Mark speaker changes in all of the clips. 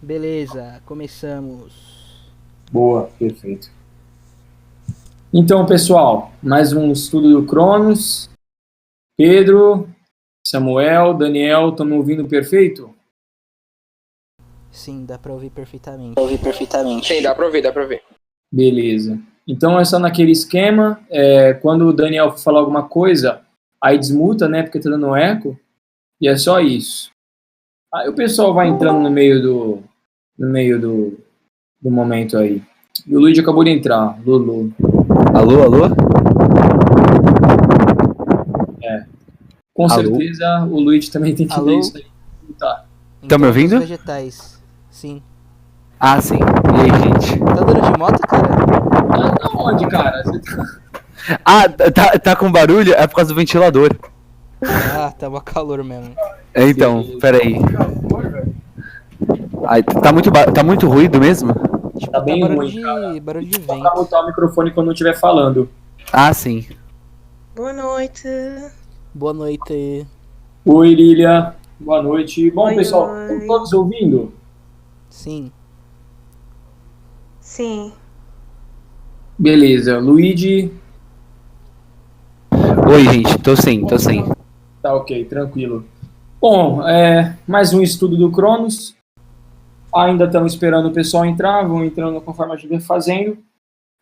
Speaker 1: Beleza, começamos.
Speaker 2: Boa, perfeito. Então, pessoal, mais um estudo do Cronos. Pedro, Samuel, Daniel, estão me ouvindo perfeito?
Speaker 1: Sim, dá pra ouvir perfeitamente.
Speaker 3: Sim, dá pra ouvir.
Speaker 2: Beleza. Então, é só naquele esquema, quando o Daniel for falar alguma coisa, aí desmuta, né, porque tá dando eco, e é só isso. Aí o pessoal vai entrando no meio do momento aí. E o Luigi acabou de entrar, Lulu.
Speaker 4: Alô?
Speaker 2: Com
Speaker 4: Alô?
Speaker 2: certeza o Luigi também tem que ver
Speaker 1: Alô?
Speaker 2: isso aí. Tá.
Speaker 1: Então,
Speaker 4: me ouvindo?
Speaker 1: dos vegetais. Sim.
Speaker 4: Ah, sim. E aí, gente?
Speaker 1: Tá dando de moto, cara?
Speaker 2: Tá onde, cara? Você tá...
Speaker 4: Ah, tá com barulho? É por causa do ventilador.
Speaker 1: Ah, tá mó calor mesmo.
Speaker 4: Então, peraí. Ai, tá muito ruído mesmo?
Speaker 2: Tá bem
Speaker 1: barulho
Speaker 2: ruim,
Speaker 1: de,
Speaker 2: cara.
Speaker 1: barulho de
Speaker 2: Só pra
Speaker 1: vento.
Speaker 2: botar o microfone quando não estiver falando.
Speaker 4: Ah, sim.
Speaker 5: Boa noite.
Speaker 1: Boa noite.
Speaker 2: Oi, Lilia. Boa noite. Bom,
Speaker 5: Oi,
Speaker 2: pessoal,
Speaker 5: oi.
Speaker 2: estão todos ouvindo?
Speaker 1: Sim.
Speaker 5: Sim.
Speaker 2: Beleza. Luigi,
Speaker 4: Oi, gente. Tô sim.
Speaker 2: tá ok, tranquilo. Bom, mais um estudo do Cronos. Ainda estamos esperando o pessoal entrar, vão entrando conforme a gente vai fazendo.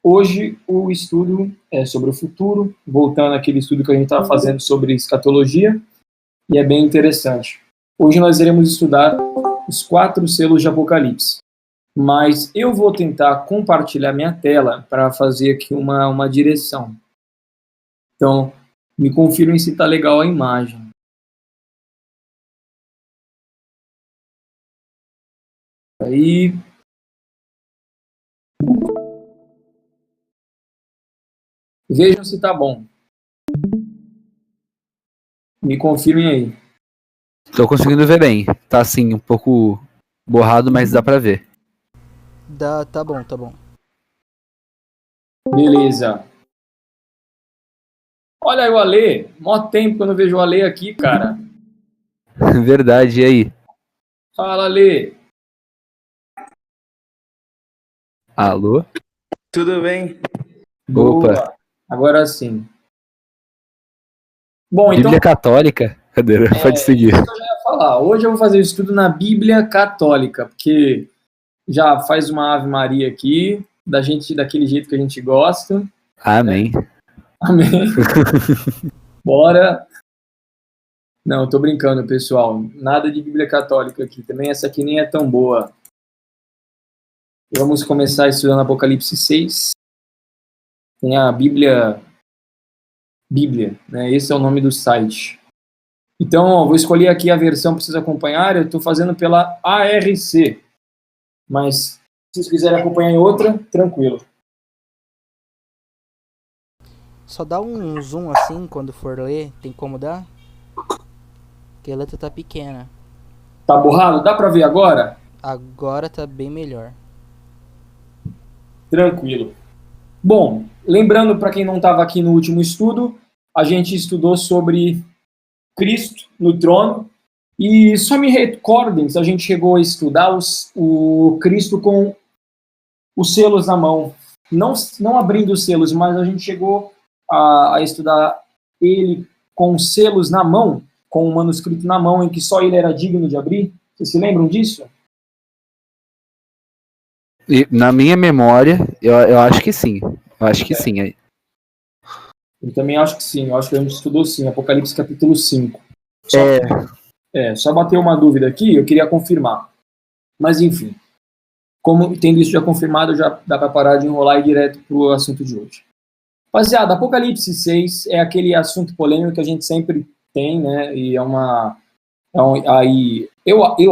Speaker 2: Hoje o estudo é sobre o futuro, voltando àquele estudo que a gente estava fazendo sobre escatologia, e é bem interessante. Hoje nós iremos estudar os 4 selos de Apocalipse, mas eu vou tentar compartilhar minha tela para fazer aqui uma direção. Então, me confirmem se está legal a imagem. Aí... Vejam se está bom. Me confirmem aí.
Speaker 4: Tô conseguindo ver bem. Tá assim, um pouco borrado, mas dá pra ver.
Speaker 1: Tá bom.
Speaker 2: Beleza. Olha aí o Ale. Mó tempo que eu não vejo o Ale aqui, cara.
Speaker 4: Verdade, e aí?
Speaker 2: Fala, Ale.
Speaker 4: Alô?
Speaker 3: Tudo bem?
Speaker 2: Boa.
Speaker 4: Opa.
Speaker 2: Agora sim. Bom, então,
Speaker 4: Bíblia Católica? Cadê? Pode seguir.
Speaker 2: isso que eu já ia falar. Hoje eu vou fazer o estudo na Bíblia Católica, porque já faz uma Ave Maria aqui, da gente daquele jeito que a gente gosta.
Speaker 4: Amém.
Speaker 2: Amém. Bora. Não, tô brincando, pessoal. Nada de Bíblia Católica aqui. Também essa aqui nem é tão boa. Vamos começar estudando Apocalipse 6. Tem a Bíblia, né? Esse é o nome do site. Então, ó, vou escolher aqui a versão para vocês acompanharem. Eu estou fazendo pela ARC. Mas, se vocês quiserem acompanhar em outra, tranquilo.
Speaker 1: Só dá um zoom assim quando for ler. Tem como dar? Porque a letra tá pequena.
Speaker 2: Tá borrado? Dá para ver agora?
Speaker 1: Agora tá bem melhor.
Speaker 2: Tranquilo. Bom, lembrando para quem não estava aqui no último estudo, a gente estudou sobre Cristo no trono, e só me recordem se a gente chegou a estudar o Cristo com os selos na mão. Não abrindo os selos, mas a gente chegou a estudar ele com os selos na mão, com o manuscrito na mão, em que só ele era digno de abrir. Vocês se lembram disso?
Speaker 4: E, na minha memória, eu acho que sim. Eu acho que sim. Aí.
Speaker 2: Eu também acho que sim. Eu acho que a gente estudou sim. Apocalipse capítulo 5. Só bateu uma dúvida aqui, eu queria confirmar. Mas, enfim. Como tendo isso já confirmado, já dá para parar de enrolar e ir direto para o assunto de hoje. Rapaziada, Apocalipse 6 é aquele assunto polêmico que a gente sempre tem, né? E eu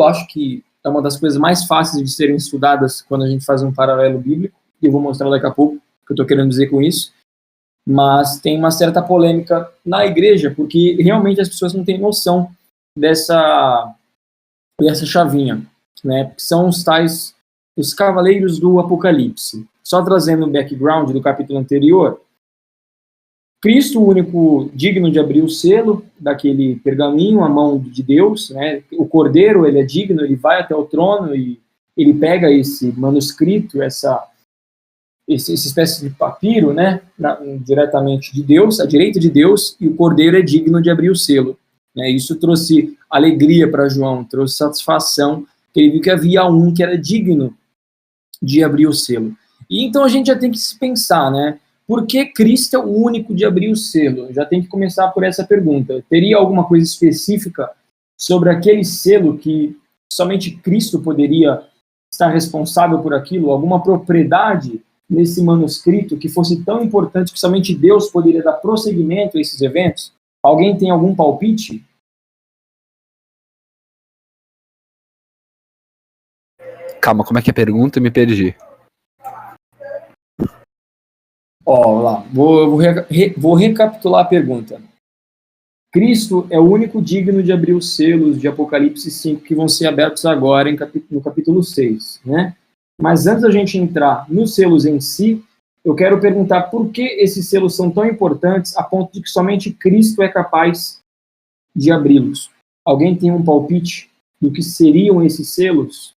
Speaker 2: acho que é uma das coisas mais fáceis de serem estudadas quando a gente faz um paralelo bíblico, e eu vou mostrar daqui a pouco o que eu estou querendo dizer com isso. Mas tem uma certa polêmica na igreja, porque realmente as pessoas não têm noção dessa chavinha, né? São os cavaleiros do Apocalipse. Só trazendo o background do capítulo anterior, Cristo, o único digno de abrir o selo daquele pergaminho, a mão de Deus, né? O Cordeiro, ele é digno, ele vai até o trono e ele pega esse manuscrito, essa espécie de papiro, né, diretamente de Deus, à direita de Deus, e o cordeiro é digno de abrir o selo. Né? Isso trouxe alegria para João, trouxe satisfação, que ele viu que havia um que era digno de abrir o selo. E então a gente já tem que se pensar, né, por que Cristo é o único de abrir o selo? Já tem que começar por essa pergunta. Teria alguma coisa específica sobre aquele selo que somente Cristo poderia estar responsável por aquilo? Alguma propriedade nesse manuscrito que fosse tão importante que somente Deus poderia dar prosseguimento a esses eventos? Alguém tem algum palpite?
Speaker 4: Calma, como é que é a pergunta? Eu me perdi.
Speaker 2: Ó, lá, vou recapitular a pergunta. Cristo é o único digno de abrir os selos de Apocalipse 5 que vão ser abertos agora no capítulo 6, né? Mas antes da gente entrar nos selos em si, eu quero perguntar por que esses selos são tão importantes a ponto de que somente Cristo é capaz de abri-los. Alguém tem um palpite do que seriam esses selos?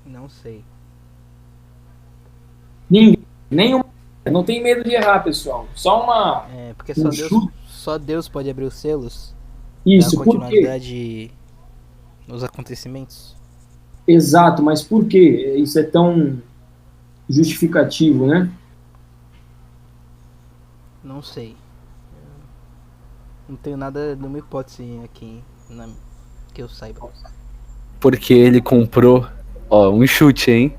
Speaker 1: Não sei.
Speaker 2: Ninguém. Nenhum. Não tem medo de errar, pessoal. Só uma...
Speaker 1: É, porque
Speaker 2: Um
Speaker 1: só Deus pode abrir os selos.
Speaker 2: Isso,
Speaker 1: Dar
Speaker 2: por quê?
Speaker 1: continuidade nos acontecimentos.
Speaker 2: Exato, mas por que isso é tão justificativo, né?
Speaker 1: Não sei. Não tenho nada, nenhuma hipótese aqui que eu saiba.
Speaker 4: Porque ele comprou, ó, um chute, hein?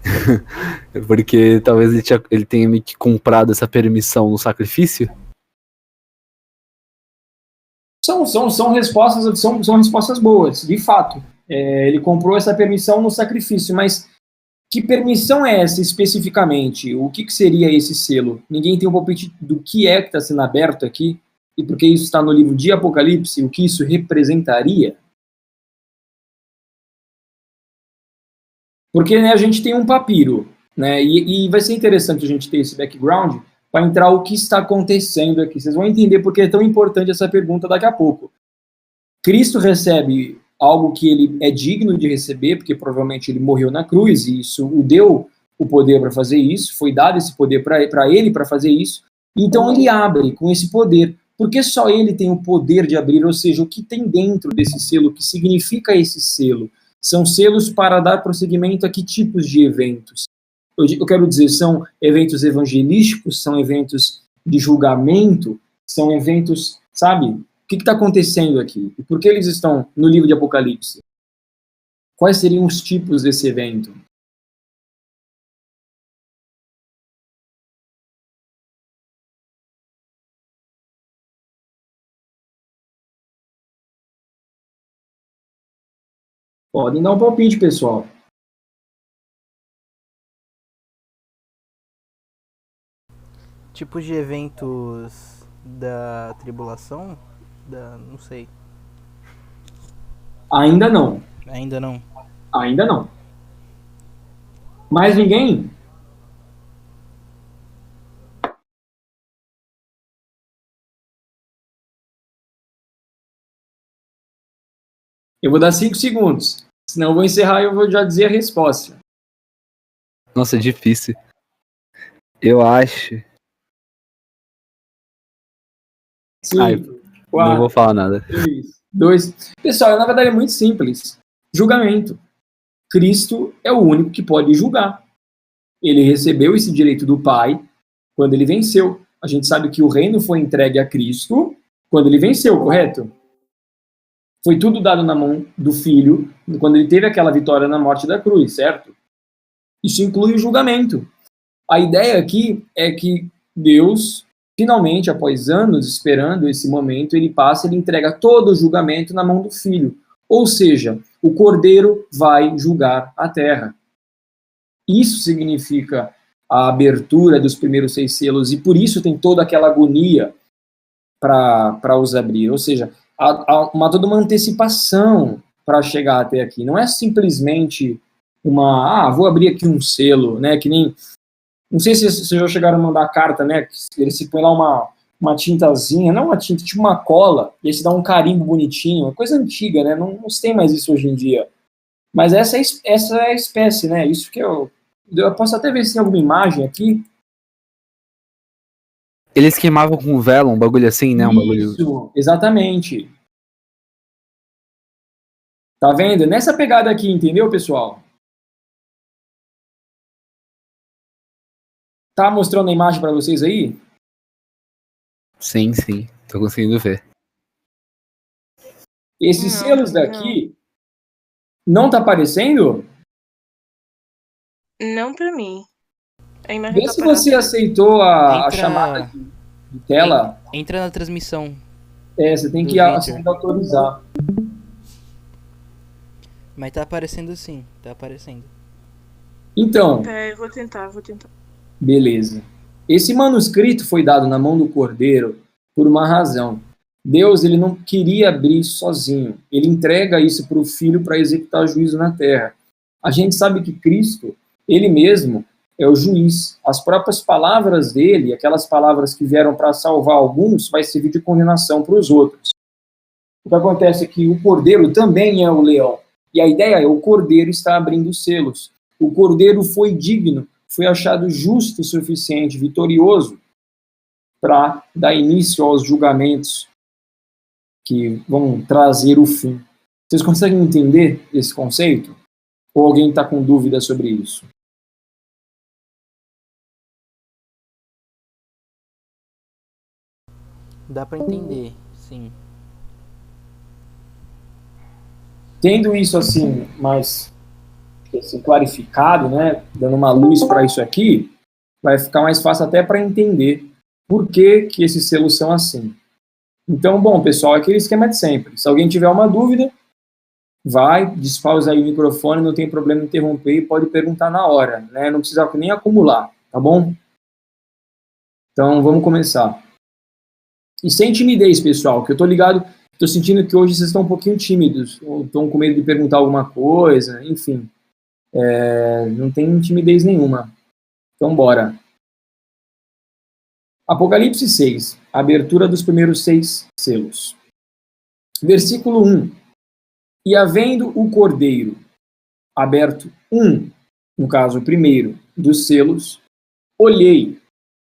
Speaker 4: Porque talvez ele tenha meio que comprado essa permissão no sacrifício.
Speaker 2: São respostas boas, de fato. Ele comprou essa permissão no sacrifício, mas que permissão é essa especificamente? O que seria esse selo? Ninguém tem um palpite do que está sendo aberto aqui e porque isso está no livro de Apocalipse, o que isso representaria? Porque, né, a gente tem um papiro, né, e vai ser interessante a gente ter esse background para entrar o que está acontecendo aqui. Vocês vão entender porque é tão importante essa pergunta daqui a pouco. Cristo recebe algo que ele é digno de receber, porque provavelmente ele morreu na cruz, e isso o deu o poder para fazer isso, foi dado esse poder para ele para fazer isso, então ele abre com esse poder, porque só ele tem o poder de abrir, ou seja, o que tem dentro desse selo, o que significa esse selo? São selos para dar prosseguimento a que tipos de eventos? Eu quero dizer, são eventos evangelísticos, são eventos de julgamento, são eventos, sabe? O que está acontecendo aqui? E por que eles estão no livro de Apocalipse? Quais seriam os tipos desse evento? Podem dar um palpite, pessoal.
Speaker 1: Tipos de eventos da tribulação? Não sei.
Speaker 2: Ainda não.
Speaker 1: Ainda não.
Speaker 2: Ainda não. Mais ninguém? Eu vou dar 5 segundos. Senão eu vou encerrar e eu vou já dizer a resposta.
Speaker 4: Nossa, é difícil. Eu acho.
Speaker 2: Sim.
Speaker 4: Ai, não vou falar nada.
Speaker 2: 3, 2. Pessoal, na verdade é muito simples. Julgamento. Cristo é o único que pode julgar. Ele recebeu esse direito do Pai quando ele venceu. A gente sabe que o reino foi entregue a Cristo quando ele venceu, correto? Foi tudo dado na mão do Filho quando ele teve aquela vitória na morte da cruz, certo? Isso inclui o julgamento. A ideia aqui é que Deus, finalmente, após anos esperando esse momento, ele entrega todo o julgamento na mão do Filho. Ou seja, o Cordeiro vai julgar a terra. Isso significa a abertura dos primeiros 6 selos, e por isso tem toda aquela agonia para os abrir. Ou seja, há toda uma antecipação para chegar até aqui. Não é simplesmente vou abrir aqui um selo, né? Que nem... Não sei se vocês já chegaram a mandar carta, né? Ele se põe lá uma tintazinha, não uma tinta, tipo uma cola, e aí você dá um carimbo bonitinho, uma coisa antiga, né? Não se tem mais isso hoje em dia. Mas essa é a espécie, né? Isso que eu posso até ver se tem alguma imagem aqui.
Speaker 4: Eles queimavam com vela, um bagulho assim, né? Um bagulho...
Speaker 2: Isso, exatamente. Tá vendo? Nessa pegada aqui, entendeu, pessoal? Tá mostrando a imagem para vocês aí?
Speaker 4: Sim, tô conseguindo ver.
Speaker 2: Esses
Speaker 5: Não,
Speaker 2: selos
Speaker 5: também
Speaker 2: daqui não tá aparecendo?
Speaker 5: não pra mim. A imagem
Speaker 2: Vê
Speaker 5: tá
Speaker 2: se
Speaker 5: parada.
Speaker 2: você aceitou a
Speaker 1: Entra-
Speaker 2: chamada de tela.
Speaker 1: Entra na transmissão.
Speaker 2: Você tem que
Speaker 1: do
Speaker 2: você
Speaker 1: Victor.
Speaker 2: tem que autorizar.
Speaker 1: Mas tá aparecendo sim, tá aparecendo.
Speaker 2: Então,
Speaker 5: Pera aí, eu vou tentar.
Speaker 2: beleza. Esse manuscrito foi dado na mão do Cordeiro por uma razão. Deus, ele não queria abrir isso sozinho. Ele entrega isso para o Filho para executar juízo na terra. A gente sabe que Cristo, ele mesmo, é o juiz. As próprias palavras dele, aquelas palavras que vieram para salvar alguns, vai servir de condenação para os outros. O que acontece é que o Cordeiro também é o leão. E a ideia é, o Cordeiro está abrindo os selos. O Cordeiro foi digno, foi achado justo o suficiente, vitorioso, para dar início aos julgamentos que vão trazer o fim. Vocês conseguem entender esse conceito? Ou alguém está com dúvida sobre isso?
Speaker 1: Dá pra entender, sim.
Speaker 2: Tendo isso assim mais assim, clarificado, né, dando uma luz para isso aqui, vai ficar mais fácil até para entender por que esses selos são assim. Então, bom, pessoal, é aquele esquema de sempre. Se alguém tiver uma dúvida, vai, despausa aí o microfone, não tem problema em interromper e pode perguntar na hora, né? Não precisa nem acumular, tá bom? Então, vamos começar. E sem timidez, pessoal, que eu tô ligado, tô sentindo que hoje vocês estão um pouquinho tímidos, ou estão com medo de perguntar alguma coisa, enfim. Não tem timidez nenhuma. Então, bora. Apocalipse 6, abertura dos primeiros 6 selos. Versículo 1. E havendo o cordeiro aberto no caso o primeiro, dos selos, olhei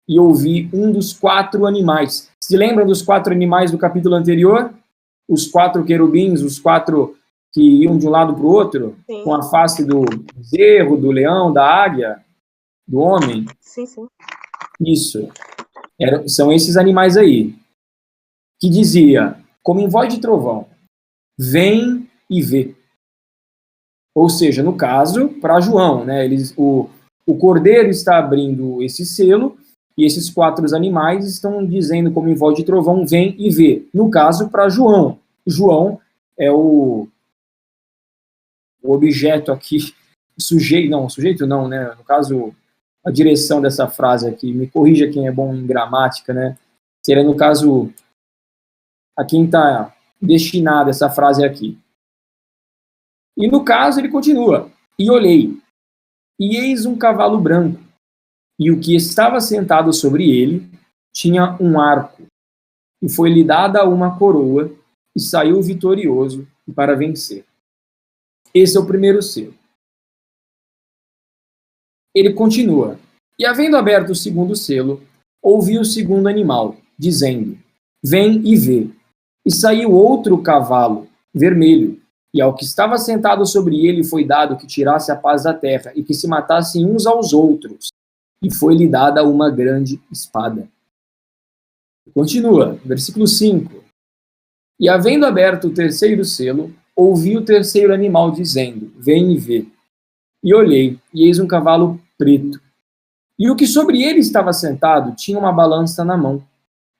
Speaker 2: e ouvi um dos 4 animais. Se lembram dos 4 animais do capítulo anterior? Os 4 querubins, os 4 que iam de um lado para o outro,
Speaker 5: Sim.
Speaker 2: com a face do bezerro, do leão, da águia, do homem?
Speaker 5: Sim.
Speaker 2: Isso. São esses animais aí. Que dizia, como em voz de trovão, vem e vê. Ou seja, no caso, para João, né? O cordeiro está abrindo esse selo e esses 4 animais estão dizendo, como em voz de trovão, vem e vê. No caso, para João. João é o objeto aqui, sujeito não, né? No caso, a direção dessa frase aqui, me corrija quem é bom em gramática, né? Seria, no caso, a quem está destinada essa frase aqui. E no caso, ele continua. E olhei, e eis um cavalo branco, e o que estava sentado sobre ele tinha um arco, e foi-lhe dada uma coroa, e saiu vitorioso para vencer. Esse é o primeiro selo. Ele continua. E havendo aberto o segundo selo, ouvi o segundo animal, dizendo, vem e vê. E saiu outro cavalo, vermelho, e ao que estava sentado sobre ele foi dado que tirasse a paz da terra, e que se matassem uns aos outros. E foi-lhe dada uma grande espada. Continua, versículo 5. E havendo aberto o terceiro selo, ouvi o terceiro animal dizendo, vem e vê. E olhei, e eis um cavalo preto. E o que sobre ele estava sentado tinha uma balança na mão.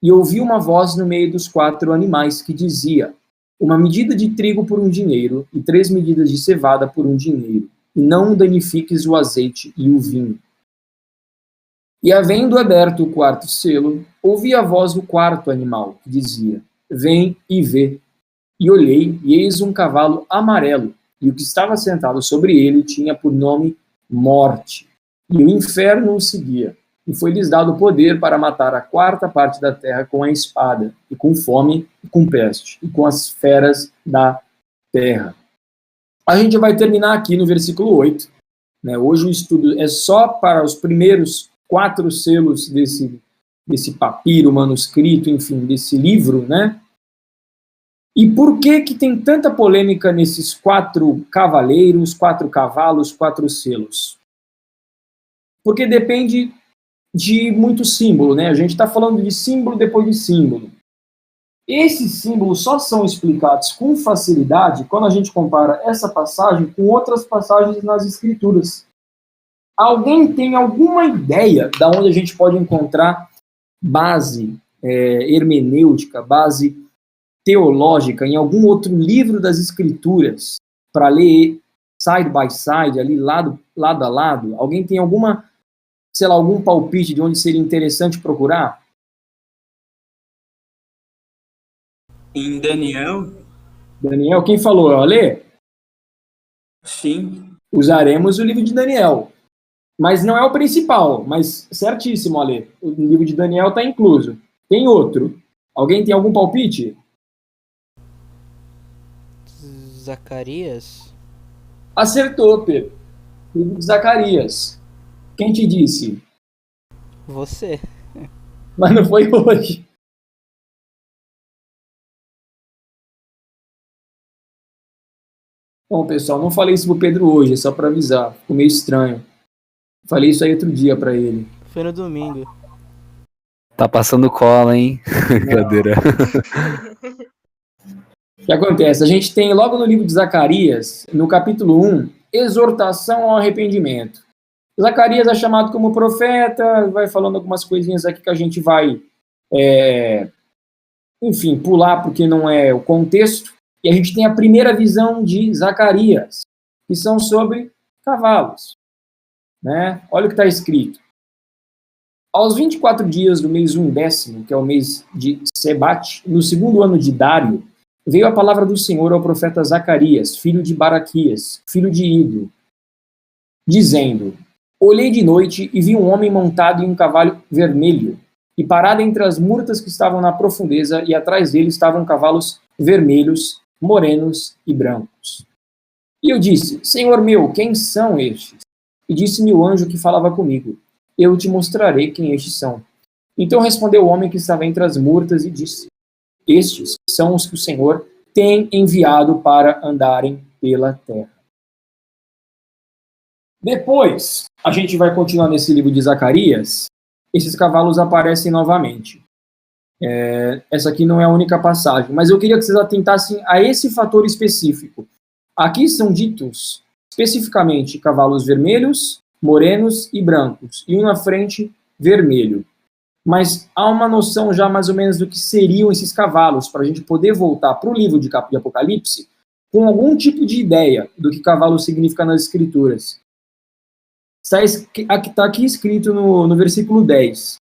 Speaker 2: E ouvi uma voz no meio dos 4 animais que dizia, uma medida de trigo por 1 dinheiro, e 3 medidas de cevada por 1 dinheiro, e não danifiques o azeite e o vinho. E havendo aberto o 4º selo, ouvi a voz do 4º animal, que dizia, vem e vê. E olhei, e eis um cavalo amarelo, e o que estava sentado sobre ele tinha por nome Morte, e o inferno o seguia. e foi-lhes dado o poder para matar a quarta parte da terra com a espada, e com fome, e com peste, e com as feras da terra. A gente vai terminar aqui no versículo 8. Né? Hoje o estudo é só para os primeiros 4 selos desse papiro manuscrito, enfim, desse livro, né? E por que tem tanta polêmica nesses 4 cavaleiros, 4 cavalos, 4 selos? Porque depende de muito símbolo, né? A gente está falando de símbolo depois de símbolo. Esses símbolos só são explicados com facilidade quando a gente compara essa passagem com outras passagens nas Escrituras. Alguém tem alguma ideia de onde a gente pode encontrar base hermenêutica, base teológica em algum outro livro das Escrituras para ler side by side, ali lado a lado? Alguém tem algum palpite de onde seria interessante procurar?
Speaker 3: Em Daniel?
Speaker 2: Daniel, quem falou? Ale?
Speaker 3: Sim.
Speaker 2: Usaremos o livro de Daniel. Mas não é o principal, mas certíssimo, Ale. O livro de Daniel está incluso. Tem outro. Alguém tem algum palpite?
Speaker 1: Zacarias?
Speaker 2: Acertou, Pedro. Livro de Zacarias. Quem te disse?
Speaker 1: Você.
Speaker 2: Mas não foi hoje. Bom, pessoal, não falei isso pro Pedro hoje, é só para avisar. Ficou meio estranho. Falei isso aí outro dia para ele.
Speaker 1: Foi no domingo.
Speaker 4: Tá passando cola, hein? Brincadeira.
Speaker 2: O que acontece? A gente tem logo no livro de Zacarias, no capítulo 1, exortação ao arrependimento. Zacarias é chamado como profeta, vai falando algumas coisinhas aqui que a gente vai, enfim, pular porque não é o contexto. E a gente tem a primeira visão de Zacarias, que são sobre cavalos. Né? Olha o que está escrito. Aos 24 dias do mês 10º, que é o mês de Sebate, no 2º ano de Dário, veio a palavra do Senhor ao profeta Zacarias, filho de Baraquias, filho de Ido, dizendo: Olhei de noite e vi um homem montado em um cavalo vermelho, e parado entre as murtas que estavam na profundeza, e atrás dele estavam cavalos vermelhos, morenos e brancos. E eu disse: Senhor meu, quem são estes? E disse-me o anjo que falava comigo: Eu te mostrarei quem estes são. Então respondeu o homem que estava entre as murtas e disse: Estes são os que o Senhor tem enviado para andarem pela terra. Depois, a gente vai continuar nesse livro de Zacarias. Esses cavalos aparecem novamente. Essa aqui não é a única passagem, mas eu queria que vocês atentassem a esse fator específico. Aqui são ditos especificamente cavalos vermelhos, morenos e brancos, e um na frente vermelho. Mas há uma noção já mais ou menos do que seriam esses cavalos, para a gente poder voltar para o livro de Apocalipse com algum tipo de ideia do que cavalo significa nas Escrituras. Está aqui escrito no versículo 10.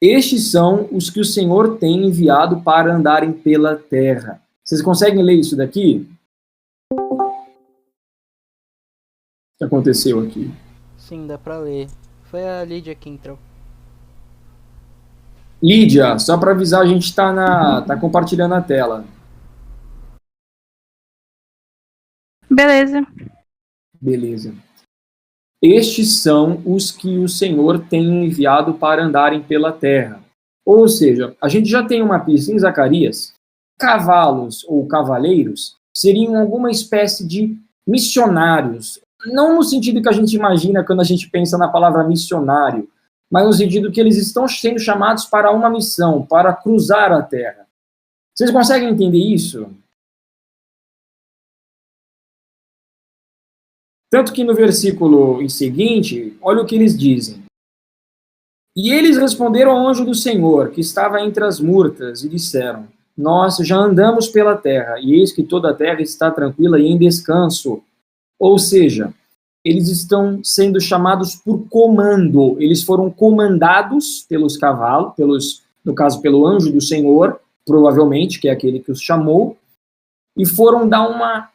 Speaker 2: Estes são os que o Senhor tem enviado para andarem pela terra. Vocês conseguem ler isso daqui? O que aconteceu aqui?
Speaker 1: Sim, dá pra ler. Foi a Lídia que entrou.
Speaker 2: Lídia, só para avisar, a gente está compartilhando a tela.
Speaker 5: Beleza.
Speaker 2: Beleza. Estes são os que o Senhor tem enviado para andarem pela terra. Ou seja, a gente já tem uma pista em Zacarias. Cavalos ou cavaleiros seriam alguma espécie de missionários. Não no sentido que a gente imagina quando a gente pensa na palavra missionário, mas no sentido que eles estão sendo chamados para uma missão, para cruzar a terra. Vocês conseguem entender isso? Tanto que no versículo seguinte, olha o que eles dizem. E eles responderam ao anjo do Senhor, que estava entre as murtas, e disseram: Nós já andamos pela terra, e eis que toda a terra está tranquila e em descanso. Ou seja, eles estão sendo chamados por comando. Eles foram comandados pelos cavalos, no caso pelo anjo do Senhor, provavelmente, que é aquele que os chamou, e foram dar uma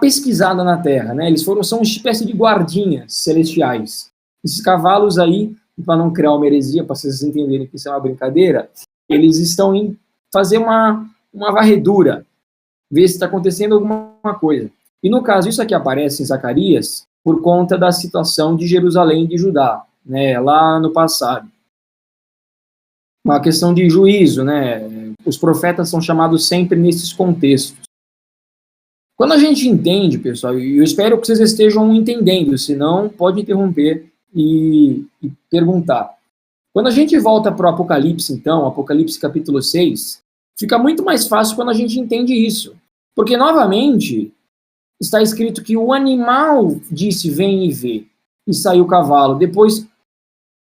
Speaker 2: pesquisada na terra, né? São uma espécie de guardinhas celestiais. Esses cavalos aí para não criar uma heresia, para vocês entenderem que isso é uma brincadeira, eles estão em fazer uma varredura, ver se está acontecendo alguma coisa. E no caso, isso aqui aparece em Zacarias por conta da situação de Jerusalém e de Judá, né, lá no passado. Uma questão de juízo, né? Os profetas são chamados sempre nesses contextos. Quando a gente entende, pessoal, e eu espero que vocês estejam entendendo, senão pode interromper e perguntar. Quando a gente volta para o Apocalipse, então, Apocalipse capítulo 6, fica muito mais fácil quando a gente entende isso. Porque, novamente, está escrito que o animal disse, vem e vê, e saiu o cavalo. Depois,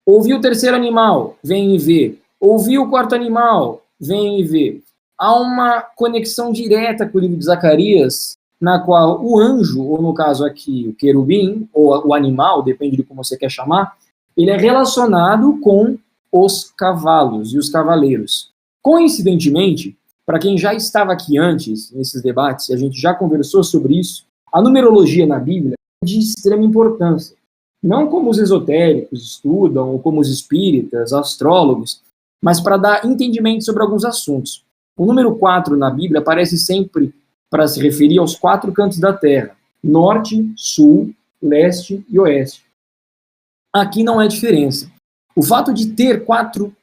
Speaker 2: ouviu o terceiro animal, vem e vê. Ouviu o quarto animal, vem e vê. Há uma conexão direta com o livro de Zacarias, na qual o anjo, ou no caso aqui o querubim, ou o animal, depende de como você quer chamar, ele é relacionado com os cavalos e os cavaleiros. Coincidentemente, para quem já estava aqui antes, nesses debates, e a gente já conversou sobre isso, a numerologia na Bíblia é de extrema importância. Não como os esotéricos estudam, ou como os espíritas, astrólogos, mas para dar entendimento sobre alguns assuntos. O número 4 na Bíblia aparece sempre para se referir aos 4 cantos da Terra: norte, sul, leste e oeste. Aqui não é diferença. O fato de ter 4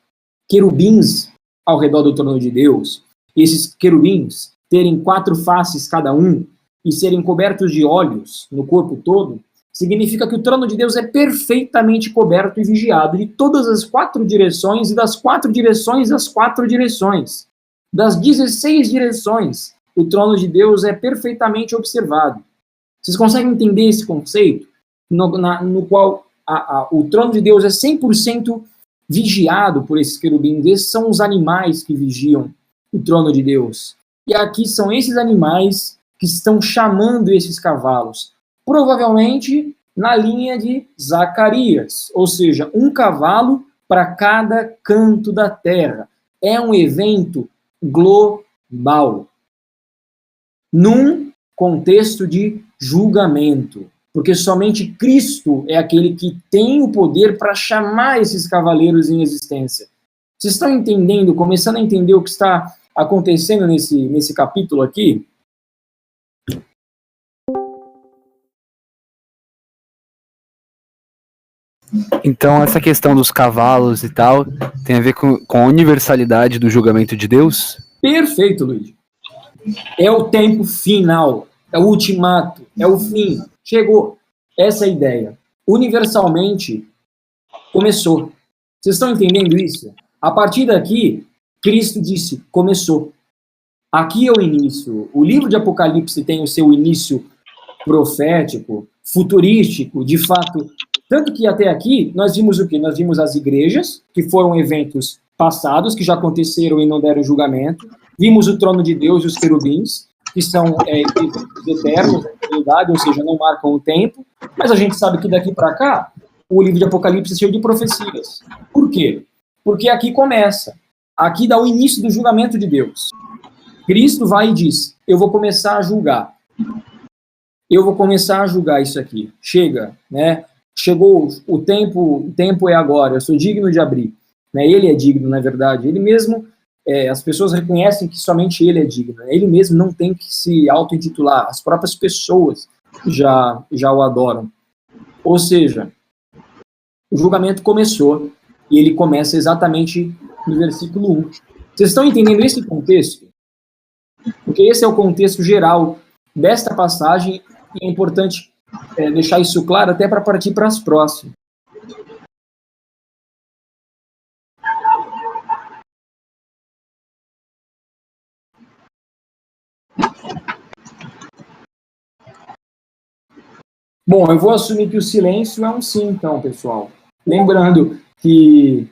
Speaker 2: querubins ao redor do trono de Deus, e esses querubins terem 4 faces cada um, e serem cobertos de olhos no corpo todo, significa que o trono de Deus é perfeitamente coberto e vigiado de todas as 4 direções e das 4 direções das 4 direções. Das 16 direções, o trono de Deus é perfeitamente observado. Vocês conseguem entender esse conceito? No qual o trono de Deus é 100% vigiado por esses querubins. Esses são os animais que vigiam o trono de Deus. E aqui são esses animais que estão chamando esses cavalos. Provavelmente na linha de Zacarias, ou seja, um cavalo para cada canto da terra. É um evento global, num contexto de julgamento, porque somente Cristo é aquele que tem o poder para chamar esses cavaleiros em existência. Vocês estão entendendo, começando a entender o que está acontecendo nesse capítulo aqui?
Speaker 4: Então, essa questão dos cavalos e tal tem a ver com a universalidade do julgamento de Deus?
Speaker 2: Perfeito, Luiz. É o tempo final, é o ultimato, é o fim. Chegou. Essa é a ideia. Universalmente, começou. Vocês estão entendendo isso? A partir daqui, Cristo disse, começou. Aqui é o início. O livro de Apocalipse tem o seu início profético, futurístico, de fato. Tanto que até aqui, nós vimos o quê? Nós vimos as igrejas, que foram eventos passados, que já aconteceram e não deram julgamento. Vimos o trono de Deus e os querubins, que são eternos, na eternidade, ou seja, não marcam o tempo. Mas a gente sabe que daqui para cá, o livro de Apocalipse é cheio de profecias. Por quê? Porque aqui começa. Aqui dá o início do julgamento de Deus. Cristo vai e diz, eu vou começar a julgar. Eu vou começar a julgar isso aqui. Chega, né? Chegou o tempo é agora, eu sou digno de abrir. Né? Ele é digno, na verdade. Ele mesmo, as pessoas reconhecem que somente ele é digno. Né? Ele mesmo não tem que se auto-intitular. As próprias pessoas já o adoram. Ou seja, o julgamento começou e ele começa exatamente no versículo 1. Vocês estão entendendo esse contexto? Porque esse é o contexto geral desta passagem e é importante deixar isso claro até para partir para as próximas. Bom, eu vou assumir que o silêncio é um sim, então, pessoal. Lembrando que,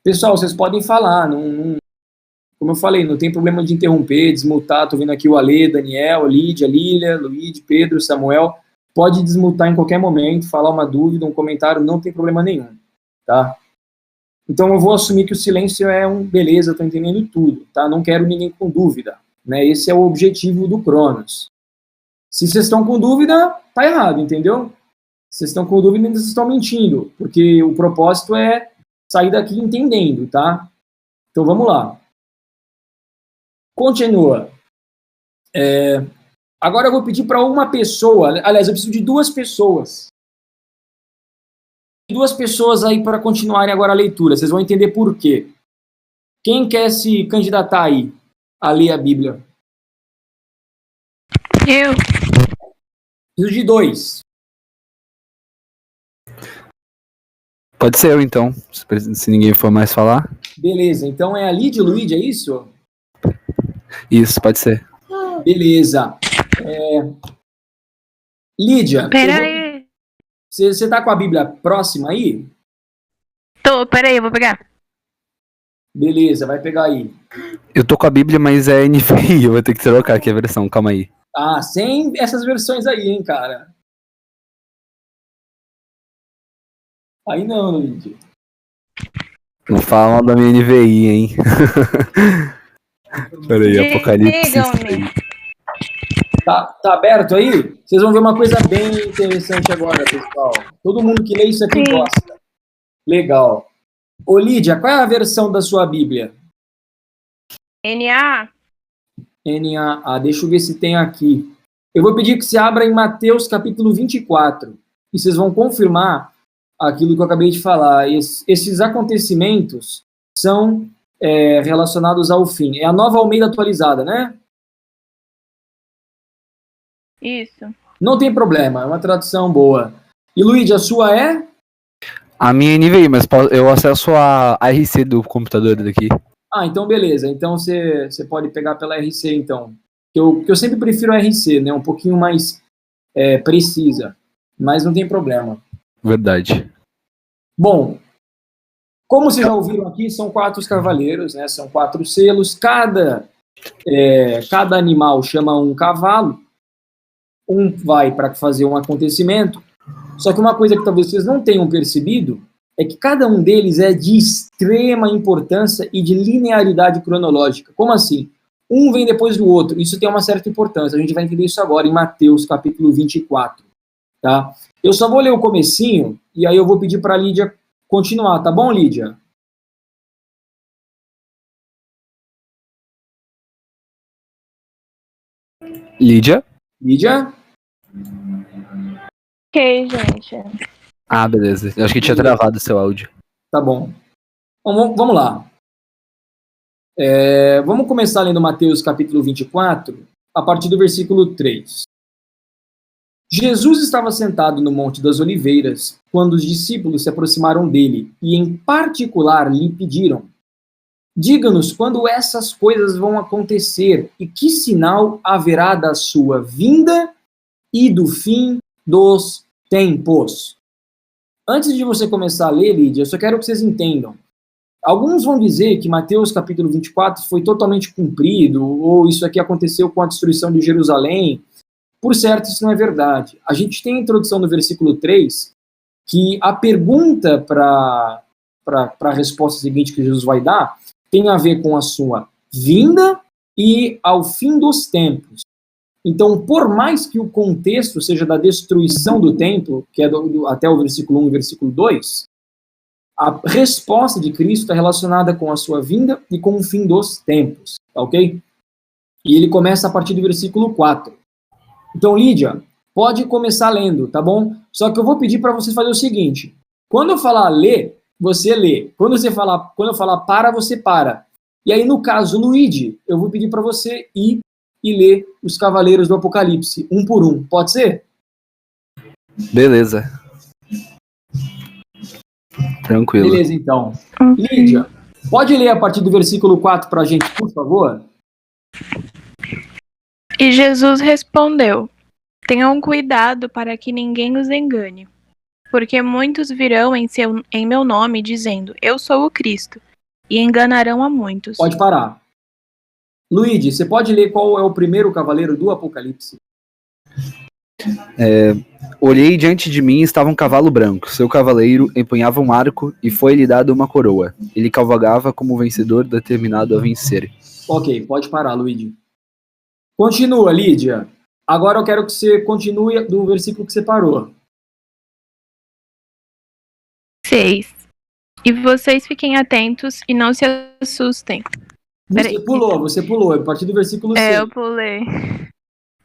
Speaker 2: pessoal, vocês podem falar, como eu falei, não tem problema de interromper, desmutar. Estou vendo aqui o Alê, Daniel, Lídia, Lília, Luiz, Pedro, Samuel. Pode desmutar em qualquer momento, falar uma dúvida, um comentário, não tem problema nenhum, tá? Então eu vou assumir que o silêncio é beleza, estou entendendo tudo, tá? Não quero ninguém com dúvida, né? Esse é o objetivo do Cronos. Se vocês estão com dúvida, tá errado, entendeu? Se vocês estão com dúvida, vocês estão mentindo, porque o propósito é sair daqui entendendo, tá? Então vamos lá. Continua. Agora eu vou pedir para uma pessoa, aliás, eu preciso de 2 pessoas. 2 pessoas aí para continuarem agora a leitura. Vocês vão entender por quê. Quem quer se candidatar aí a ler a Bíblia?
Speaker 5: Eu.
Speaker 2: Preciso de 2.
Speaker 4: Pode ser eu, então, se ninguém for mais falar.
Speaker 2: Beleza, então é a Lídia e o Luigi, é isso?
Speaker 4: Isso, pode ser.
Speaker 2: Beleza. Lídia,
Speaker 5: Pera aí.
Speaker 2: você tá com a Bíblia próxima aí?
Speaker 5: Pera aí, eu vou pegar.
Speaker 2: Beleza, vai pegar aí.
Speaker 4: Eu tô com a Bíblia, mas é NVI, eu vou ter que trocar aqui a versão, calma aí.
Speaker 2: Ah, sem essas versões aí, hein, cara. Aí não, Lídia.
Speaker 4: Não fala mal da minha NVI, hein? Peraí, Apocalipse.
Speaker 5: Digam-me.
Speaker 2: Tá aberto aí? Vocês vão ver uma coisa bem interessante agora, pessoal. Todo mundo que lê isso aqui
Speaker 5: Sim.
Speaker 2: gosta. Legal. Ô, Lídia, qual é a versão da sua Bíblia?
Speaker 5: NA.
Speaker 2: NAA, deixa eu ver se tem aqui. Eu vou pedir que você abra em Mateus capítulo 24. E vocês vão confirmar aquilo que eu acabei de falar. Esses acontecimentos são relacionados ao fim. É a Nova Almeida atualizada, né?
Speaker 5: Isso.
Speaker 2: Não tem problema, é uma tradução boa. E, Luiz, a sua é?
Speaker 4: A minha é NVI, mas eu acesso a RC do computador daqui.
Speaker 2: Ah, então beleza. Então você pode pegar pela RC, então. Que eu sempre prefiro a RC, né? Um pouquinho mais precisa. Mas não tem problema.
Speaker 4: Verdade.
Speaker 2: Bom, como vocês já ouviram aqui, são 4 cavaleiros, né? São 4 selos. Cada animal chama um cavalo. Um vai para fazer um acontecimento. Só que uma coisa que talvez vocês não tenham percebido é que cada um deles é de extrema importância e de linearidade cronológica. Como assim? Um vem depois do outro. Isso tem uma certa importância. A gente vai entender isso agora em Mateus, capítulo 24. Tá? Eu só vou ler o comecinho e aí eu vou pedir para a Lídia continuar. Tá bom, Lídia?
Speaker 4: Lídia?
Speaker 2: Lídia?
Speaker 5: Ok, gente.
Speaker 4: Ah, beleza. Eu acho que tinha travado o seu áudio.
Speaker 2: Tá bom. Bom, vamos lá. Vamos começar lendo Mateus capítulo 24, a partir do versículo 3. Jesus estava sentado no Monte das Oliveiras, quando os discípulos se aproximaram dele e, em particular, lhe pediram: diga-nos quando essas coisas vão acontecer e que sinal haverá da sua vinda e do fim dos tempos. Antes de você começar a ler, Lídia, eu só quero que vocês entendam. Alguns vão dizer que Mateus capítulo 24 foi totalmente cumprido, ou isso aqui aconteceu com a destruição de Jerusalém. Por certo, isso não é verdade. A gente tem a introdução no versículo 3, que a pergunta para a resposta seguinte que Jesus vai dar tem a ver com a sua vinda e ao fim dos tempos. Então, por mais que o contexto seja da destruição do templo, que é até o versículo 1 e versículo 2, a resposta de Cristo está relacionada com a sua vinda e com o fim dos tempos, tá ok? E ele começa a partir do versículo 4. Então, Lídia, pode começar lendo, tá bom? Só que eu vou pedir para você fazer o seguinte: quando eu falar ler, você lê. Quando eu falar para, você para. E aí, no caso, Luigi, eu vou pedir para você ir e ler os Cavaleiros do Apocalipse, um por um. Pode ser?
Speaker 4: Beleza. Tranquilo.
Speaker 2: Beleza, então. Lídia, pode ler a partir do versículo 4 para a gente, por favor?
Speaker 5: E Jesus respondeu: tenham cuidado para que ninguém os engane, porque muitos virão em meu nome dizendo: eu sou o Cristo, e enganarão a muitos.
Speaker 2: Pode parar. Luigi, você pode ler qual é o primeiro cavaleiro do Apocalipse?
Speaker 4: Olhei diante de mim estava um cavalo branco. Seu cavaleiro empunhava um arco e foi-lhe dado uma coroa. Ele cavalgava como vencedor determinado a vencer.
Speaker 2: Ok, pode parar, Luigi. Continua, Lídia. Agora eu quero que você continue do versículo que você parou.
Speaker 5: 6. E vocês fiquem atentos e não se assustem. Peraí.
Speaker 2: Você pulou, a partir do versículo 6.
Speaker 5: Eu pulei.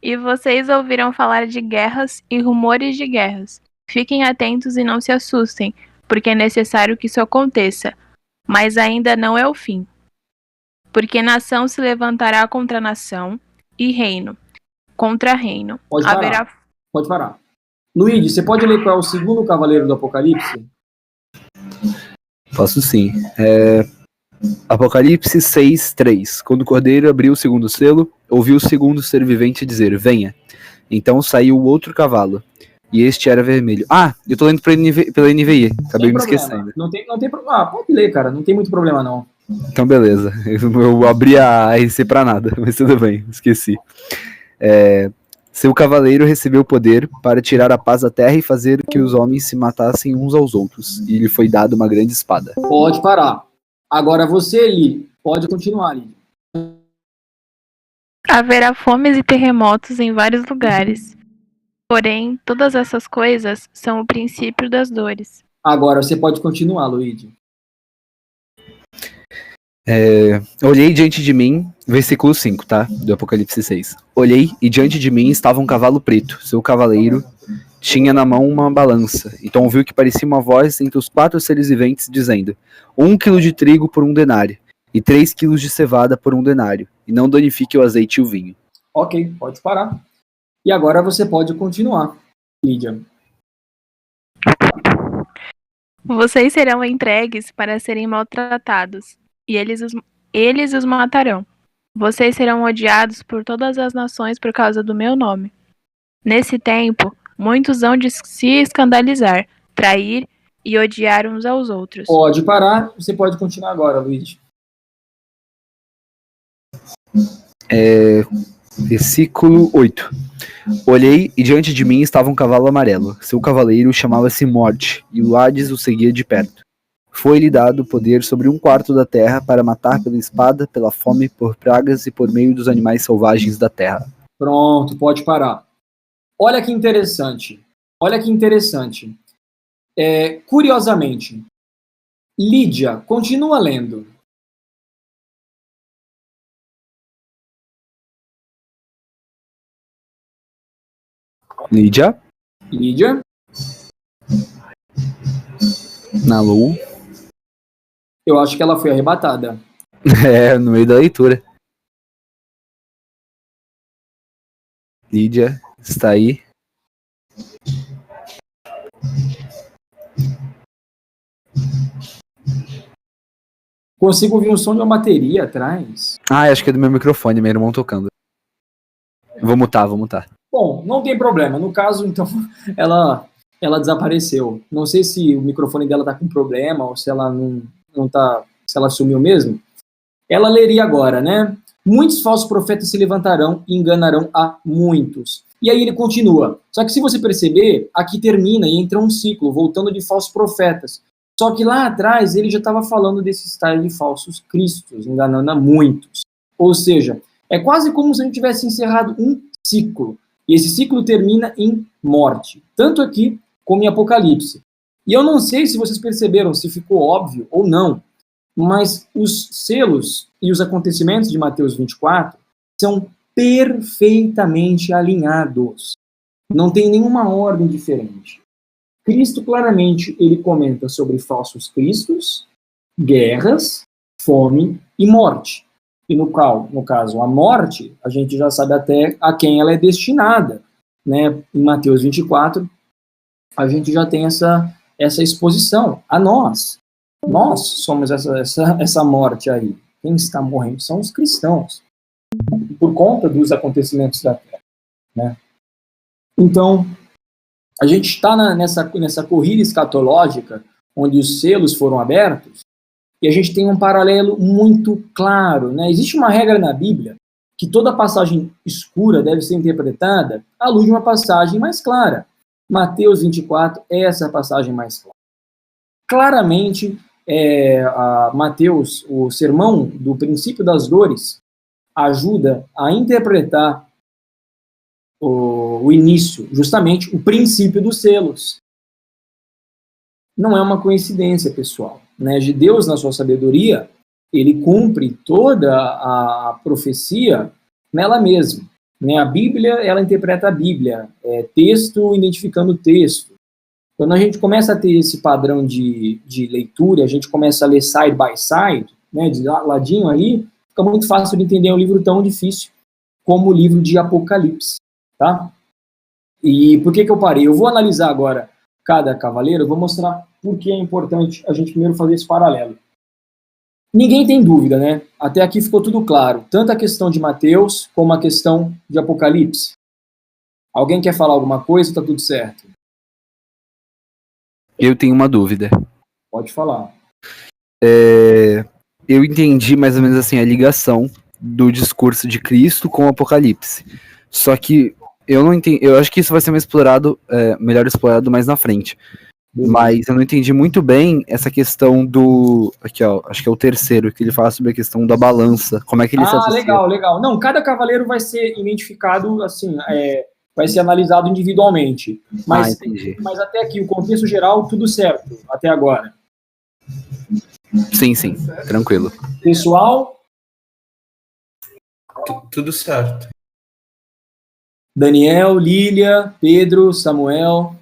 Speaker 5: E vocês ouvirão falar de guerras e rumores de guerras. Fiquem atentos e não se assustem, porque é necessário que isso aconteça. Mas ainda não é o fim. Porque nação se levantará contra nação, e reino contra reino.
Speaker 2: Pode parar. Luigi, você pode ler qual é o segundo cavaleiro do Apocalipse?
Speaker 4: Posso sim. Apocalipse 6:3. Quando o cordeiro abriu o segundo selo, ouviu o segundo ser vivente dizer: venha. Então saiu outro cavalo, e este era vermelho. Ah, eu tô lendo pela NVI, acabei me esquecendo.
Speaker 2: Não tem problema. Pode ler, cara, não tem muito problema não.
Speaker 4: Então beleza, eu abri a RC pra nada, mas tudo bem, esqueci. Seu cavaleiro recebeu poder para tirar a paz da terra e fazer que os homens se matassem uns aos outros, e lhe foi dado uma grande espada.
Speaker 2: Pode parar. Agora você, Li, pode continuar, Li.
Speaker 5: Haverá fomes e terremotos em vários lugares. Porém, todas essas coisas são o princípio das dores.
Speaker 2: Agora você pode continuar, Luigi.
Speaker 4: Olhei diante de mim, versículo 5, tá? Do Apocalipse 6. Olhei e diante de mim estava um cavalo preto. Seu cavaleiro tinha na mão uma balança. Então ouviu que parecia uma voz entre os 4 seres viventes dizendo: 1 quilo de trigo por 1 denário, e 3 quilos de cevada por 1 denário, e não danifique o azeite e o vinho.
Speaker 2: Ok, pode parar. E agora você pode continuar, Lídia.
Speaker 5: Vocês serão entregues para serem maltratados, e eles os matarão. Vocês serão odiados por todas as nações por causa do meu nome. Nesse tempo, muitos hão de se escandalizar, trair e odiar uns aos outros.
Speaker 2: Pode parar, você pode continuar agora, Luigi.
Speaker 4: Versículo 8. Olhei e diante de mim estava um cavalo amarelo. Seu cavaleiro chamava-se Morte, e o Hades o seguia de perto. Foi-lhe dado poder sobre 1/4 da terra para matar pela espada, pela fome, por pragas e por meio dos animais selvagens da terra.
Speaker 2: Pronto, pode parar. Olha que interessante. Curiosamente, Lídia, continua lendo.
Speaker 4: Lídia? Alô?
Speaker 2: Eu acho que ela foi arrebatada.
Speaker 4: No meio da leitura. Lídia, está aí?
Speaker 2: Consigo ouvir o som de uma bateria atrás.
Speaker 4: Acho que é do meu microfone, meu irmão tocando. Vou mutar.
Speaker 2: Bom, não tem problema. No caso, então, ela desapareceu. Não sei se o microfone dela tá com problema ou se ela não tá, se ela sumiu mesmo. Ela leria agora, né? Muitos falsos profetas se levantarão e enganarão a muitos. E aí ele continua. Só que se você perceber, aqui termina e entra um ciclo, voltando de falsos profetas. Só que lá atrás ele já estava falando desse style de falsos cristos, enganando a muitos. Ou seja, é quase como se a gente tivesse encerrado um ciclo. E esse ciclo termina em morte. Tanto aqui como em Apocalipse. E eu não sei se vocês perceberam, se ficou óbvio ou não, mas os selos e os acontecimentos de Mateus 24 são perfeitamente alinhados. Não tem nenhuma ordem diferente. Cristo, claramente, ele comenta sobre falsos cristos, guerras, fome e morte. E no caso, a morte, a gente já sabe até a quem ela é destinada. Né? Em Mateus 24, a gente já tem essa exposição a nós. Nós somos essa morte aí. Quem está morrendo são os cristãos, por conta dos acontecimentos da Terra. Né? Então, a gente está nessa corrida escatológica, onde os selos foram abertos, e a gente tem um paralelo muito claro. Né? Existe uma regra na Bíblia que toda passagem escura deve ser interpretada à luz de uma passagem mais clara. Mateus 24 é essa passagem mais clara. Claramente, Mateus, o sermão do princípio das dores, ajuda a interpretar o início, justamente o princípio dos selos. Não é uma coincidência, pessoal. né, de Deus na sua sabedoria, ele cumpre toda a profecia nela mesma. Né? A Bíblia, ela interpreta a Bíblia, texto identificando o texto. Quando a gente começa a ter esse padrão de leitura, a gente começa a ler side by side, né, de ladinho ali, fica muito fácil de entender um livro tão difícil como o livro de Apocalipse, tá? E por que eu parei? Eu vou analisar agora cada cavaleiro, eu vou mostrar por que é importante a gente primeiro fazer esse paralelo. Ninguém tem dúvida, né? Até aqui ficou tudo claro, tanto a questão de Mateus como a questão de Apocalipse. Alguém quer falar alguma coisa? Tá tudo certo?
Speaker 4: Eu tenho uma dúvida.
Speaker 2: Pode falar.
Speaker 4: Eu entendi mais ou menos assim a ligação do discurso de Cristo com o Apocalipse. Só que eu não entendi. Eu acho que isso vai ser melhor explorado mais na frente. Mas eu não entendi muito bem essa questão do. Aqui, ó, acho que é o terceiro, que ele fala sobre a questão da balança. Como é que ele se associa?
Speaker 2: Legal. Não, cada cavaleiro vai ser identificado, assim, vai ser analisado individualmente.
Speaker 4: Entendi.
Speaker 2: Mas até aqui, o contexto geral, tudo certo, até agora.
Speaker 4: Sim, tranquilo.
Speaker 2: Pessoal?
Speaker 3: Tudo certo.
Speaker 2: Daniel, Lília, Pedro, Samuel.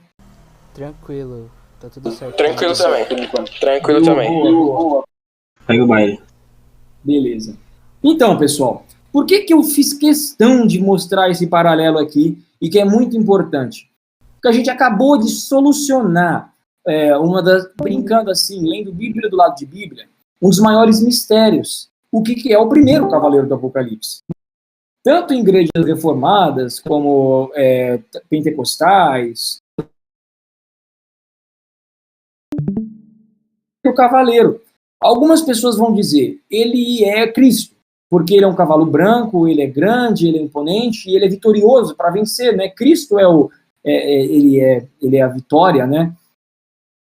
Speaker 1: Tranquilo, tá tudo certo.
Speaker 6: Tranquilo também. Tranquilo também.
Speaker 2: Boa.
Speaker 3: Segue o baile.
Speaker 2: Beleza. Então, pessoal, por que eu fiz questão de mostrar esse paralelo aqui e que é muito importante? Porque a gente acabou de solucionar brincando assim, lendo Bíblia do lado de Bíblia, um dos maiores mistérios. O que é o primeiro cavaleiro do Apocalipse? Tanto em igrejas reformadas, como pentecostais, o cavaleiro. Algumas pessoas vão dizer, ele é Cristo, porque ele é um cavalo branco, ele é grande, ele é imponente e ele é vitorioso para vencer, né? Cristo ele é a vitória, né?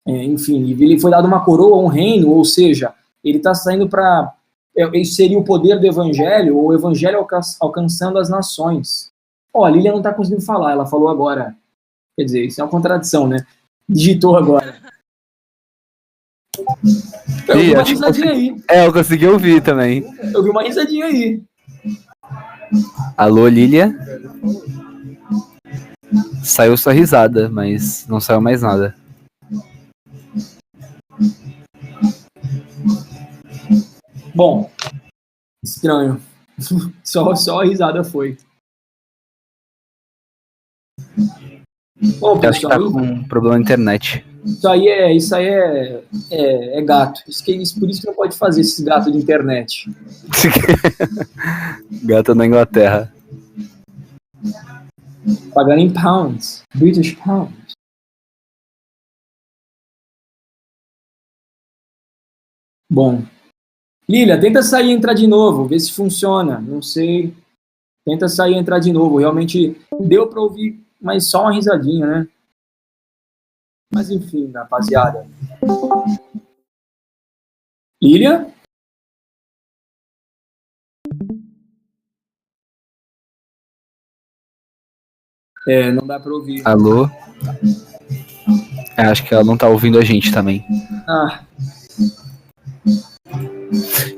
Speaker 2: Enfim, ele foi dado uma coroa, um reino, ou seja, ele está saindo para... Isso seria o poder do evangelho, ou o evangelho alcançando as nações. A Lília não está conseguindo falar, ela falou agora. Quer dizer, isso é uma contradição, né? Digitou agora. Eu vi uma risadinha aí.
Speaker 4: Eu consegui ouvir também.
Speaker 2: Eu vi uma risadinha aí.
Speaker 4: Alô, Lília? Saiu sua risada, mas não saiu mais nada.
Speaker 2: Bom, estranho. Só a risada foi. Bom,
Speaker 4: Eu acho que
Speaker 2: pessoal,
Speaker 4: tá com um problema na internet.
Speaker 2: isso aí é gato. Por isso que não pode fazer esses gatos de internet.
Speaker 4: Gata na Inglaterra.
Speaker 2: Pagando em pounds. British pounds. Bom. Lília, tenta sair e entrar de novo, ver se funciona. Não sei. Tenta sair e entrar de novo. Realmente deu para ouvir, mas só uma risadinha, né? Mas enfim, rapaziada. Lília? Não dá para ouvir.
Speaker 4: Alô? Acho que ela não tá ouvindo a gente também.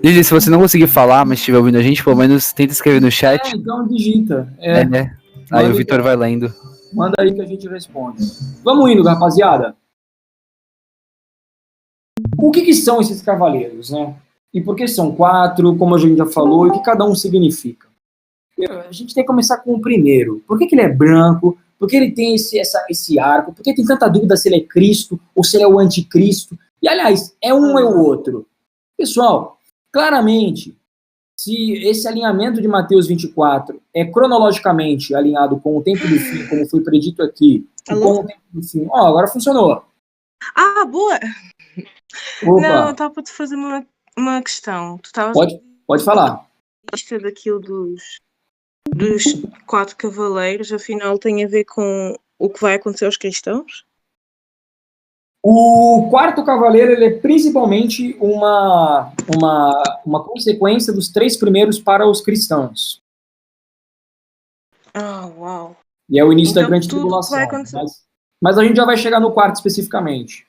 Speaker 4: Lili, se você não conseguir falar, mas estiver ouvindo a gente, pelo menos tenta escrever no chat.
Speaker 2: Então digita.
Speaker 4: Né? Aí o Vitor vai lendo.
Speaker 2: Manda aí que a gente responde. Vamos indo, rapaziada. O que são esses cavaleiros, né? E por que são 4, como a gente já falou, e o que cada um significa? A gente tem que começar com o primeiro. Por que ele é branco? Por que ele tem esse arco? Por que tem tanta dúvida se ele é Cristo ou se ele é o anticristo? E, aliás, é um ou é o outro? Pessoal, claramente, se esse alinhamento de Mateus 24 é cronologicamente alinhado com o tempo do fim, como foi predito aqui, e com o tempo do fim... agora funcionou.
Speaker 7: Ah, boa!
Speaker 2: Opa.
Speaker 7: Não, eu estava para te fazer uma questão. Tu estavas
Speaker 2: Pode falar.
Speaker 7: a lista daquilo dos 4 cavaleiros, afinal tem a ver com o que vai acontecer aos cristãos?
Speaker 2: O quarto cavaleiro ele é principalmente uma consequência dos 3 primeiros para os cristãos.
Speaker 7: Uau!
Speaker 2: E é o início da
Speaker 7: Então,
Speaker 2: grande
Speaker 7: tudo
Speaker 2: tribulação.
Speaker 7: vai acontecer.
Speaker 2: Mas a gente já vai chegar no quarto especificamente.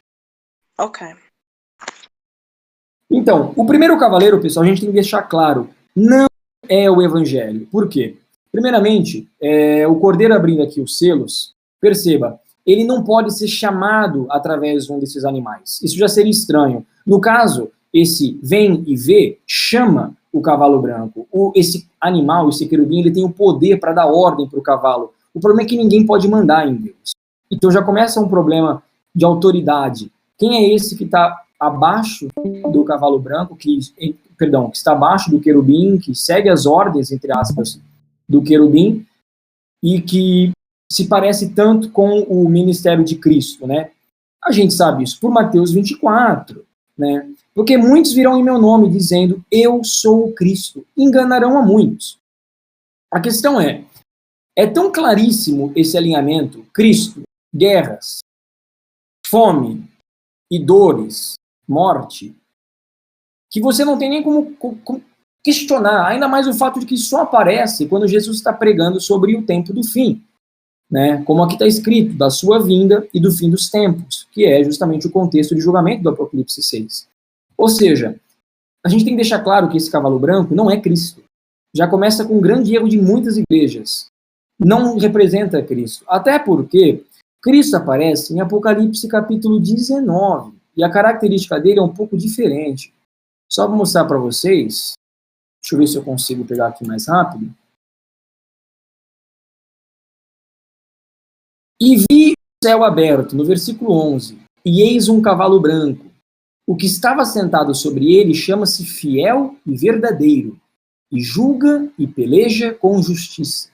Speaker 7: Ok.
Speaker 2: Então, o primeiro cavaleiro, pessoal, a gente tem que deixar claro, não é o evangelho. Por quê? Primeiramente, o cordeiro abrindo aqui os selos, perceba, ele não pode ser chamado através de um desses animais. Isso já seria estranho. No caso, esse vem e vê, chama o cavalo branco. Esse animal, esse querubim, ele tem o poder para dar ordem para o cavalo. O problema é que ninguém pode mandar em Deus. Então já começa um problema de autoridade. Quem é esse que está abaixo do cavalo branco, que está abaixo do querubim, que segue as ordens, entre aspas, do querubim, e que se parece tanto com o ministério de Cristo, né? A gente sabe isso por Mateus 24, né? Porque muitos virão em meu nome dizendo, eu sou o Cristo. Enganarão a muitos. A questão é tão claríssimo esse alinhamento, Cristo, guerras, fome e dores, morte, que você não tem nem como questionar, ainda mais o fato de que só aparece quando Jesus está pregando sobre o tempo do fim, né? Como aqui está escrito, da sua vinda e do fim dos tempos, que é justamente o contexto de julgamento do Apocalipse 6. Ou seja, a gente tem que deixar claro que esse cavalo branco não é Cristo. Já começa com um grande erro de muitas igrejas. Não representa Cristo. Até porque Cristo aparece em Apocalipse capítulo 19. E a característica dele é um pouco diferente. Só para mostrar para vocês. Deixa eu ver se eu consigo pegar aqui mais rápido. E vi o céu aberto, no versículo 11. E eis um cavalo branco. O que estava sentado sobre ele chama-se Fiel e Verdadeiro. E julga e peleja com justiça.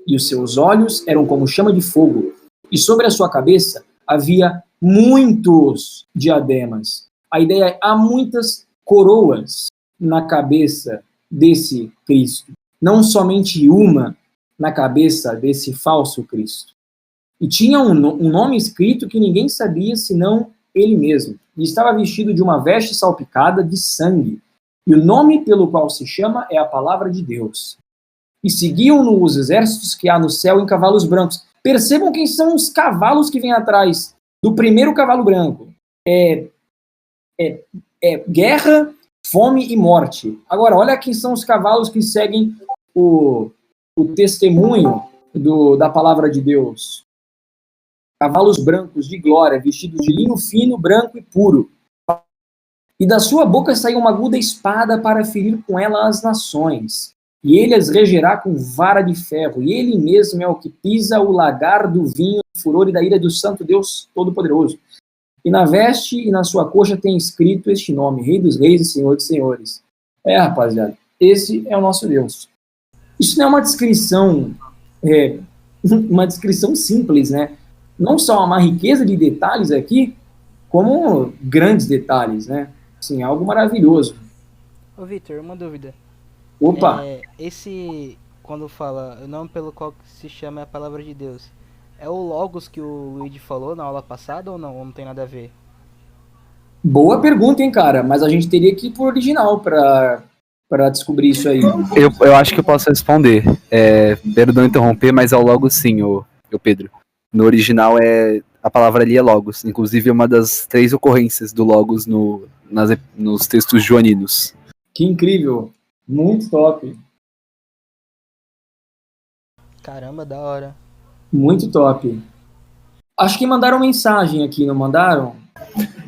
Speaker 2: E os seus olhos eram como chama de fogo. E sobre a sua cabeça havia muitos diademas. A ideia é, há muitas coroas na cabeça desse Cristo. Não somente uma na cabeça desse falso Cristo. E tinha um nome escrito que ninguém sabia senão ele mesmo. E estava vestido de uma veste salpicada de sangue. E o nome pelo qual se chama é a palavra de Deus. E seguiam-no os exércitos que há no céu em cavalos brancos. Percebam quem são os cavalos que vêm atrás do primeiro cavalo branco. Guerra, fome e morte. Agora, olha quem são os cavalos que seguem o testemunho da palavra de Deus. Cavalos brancos de glória, vestidos de linho fino, branco e puro. E da sua boca saiu uma aguda espada para ferir com ela as nações. E ele as regerá com vara de ferro. E ele mesmo é o que pisa o lagar do vinho, do furor e da ira do santo Deus Todo-Poderoso. E na veste e na sua coxa tem escrito este nome, Rei dos Reis e Senhor dos Senhores. Rapaziada, esse é o nosso Deus. Isso não é uma descrição, uma descrição simples, né? Não só uma riqueza de detalhes aqui, como grandes detalhes, né? Assim, algo maravilhoso.
Speaker 1: Ô Vitor, uma dúvida.
Speaker 2: Opa!
Speaker 1: Esse, quando fala o nome pelo qual se chama a palavra de Deus, é o Logos que o Luigi falou na aula passada ou não? Ou não tem nada a ver?
Speaker 2: Boa pergunta, hein, cara? Mas a gente teria que ir pro original para descobrir isso aí.
Speaker 4: Eu acho que eu posso responder. Perdão interromper, mas é o Logos sim, o Pedro. No original, a palavra ali é Logos. Inclusive, é uma das 3 ocorrências do Logos nos textos joaninos.
Speaker 2: Que incrível! Muito top!
Speaker 1: Caramba, da hora.
Speaker 2: Muito top. Acho que mandaram mensagem aqui, não mandaram?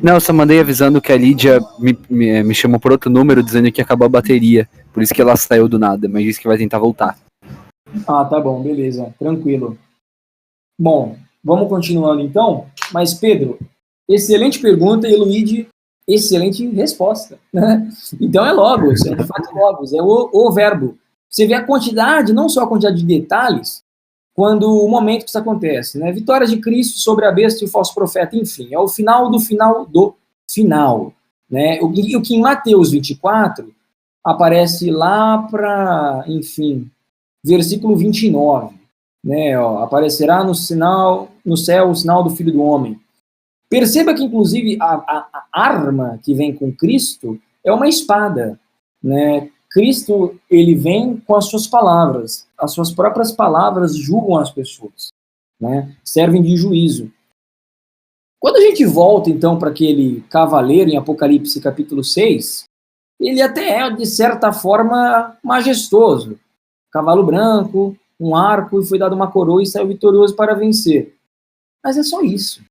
Speaker 4: Não, eu só mandei avisando que a Lídia me chamou por outro número, dizendo que acabou a bateria. Por isso que ela saiu do nada, mas disse que vai tentar voltar.
Speaker 2: Ah, tá bom, beleza. Tranquilo. Bom, vamos continuando então. Mas, Pedro, excelente pergunta e Luigi, excelente resposta, né? Então é Logos, é de fato Logos, é o verbo. Você vê a quantidade, não só a quantidade de detalhes, quando o momento que isso acontece, né? Vitória de Cristo sobre a besta e o falso profeta, enfim, é o final do final do final, né? O que em Mateus 24 aparece lá para, enfim, versículo 29, né? Aparecerá no céu o sinal do Filho do Homem. Perceba que, inclusive, a arma que vem com Cristo é uma espada, né? Cristo, ele vem com as suas palavras. As suas próprias palavras julgam as pessoas, né? Servem de juízo. Quando a gente volta, então, para aquele cavaleiro em Apocalipse capítulo 6, ele até é, de certa forma, majestoso. Cavalo branco, um arco, e foi dado uma coroa e saiu vitorioso para vencer. Mas é só isso.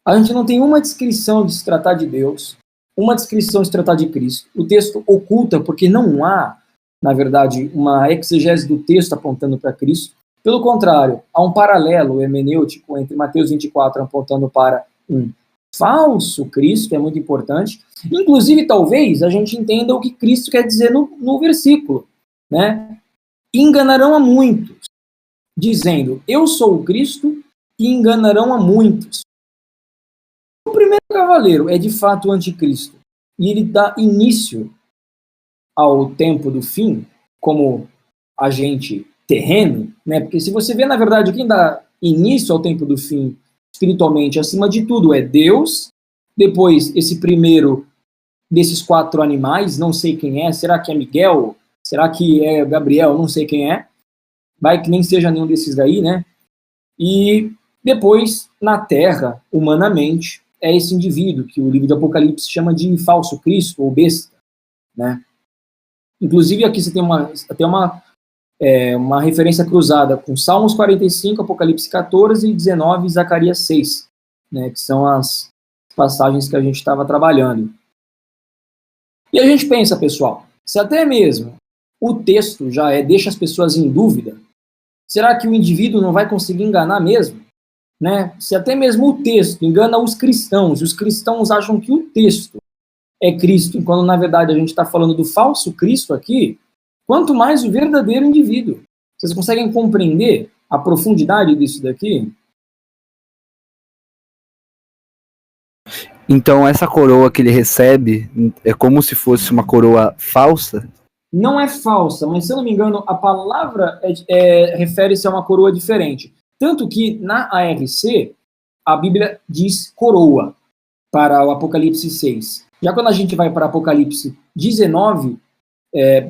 Speaker 2: A gente não tem uma descrição de se tratar de Deus, uma descrição de se tratar de Cristo. O texto oculta, porque não há, na verdade, uma exegese do texto apontando para Cristo. Pelo contrário, há um paralelo hermenêutico entre Mateus 24 apontando para um falso Cristo, é muito importante. Inclusive, talvez, a gente entenda o que Cristo quer dizer no versículo, né? Enganarão a muitos, dizendo, eu sou o Cristo, e enganarão a muitos. O primeiro cavaleiro é, de fato, o anticristo, e ele dá início ao tempo do fim, como agente terreno, né? Porque se você vê, na verdade, quem dá início ao tempo do fim espiritualmente, acima de tudo, é Deus. Depois, esse primeiro desses 4 animais, não sei quem é, será que é Miguel? Será que é Gabriel? Não sei quem é. Vai que nem seja nenhum desses daí, né? E depois, na Terra, humanamente, é esse indivíduo que o livro de Apocalipse chama de falso Cristo, ou besta, né? Inclusive, aqui você tem uma referência cruzada com Salmos 45, Apocalipse 14 e 19 e Zacarias 6, né, que são as passagens que a gente estava trabalhando. E a gente pensa, pessoal, se até mesmo o texto já deixa as pessoas em dúvida, será que o indivíduo não vai conseguir enganar mesmo? Né? Se até mesmo o texto engana os cristãos, e os cristãos acham que o texto é Cristo, quando na verdade a gente está falando do falso Cristo aqui, quanto mais o verdadeiro indivíduo. Vocês conseguem compreender a profundidade disso daqui?
Speaker 4: Então essa coroa que ele recebe é como se fosse uma coroa falsa?
Speaker 2: Não é falsa, mas se eu não me engano, a palavra refere-se a uma coroa diferente. Tanto que na ARC, a Bíblia diz coroa para o Apocalipse 6. Já quando a gente vai para Apocalipse 19,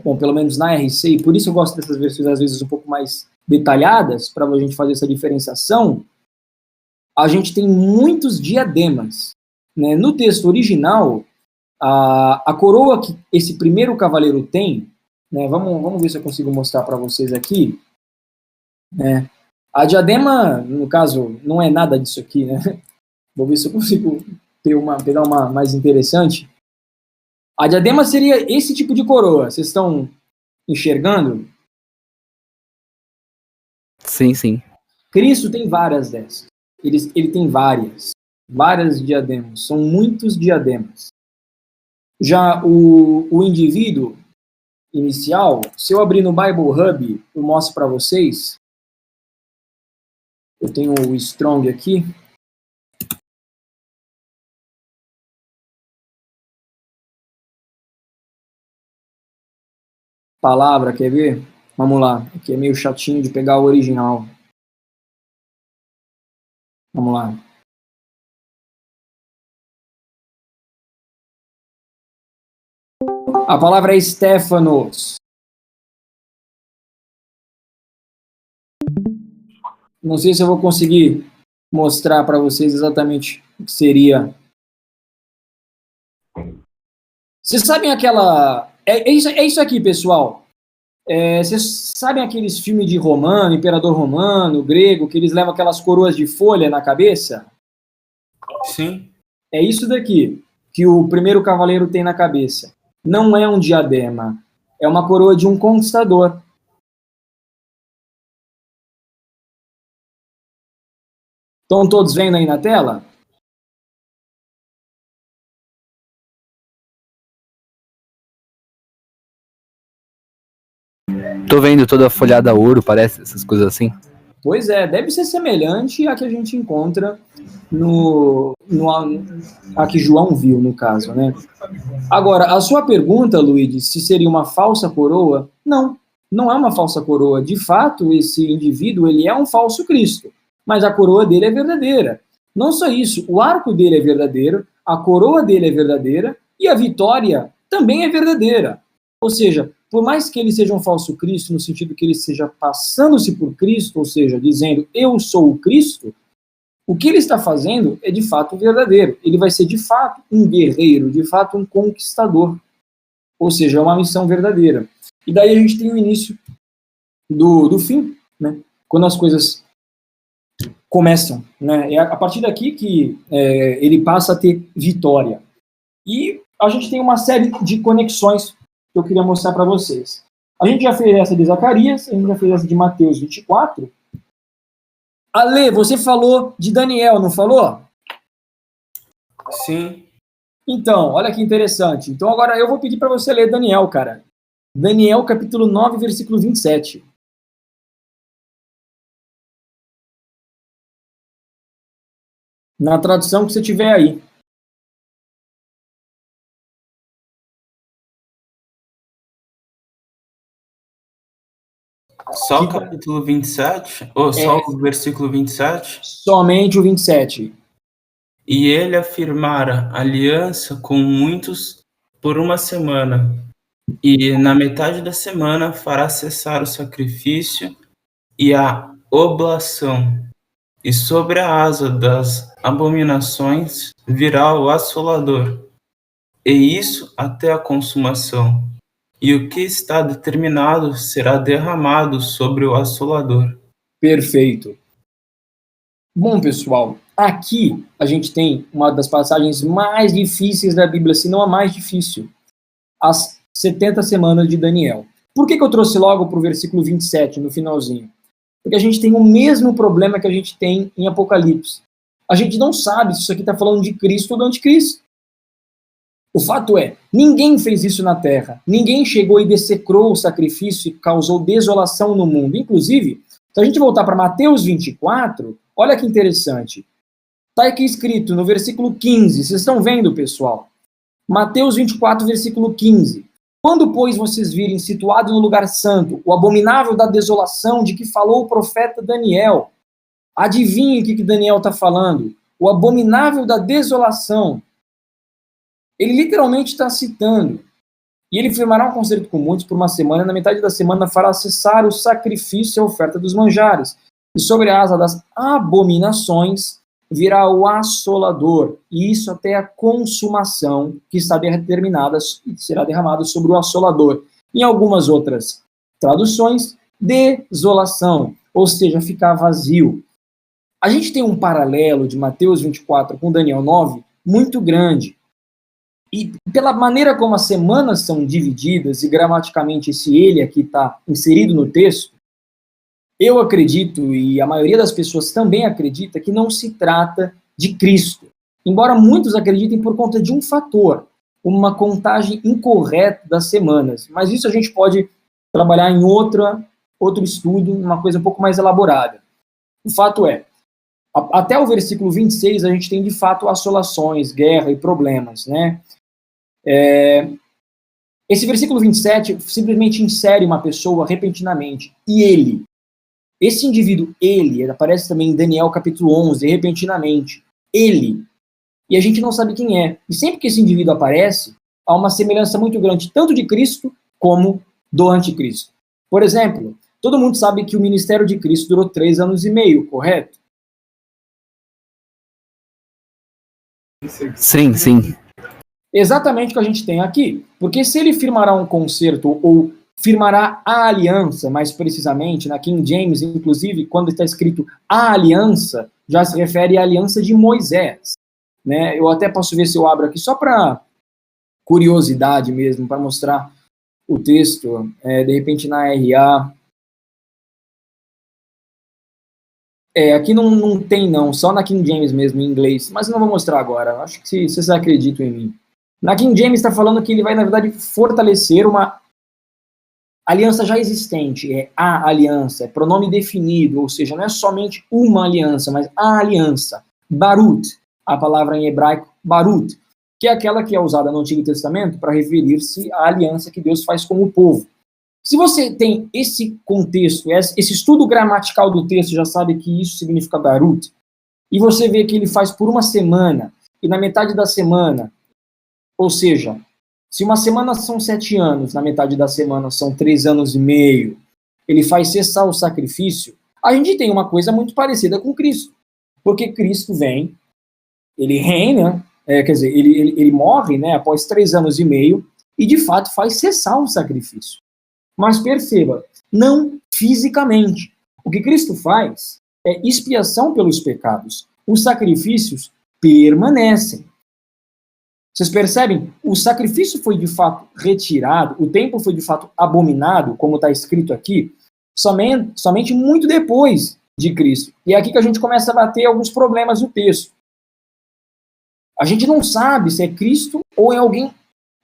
Speaker 2: bom, pelo menos na RC, e por isso eu gosto dessas versões às vezes um pouco mais detalhadas, para a gente fazer essa diferenciação, a gente tem muitos diademas. Né? No texto original, a coroa que esse primeiro cavaleiro tem, né, vamos ver se eu consigo mostrar para vocês aqui, né? A diadema, no caso, não é nada disso aqui, né? Vou ver se eu consigo pegar uma mais interessante. A diadema seria esse tipo de coroa. Vocês estão enxergando?
Speaker 4: Sim, sim.
Speaker 2: Cristo tem várias dessas. Ele tem várias diademas. São muitos diademas. Já o indivíduo inicial, se eu abrir no Bible Hub, eu mostro para vocês. Eu tenho o Strong aqui. Palavra, quer ver? Vamos lá. Aqui é meio chatinho de pegar o original. Vamos lá. A palavra é Stéphanos. Não sei se eu vou conseguir mostrar para vocês exatamente o que seria. Vocês sabem aquela... É isso aqui, pessoal. Vocês sabem aqueles filmes de romano, imperador romano, grego, que eles levam aquelas coroas de folha na cabeça?
Speaker 3: Sim.
Speaker 2: É isso daqui que o primeiro cavaleiro tem na cabeça. Não é um diadema. É uma coroa de um conquistador. Estão todos vendo aí na tela?
Speaker 4: Tô vendo toda folhada a ouro, parece, essas coisas assim.
Speaker 2: Pois é, deve ser semelhante à que a gente encontra a que João viu, no caso, né? Agora, a sua pergunta, Luiz, se seria uma falsa coroa? Não, não é uma falsa coroa. De fato, esse indivíduo, ele é um falso Cristo, mas a coroa dele é verdadeira. Não só isso, o arco dele é verdadeiro, a coroa dele é verdadeira e a vitória também é verdadeira. Ou seja, por mais que ele seja um falso Cristo, no sentido que ele seja passando-se por Cristo, ou seja, dizendo, eu sou o Cristo, O que ele está fazendo é de fato verdadeiro. Ele vai ser de fato um guerreiro, de fato um conquistador. Ou seja, é uma missão verdadeira. E daí a gente tem o início do fim, né? Quando as coisas começam, né? É a partir daqui que ele passa a ter vitória. E a gente tem uma série de conexões que eu queria mostrar para vocês. A gente já fez essa de Zacarias, a gente já fez essa de Mateus 24. Ale, você falou de Daniel, não falou?
Speaker 3: Sim.
Speaker 2: Então, olha que interessante. Então agora eu vou pedir para você ler Daniel, cara. Daniel, capítulo 9, versículo 27. Na tradução que você tiver aí.
Speaker 3: Só o capítulo 27? Ou só o versículo 27?
Speaker 2: Somente o 27.
Speaker 3: E ele afirmara aliança com muitos por uma semana, e na metade da semana fará cessar o sacrifício e a oblação, e sobre a asa das abominações virá o assolador, e isso até a consumação. E o que está determinado será derramado sobre o assolador.
Speaker 2: Perfeito. Bom, pessoal, aqui a gente tem uma das passagens mais difíceis da Bíblia, se não a mais difícil. As 70 semanas de Daniel. Por que eu trouxe logo para o versículo 27, no finalzinho? Porque a gente tem o mesmo problema que a gente tem em Apocalipse. A gente não sabe se isso aqui está falando de Cristo ou do anticristo. O fato é, ninguém fez isso na Terra. Ninguém chegou e dessecrou o sacrifício e causou desolação no mundo. Inclusive, se a gente voltar para Mateus 24, olha que interessante. Está aqui escrito no versículo 15. Vocês estão vendo, pessoal? Mateus 24, versículo 15. Quando, pois, vocês virem situado no lugar santo o abominável da desolação de que falou o profeta Daniel. Adivinhe o que Daniel está falando? O abominável da desolação. Ele literalmente está citando. E ele firmará um concerto com muitos por uma semana, e na metade da semana fará cessar o sacrifício e a oferta dos manjares. E sobre a asa das abominações virá o assolador, e isso até a consumação que está determinada e será derramado sobre o assolador. Em algumas outras traduções, desolação, ou seja, ficar vazio. A gente tem um paralelo de Mateus 24 com Daniel 9 muito grande. E pela maneira como as semanas são divididas, e gramaticalmente esse ele aqui está inserido no texto, eu acredito, e a maioria das pessoas também acredita, que não se trata de Cristo. Embora muitos acreditem por conta de um fator, uma contagem incorreta das semanas. Mas isso a gente pode trabalhar em outro estudo, uma coisa um pouco mais elaborada. O fato é, até o versículo 26 a gente tem de fato assolações, guerra e problemas, né? Esse versículo 27 simplesmente insere uma pessoa repentinamente. E ele, esse indivíduo, ele aparece também em Daniel capítulo 11, repentinamente. Ele. E a gente não sabe quem é. E sempre que esse indivíduo aparece, há uma semelhança muito grande, tanto de Cristo como do anticristo. Por exemplo, todo mundo sabe que o ministério de Cristo durou 3 anos e meio, correto?
Speaker 4: Sim, sim.
Speaker 2: Exatamente o que a gente tem aqui. Porque se ele firmará um concerto ou firmará a aliança, mais precisamente, na King James, inclusive, quando está escrito a aliança, já se refere à aliança de Moisés. Né? Eu até posso ver se eu abro aqui, só para curiosidade mesmo, para mostrar o texto, de repente na RA. Aqui não tem não, só na King James mesmo, em inglês, mas eu não vou mostrar agora, acho que vocês acreditam em mim. Na King James está falando que ele vai, na verdade, fortalecer uma aliança já existente, é a aliança, é pronome definido, ou seja, não é somente uma aliança, mas a aliança. Barut, a palavra em hebraico, barut, que é aquela que é usada no Antigo Testamento para referir-se à aliança que Deus faz com o povo. Se você tem esse contexto, esse estudo gramatical do texto, já sabe que isso significa barut, e você vê que ele faz por uma semana, e na metade da semana, ou seja, se uma semana são 7 anos, na metade da semana são 3 anos e meio, ele faz cessar o sacrifício, a gente tem uma coisa muito parecida com Cristo. Porque Cristo vem, ele reina, quer dizer, ele morre, né, após 3 anos e meio, e de fato faz cessar o sacrifício. Mas perceba, não fisicamente. O que Cristo faz é expiação pelos pecados. Os sacrifícios permanecem. Vocês percebem? O sacrifício foi de fato retirado, o templo foi de fato abominado, como está escrito aqui, somente muito depois de Cristo. E é aqui que a gente começa a bater alguns problemas no texto. A gente não sabe se é Cristo ou é alguém,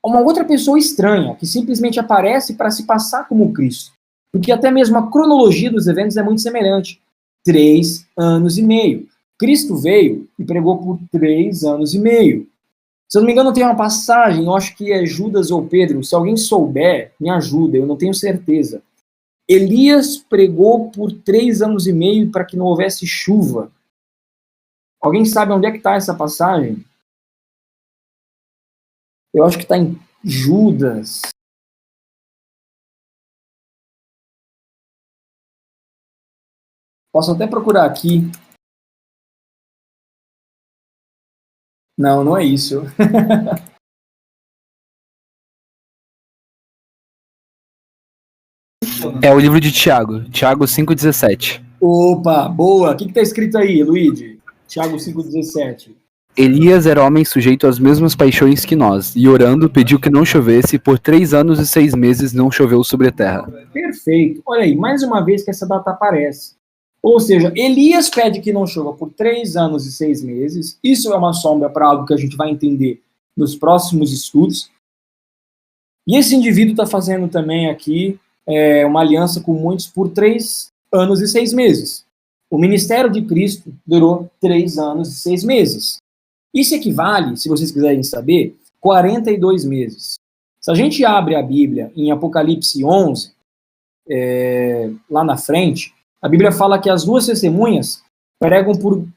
Speaker 2: uma outra pessoa estranha, que simplesmente aparece para se passar como Cristo. Porque até mesmo a cronologia dos eventos é muito semelhante. 3 anos e meio. Cristo veio e pregou por 3 anos e meio. Se eu não me engano, tem uma passagem, eu acho que é Judas ou Pedro, se alguém souber, me ajuda, eu não tenho certeza. Elias pregou por 3 anos e meio para que não houvesse chuva. Alguém sabe onde é que está essa passagem? Eu acho que está em Judas. Posso até procurar aqui. Não, não é isso.
Speaker 4: É o livro de Tiago, Tiago 5,17.
Speaker 2: Opa, boa. O que está escrito aí, Luigi? Tiago 5,17.
Speaker 4: Elias era homem sujeito às mesmas paixões que nós, e orando pediu que não chovesse, e por 3 anos e 6 meses não choveu sobre a terra.
Speaker 2: Perfeito. Olha aí, mais uma vez que essa data aparece. Ou seja, Elias pede que não chova por 3 anos e 6 meses. Isso é uma sombra para algo que a gente vai entender nos próximos estudos. E esse indivíduo está fazendo também aqui uma aliança com muitos por 3 anos e 6 meses. O ministério de Cristo durou 3 anos e 6 meses. Isso equivale, se vocês quiserem saber, 42 meses. Se a gente abre a Bíblia em Apocalipse 11, lá na frente, a Bíblia fala que as 2 testemunhas pregam por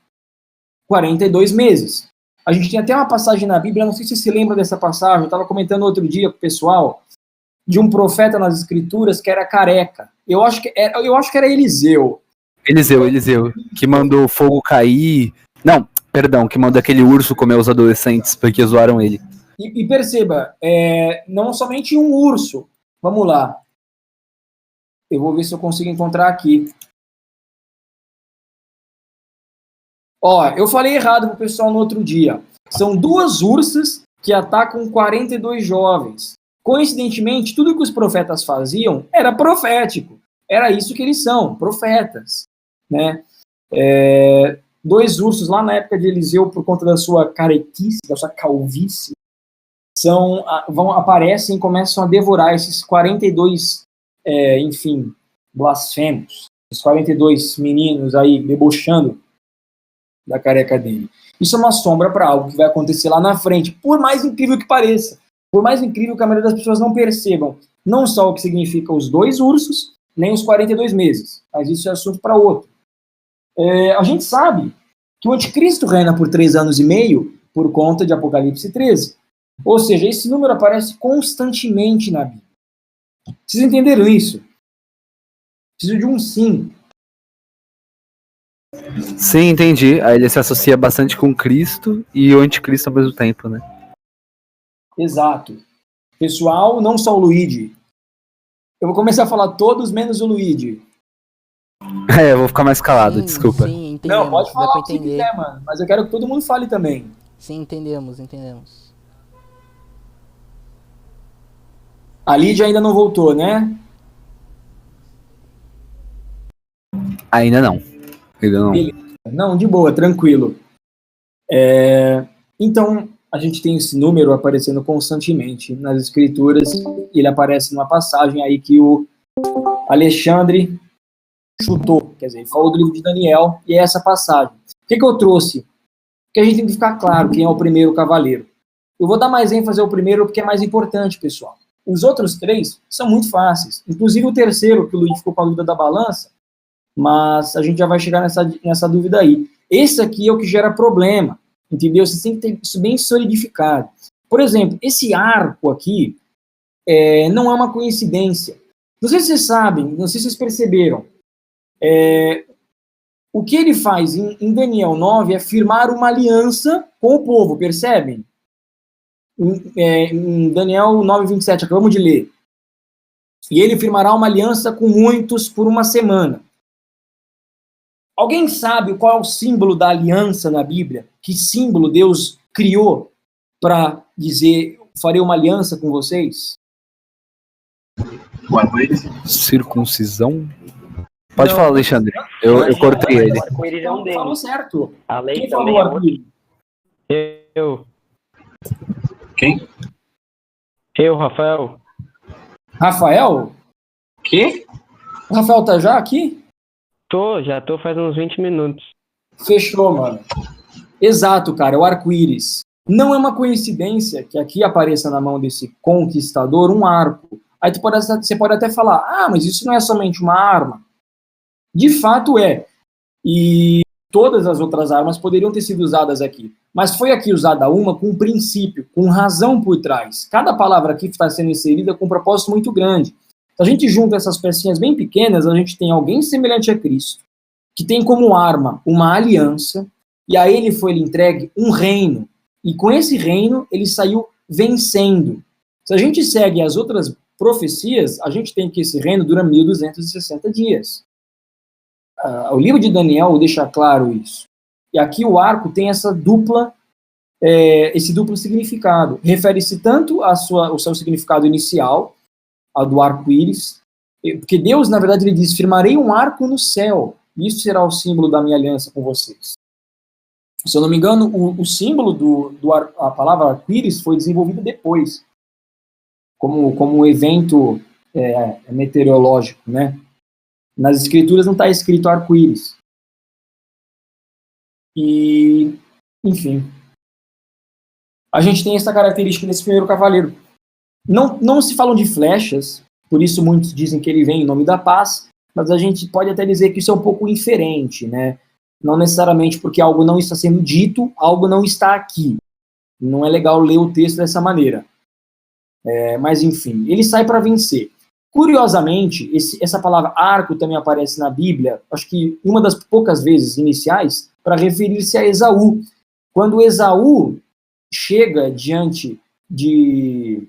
Speaker 2: 42 meses. A gente tem até uma passagem na Bíblia, não sei se você se lembra dessa passagem, eu estava comentando outro dia com o pessoal, de um profeta nas Escrituras que era careca. Eu acho que era Eliseu.
Speaker 4: Eliseu, que mandou fogo cair. Não, perdão, que mandou aquele urso comer os adolescentes porque zoaram ele.
Speaker 2: E perceba, não somente um urso. Vamos lá. Eu vou ver se eu consigo encontrar aqui. Ó, eu falei errado pro pessoal no outro dia. São 2 ursas que atacam 42 jovens. Coincidentemente, tudo que os profetas faziam era profético. Era isso que eles são, profetas. Né? 2 ursos lá na época de Eliseu, por conta da sua carequice, da sua calvície, aparecem e começam a devorar esses 42, blasfemos. Os 42 meninos aí debochando da careca dele. Isso é uma sombra para algo que vai acontecer lá na frente, por mais incrível que pareça. Por mais incrível que a maioria das pessoas não percebam, não só o que significa os 2 ursos, nem os 42 meses. Mas isso é assunto para outro. A gente sabe que o anticristo reina por 3 anos e meio por conta de Apocalipse 13. Ou seja, esse número aparece constantemente na Bíblia. Vocês entenderam isso? Preciso de um sim.
Speaker 4: Sim, entendi. Aí ele se associa bastante com Cristo e o anticristo ao mesmo tempo, né?
Speaker 2: Exato. Pessoal, não só o Luigi. Eu vou começar a falar todos menos o Luigi.
Speaker 4: Eu vou ficar mais calado,
Speaker 1: Sim,
Speaker 4: desculpa.
Speaker 1: Sim, entendemos.
Speaker 2: Não, pode falar
Speaker 1: dá pra
Speaker 2: o que você
Speaker 1: entender.
Speaker 2: quiser, mano. Mas eu quero que todo mundo fale também.
Speaker 1: Sim, entendemos.
Speaker 2: A Lídia ainda não voltou, né?
Speaker 4: Ainda não.
Speaker 2: Não, de boa, tranquilo. Então, a gente tem esse número aparecendo constantemente nas escrituras. Ele aparece numa passagem aí que o Alexandre chutou, quer dizer, ele falou do livro de Daniel, e é essa passagem. O que eu trouxe? Porque a gente tem que ficar claro quem é o primeiro cavaleiro. Eu vou dar mais ênfase ao primeiro porque é mais importante, pessoal. Os outros 3 são muito fáceis. Inclusive o terceiro, que o Luiz ficou com a dúvida da balança, mas a gente já vai chegar nessa dúvida aí. Esse aqui é o que gera problema, entendeu? Você tem que ter isso bem solidificado. Por exemplo, esse arco aqui não é uma coincidência. Não sei se vocês sabem, não sei se vocês perceberam. O que ele faz em Daniel 9 é firmar uma aliança com o povo, percebem? Em Daniel 9:27, acabamos de ler. E ele firmará uma aliança com muitos por uma semana. Alguém sabe qual é o símbolo da aliança na Bíblia? Que símbolo Deus criou para dizer, farei uma aliança com vocês?
Speaker 4: Circuncisão? Pode
Speaker 1: Não.
Speaker 4: falar, Alexandre. Eu cortei ele.
Speaker 2: Falou certo.
Speaker 6: A lei
Speaker 2: Quem
Speaker 6: também
Speaker 2: falou
Speaker 6: é outra.
Speaker 2: aqui?
Speaker 6: Eu.
Speaker 8: Quem?
Speaker 6: Eu, Rafael.
Speaker 2: Rafael?
Speaker 8: Que?
Speaker 2: O Rafael tá já aqui?
Speaker 6: Já tô faz uns 20 minutos.
Speaker 2: Fechou, mano. Exato, cara, é o arco-íris. Não é uma coincidência que aqui apareça na mão desse conquistador um arco. Aí você pode até falar, mas isso não é somente uma arma. De fato é. E todas as outras armas poderiam ter sido usadas aqui. Mas foi aqui usada uma com um princípio, com razão por trás. Cada palavra aqui está sendo inserida com um propósito muito grande. Se a gente junta essas pecinhas bem pequenas, a gente tem alguém semelhante a Cristo, que tem como arma uma aliança, e a ele foi entregue um reino. E com esse reino, ele saiu vencendo. Se a gente segue as outras profecias, a gente tem que esse reino dura 1260 dias. O livro de Daniel deixa claro isso. E aqui o arco tem esse duplo significado. Refere-se tanto ao seu significado inicial, ao do arco-íris, porque Deus, na verdade, ele diz, firmarei um arco no céu, isso será o símbolo da minha aliança com vocês. Se eu não me engano, o símbolo a palavra arco-íris foi desenvolvido depois, como um evento meteorológico, né? Nas escrituras não está escrito arco-íris. E, enfim, a gente tem essa característica desse primeiro cavaleiro. Não se falam de flechas, por isso muitos dizem que ele vem em nome da paz, mas a gente pode até dizer que isso é um pouco inferente, né? Não necessariamente porque algo não está sendo dito, algo não está aqui. Não é legal ler o texto dessa maneira. Mas, enfim, ele sai para vencer. Curiosamente, essa palavra arco também aparece na Bíblia, acho que uma das poucas vezes iniciais, para referir-se a Esaú. Quando Esaú chega diante de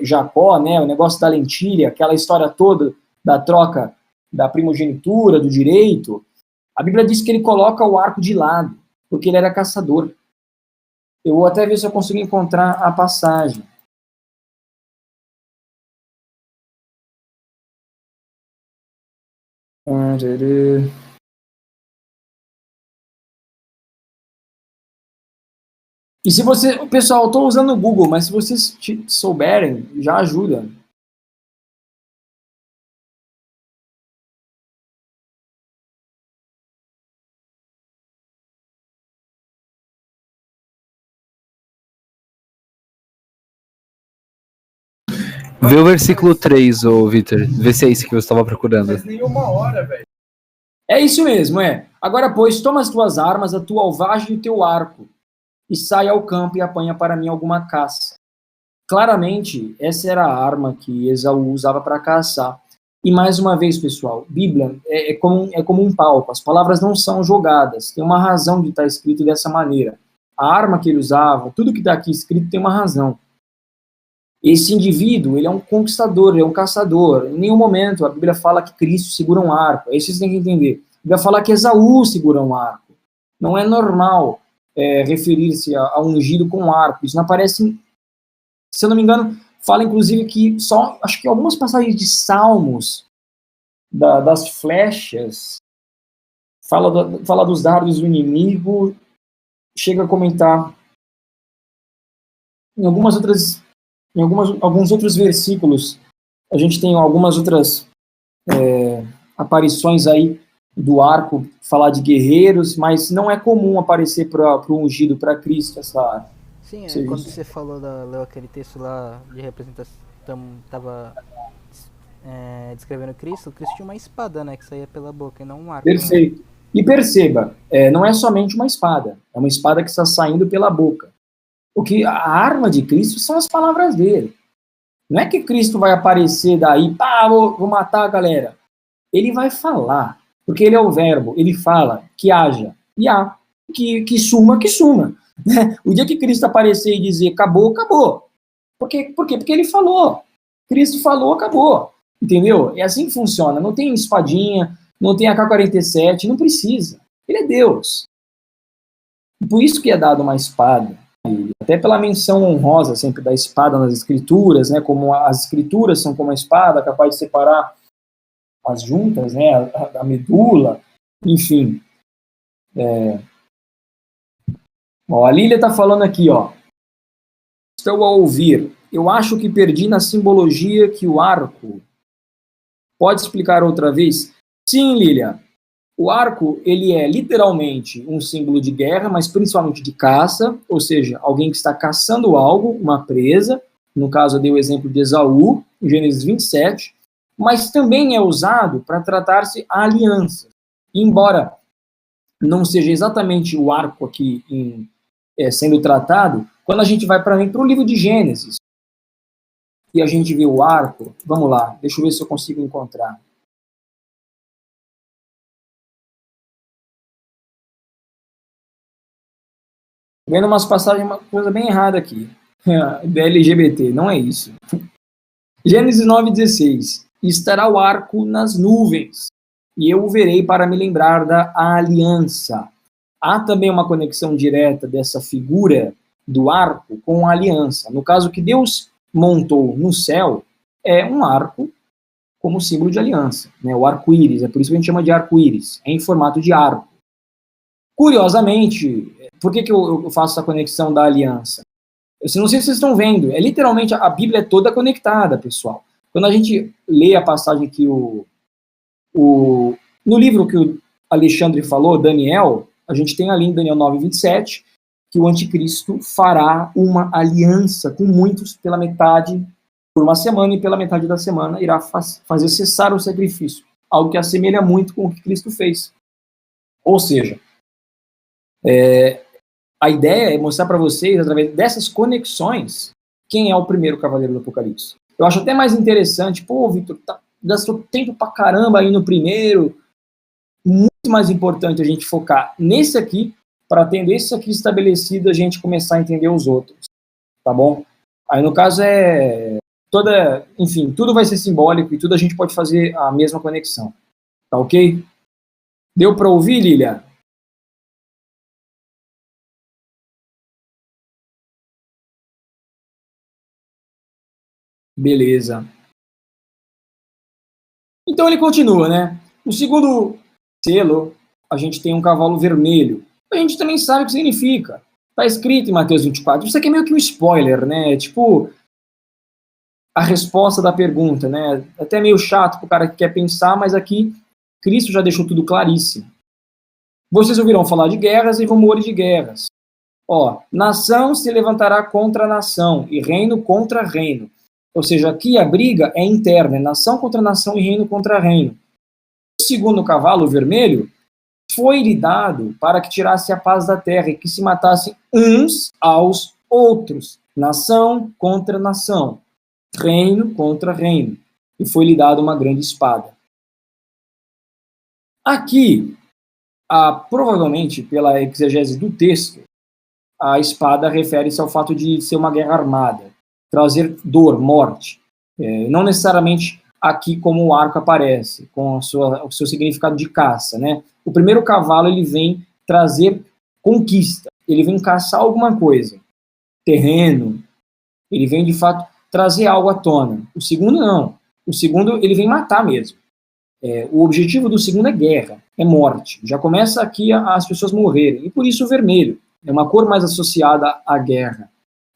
Speaker 2: Jacó, né, o negócio da lentilha, aquela história toda da troca da primogenitura, do direito, a Bíblia diz que ele coloca o arco de lado, porque ele era caçador. Eu vou até ver se eu consigo encontrar a passagem. E se você, pessoal, eu estou usando o Google, mas se vocês souberem, já ajuda.
Speaker 4: Vê o versículo 3, ô Vitor. Vê se é isso que você estava procurando.
Speaker 2: É isso mesmo, Agora, pois, toma as tuas armas, a tua alvagem e o teu arco, e sai ao campo e apanha para mim alguma caça. Claramente, essa era a arma que Esaú usava para caçar. E mais uma vez, pessoal, Bíblia é como um palco, as palavras não são jogadas, tem uma razão de estar escrito dessa maneira. A arma que ele usava, tudo que está aqui escrito tem uma razão. Esse indivíduo, ele é um conquistador, ele é um caçador. Em nenhum momento a Bíblia fala que Cristo segura um arco. É isso que vocês têm que entender. A Bíblia fala que Esaú segura um arco. Não é normal referir-se a um ungido com um arco. Isso não aparece, se eu não me engano, fala inclusive que acho que algumas passagens de Salmos, das flechas, fala dos dardos do inimigo, chega a comentar em alguns outros versículos, a gente tem algumas outras aparições aí do arco, falar de guerreiros, mas não é comum aparecer para o ungido, para Cristo, essa arma.
Speaker 1: Sim, quando você falou, leu aquele texto lá de representação, estava descrevendo Cristo tinha uma espada, né, que saía pela boca, e não um arco.
Speaker 2: Perfeito. Né? E perceba, não é somente uma espada, é uma espada que está saindo pela boca. Porque a arma de Cristo são as palavras dele. Não é que Cristo vai aparecer daí, vou matar a galera. Ele vai falar. Porque ele é o verbo, ele fala que haja, e há, que suma, né? O dia que Cristo aparecer e dizer acabou, acabou. Por quê? Porque ele falou. Cristo falou, acabou. Entendeu? É assim que funciona. Não tem espadinha, não tem AK-47, não precisa. Ele é Deus. Por isso que é dado uma espada. Até pela menção honrosa sempre da espada nas escrituras, né? Como as escrituras são como a espada, capaz de separar as juntas, né? A medula, enfim. Ó, a Lília está falando aqui, ó. Estou a ouvir. Eu acho que perdi na simbologia que o arco. Pode explicar outra vez? Sim, Lília. O arco, ele é literalmente um símbolo de guerra, mas principalmente de caça, ou seja, alguém que está caçando algo, uma presa. No caso, eu dei o exemplo de Esaú, em Gênesis 27, mas também é usado para tratar-se a aliança. Embora não seja exatamente o arco aqui sendo tratado, quando a gente vai para o livro de Gênesis, e a gente vê o arco, vamos lá, deixa eu ver se eu consigo encontrar. Vendo umas passagens, uma coisa bem errada aqui. Da LGBT, não é isso. Gênesis 9,16. Estará o arco nas nuvens, e eu o verei para me lembrar da aliança. Há também uma conexão direta dessa figura do arco com a aliança. No caso que Deus montou no céu, é um arco como símbolo de aliança, né? O arco-íris, é por isso que a gente chama de arco-íris, é em formato de arco. Curiosamente, por que eu faço essa conexão da aliança? Eu não sei se vocês estão vendo, literalmente a Bíblia é toda conectada, pessoal. Quando a gente lê a passagem que no livro que o Alexandre falou, Daniel, a gente tem ali em Daniel 9:27, que o anticristo fará uma aliança com muitos pela metade, por uma semana, e pela metade da semana irá fazer cessar o sacrifício, algo que assemelha muito com o que Cristo fez. Ou seja, a ideia é mostrar para vocês, através dessas conexões, quem é o primeiro cavaleiro do Apocalipse. Eu acho até mais interessante, Vitor, gastou tempo pra caramba aí no primeiro, muito mais importante a gente focar nesse aqui, para tendo esse aqui estabelecido, a gente começar a entender os outros, tá bom? Aí no caso enfim, tudo vai ser simbólico e tudo a gente pode fazer a mesma conexão, tá ok? Deu para ouvir, Lilia? Beleza. Então ele continua, né? O segundo selo, a gente tem um cavalo vermelho. A gente também sabe o que significa. Está escrito em Mateus 24. Isso aqui é meio que um spoiler, né? Tipo, a resposta da pergunta, né? Até meio chato para o cara que quer pensar, mas aqui Cristo já deixou tudo claríssimo. Vocês ouvirão falar de guerras e rumores de guerras. Ó, nação se levantará contra nação e reino contra reino. Ou seja, aqui a briga é interna, é nação contra nação e reino contra reino. O segundo cavalo vermelho foi-lhe dado para que tirasse a paz da terra e que se matassem uns aos outros, nação contra nação, reino contra reino, e foi-lhe dado uma grande espada. Aqui, provavelmente, pela exegese do texto, a espada refere-se ao fato de ser uma guerra armada, trazer dor, morte. Não necessariamente aqui como o arco aparece, com o seu significado de caça, né? O primeiro cavalo, ele vem trazer conquista, ele vem caçar alguma coisa, terreno, ele vem, de fato, trazer algo à tona. O segundo, não. O segundo, ele vem matar mesmo. O objetivo do segundo é guerra, é morte. Já começa aqui as pessoas morrerem, e por isso o vermelho. É uma cor mais associada à guerra,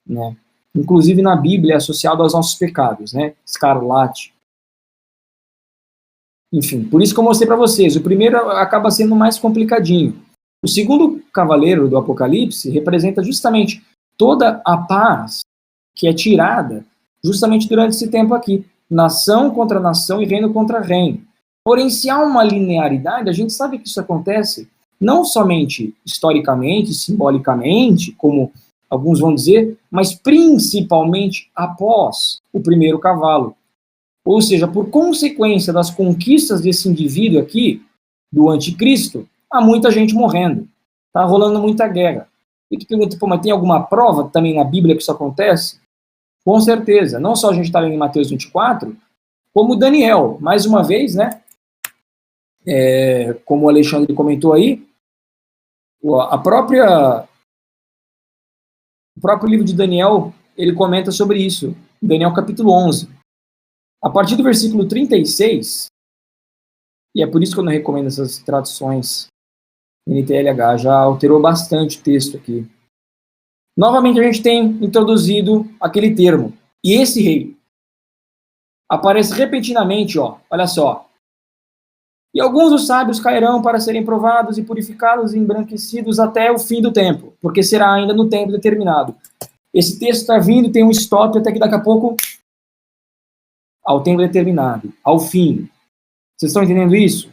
Speaker 2: né? Inclusive na Bíblia é associado aos nossos pecados, né? Escarlate. Enfim, por isso que eu mostrei para vocês. O primeiro acaba sendo mais complicadinho. O segundo cavaleiro do Apocalipse representa justamente toda a paz que é tirada justamente durante esse tempo aqui. Nação contra nação e reino contra reino. Porém, se há uma linearidade, a gente sabe que isso acontece não somente historicamente, simbolicamente, como alguns vão dizer, mas principalmente após o primeiro cavalo. Ou seja, por consequência das conquistas desse indivíduo aqui, do anticristo, há muita gente morrendo. Está rolando muita guerra. E tu pergunta, pô, mas tem alguma prova também na Bíblia que isso acontece? Com certeza. Não só a gente está lendo em Mateus 24, como Daniel. Mais uma vez, né? Como o Alexandre comentou aí, o próprio livro de Daniel, ele comenta sobre isso. Daniel capítulo 11. A partir do versículo 36, e é por isso que eu não recomendo essas traduções NTLH, já alterou bastante o texto aqui. Novamente a gente tem introduzido aquele termo. E esse rei aparece repentinamente, ó, olha só. E alguns dos sábios cairão para serem provados e purificados e embranquecidos até o fim do tempo, porque será ainda no tempo determinado. Esse texto está vindo, tem um stop até que daqui a pouco, ao tempo determinado, ao fim. Vocês estão entendendo isso?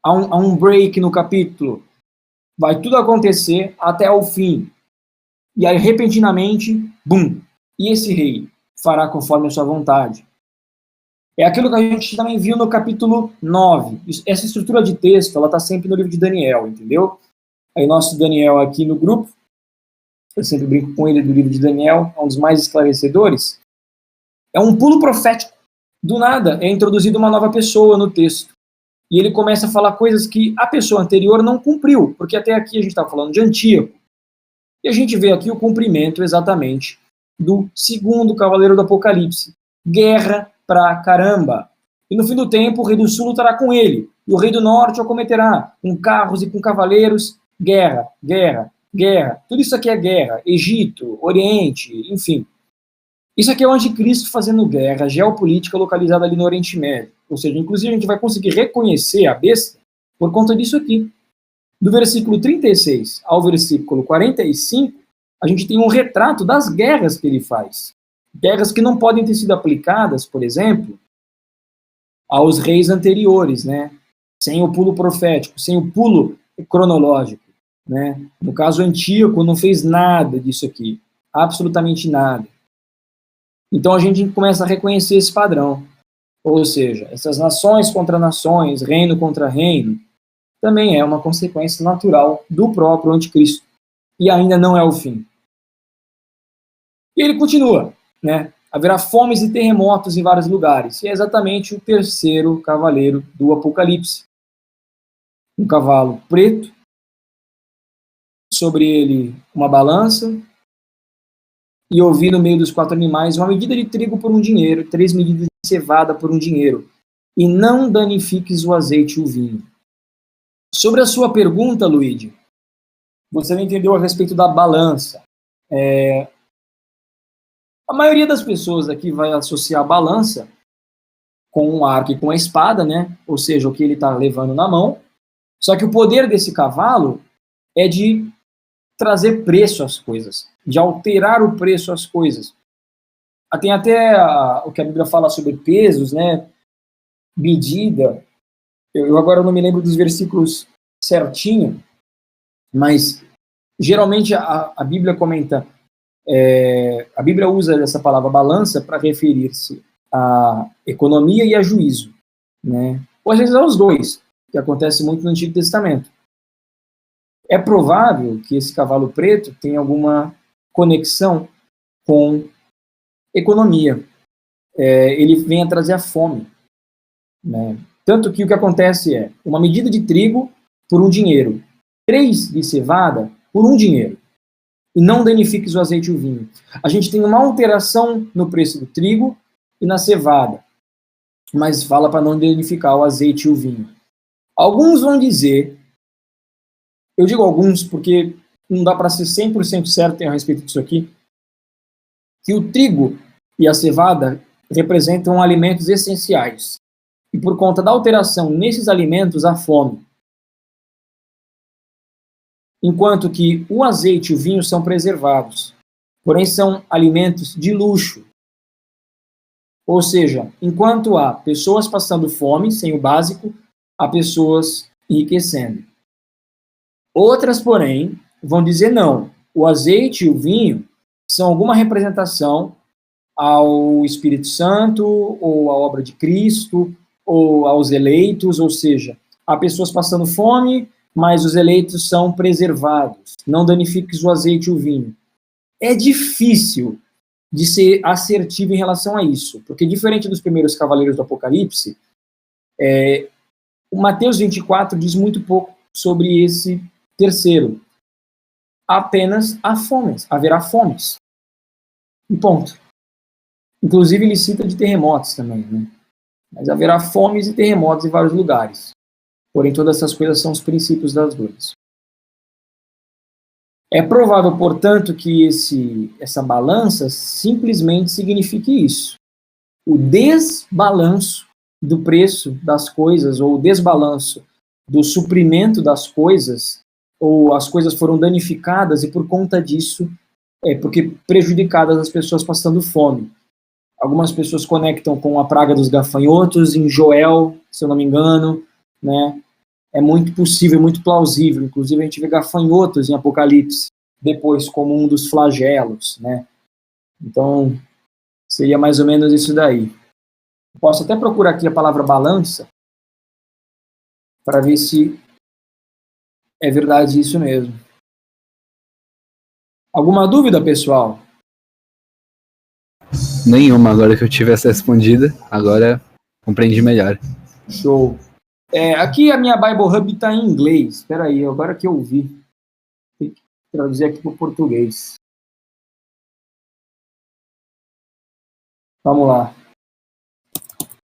Speaker 2: Há um break no capítulo. Vai tudo acontecer até o fim. E aí, repentinamente, bum! E esse rei fará conforme a sua vontade. É aquilo que a gente também viu no capítulo 9. Essa estrutura de texto, ela está sempre no livro de Daniel, entendeu? Aí nosso Daniel aqui no grupo, eu sempre brinco com ele do livro de Daniel, é um dos mais esclarecedores. É um pulo profético. Do nada, é introduzida uma nova pessoa no texto. E ele começa a falar coisas que a pessoa anterior não cumpriu, porque até aqui a gente está falando de Antíoco. E a gente vê aqui o cumprimento exatamente do segundo cavaleiro do Apocalipse. Guerra pra caramba. E no fim do tempo, o rei do sul lutará com ele, e o rei do norte o acometerá, com carros e com cavaleiros. Guerra, guerra, guerra. Tudo isso aqui é guerra. Egito, Oriente, enfim. Isso aqui é o anticristo fazendo guerra geopolítica localizada ali no Oriente Médio. Ou seja, inclusive a gente vai conseguir reconhecer a besta por conta disso aqui. Do versículo 36 ao versículo 45, a gente tem um retrato das guerras que ele faz. Guerras que não podem ter sido aplicadas, por exemplo, aos reis anteriores, né? Sem o pulo profético, sem o pulo cronológico, né? No caso, Antíoco não fez nada disso aqui, absolutamente nada. Então a gente começa a reconhecer esse padrão. Ou seja, essas nações contra nações, reino contra reino, também é uma consequência natural do próprio anticristo. E ainda não é o fim. E ele continua, né? Haverá fomes e terremotos em vários lugares. E é exatamente o terceiro cavaleiro do Apocalipse. Um cavalo preto, sobre ele uma balança, e ouvi no meio dos 4 animais uma medida de trigo por 1 dinheiro, 3 medidas de cevada por 1 dinheiro, e não danifiques o azeite e o vinho. Sobre a sua pergunta, Luigi, você não entendeu a respeito da balança. A maioria das pessoas aqui vai associar a balança com um arco e com a espada, né? Ou seja, o que ele está levando na mão. Só que o poder desse cavalo é de trazer preço às coisas, de alterar o preço às coisas. Tem até o que a Bíblia fala sobre pesos, né? Medida. Eu agora não me lembro dos versículos certinho, mas geralmente a Bíblia comenta, a Bíblia usa essa palavra balança para referir-se à economia e a juízo, né? Ou às vezes aos dois, que acontece muito no Antigo Testamento. É provável que esse cavalo preto tenha alguma conexão com economia. Ele venha trazer a fome, né? Tanto que o que acontece é uma medida de trigo por 1 dinheiro, 3 de cevada por 1 dinheiro. E não danifiques o azeite e o vinho. A gente tem uma alteração no preço do trigo e na cevada, mas fala para não danificar o azeite e o vinho. Alguns vão dizer, eu digo alguns porque não dá para ser 100% certo a respeito disso aqui, que o trigo e a cevada representam alimentos essenciais. E por conta da alteração nesses alimentos, há fome. Enquanto que o azeite e o vinho são preservados, porém são alimentos de luxo. Ou seja, enquanto há pessoas passando fome, sem o básico, há pessoas enriquecendo. Outras, porém, vão dizer não. O azeite e o vinho são alguma representação ao Espírito Santo, ou à obra de Cristo, ou aos eleitos, ou seja, há pessoas passando fome, mas os eleitos são preservados. Não danifiques o azeite e o vinho. É difícil de ser assertivo em relação a isso, porque diferente dos primeiros cavaleiros do Apocalipse, o Mateus 24 diz muito pouco sobre esse terceiro. Apenas haverá fomes. E ponto. Inclusive ele cita de terremotos também, né? Mas haverá fomes e terremotos em vários lugares. Porém, todas essas coisas são os princípios das dores. É provável, portanto, que essa balança simplesmente signifique isso. O desbalanço do preço das coisas, ou o desbalanço do suprimento das coisas, ou as coisas foram danificadas e por conta disso, porque prejudicadas as pessoas passando fome. Algumas pessoas conectam com a praga dos gafanhotos em Joel, se eu não me engano, né? É muito possível, muito plausível. Inclusive, a gente vê gafanhotos em Apocalipse, depois como um dos flagelos, né? Então, seria mais ou menos isso daí. Posso até procurar aqui a palavra balança, para ver se é verdade isso mesmo. Alguma dúvida, pessoal?
Speaker 4: Nenhuma, agora que eu tive essa respondida, agora compreendi melhor.
Speaker 2: Show. Aqui a minha Bible Hub está em inglês. Espera aí, agora que eu vi. Tem que traduzir aqui para o português. Vamos lá.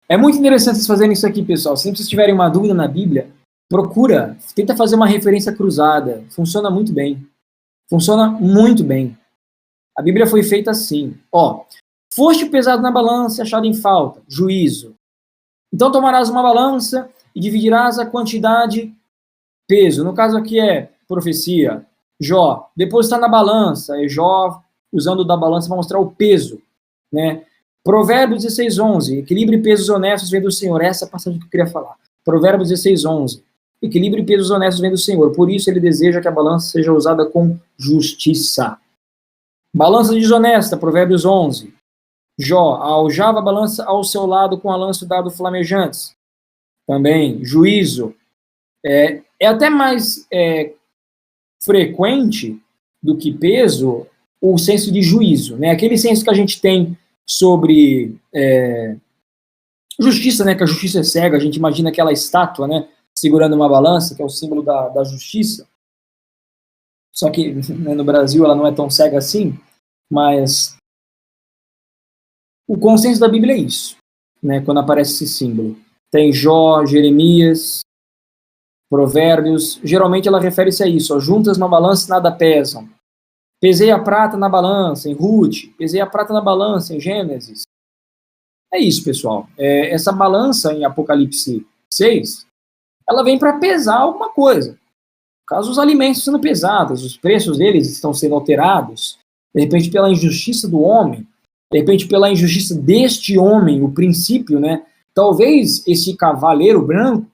Speaker 2: É muito interessante vocês fazerem isso aqui, pessoal. Se vocês tiverem uma dúvida na Bíblia, procura, tenta fazer uma referência cruzada. Funciona muito bem. Funciona muito bem. A Bíblia foi feita assim. Foste pesado na balança e achado em falta. Juízo. Então tomarás uma balança e dividirás a quantidade, peso. No caso aqui é profecia. Jó. Depois está na balança. É Jó usando da balança para mostrar o peso, né? Provérbios 16:11. Equilíbrio e pesos honestos vem do Senhor. Essa é a passagem que eu queria falar. Provérbios 16:11. Equilíbrio e pesos honestos vem do Senhor. Por isso ele deseja que a balança seja usada com justiça. Balança desonesta. Provérbios 11. Jó. Aljava a balança ao seu lado com a lança dado flamejantes. Também. Juízo. É até mais frequente do que peso o senso de juízo, né? Aquele senso que a gente tem sobre justiça, né? Que a justiça é cega. A gente imagina aquela estátua, né? Segurando uma balança, que é o símbolo da justiça. Só que né, no Brasil ela não é tão cega assim, mas o consenso da Bíblia é isso, né? Quando aparece esse símbolo. Tem Jó, Jeremias, Provérbios. Geralmente ela refere-se a isso. Juntas na balança nada pesam. Pesei a prata na balança, em Ruth. Pesei a prata na balança, em Gênesis. É isso, pessoal. Essa balança em Apocalipse 6, ela vem para pesar alguma coisa. No caso, os alimentos sendo pesados, os preços deles estão sendo alterados, de repente pela injustiça do homem, de repente pela injustiça deste homem, o princípio, né? Talvez esse cavaleiro branco,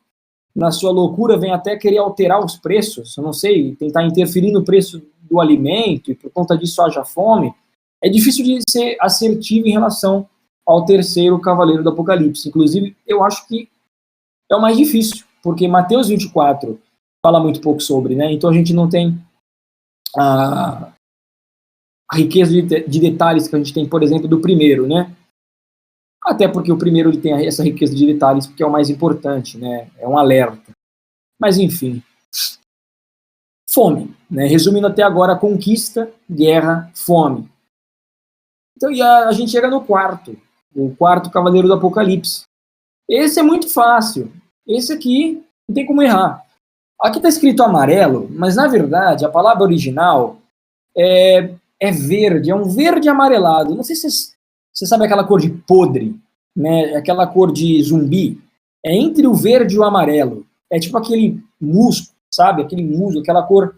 Speaker 2: na sua loucura, venha até querer alterar os preços, eu não sei, tentar interferir no preço do alimento, e por conta disso haja fome. É difícil de ser assertivo em relação ao terceiro cavaleiro do Apocalipse. Inclusive, eu acho que é o mais difícil, porque Mateus 24 fala muito pouco sobre, né? Então a gente não tem a riqueza de detalhes que a gente tem, por exemplo, do primeiro, né? Até porque o primeiro ele tem essa riqueza de detalhes, porque é o mais importante, né? É um alerta. Mas, enfim. Fome, né? Resumindo até agora, conquista, guerra, fome. Então, e a gente chega no quarto, o quarto cavaleiro do Apocalipse. Esse é muito fácil. Esse aqui não tem como errar. Aqui está escrito amarelo, mas na verdade a palavra original é verde, é um verde amarelado. Não sei se você sabe aquela cor de podre, né? Aquela cor de zumbi. É entre o verde e o amarelo. É tipo aquele musgo, sabe? Aquele musgo, aquela cor.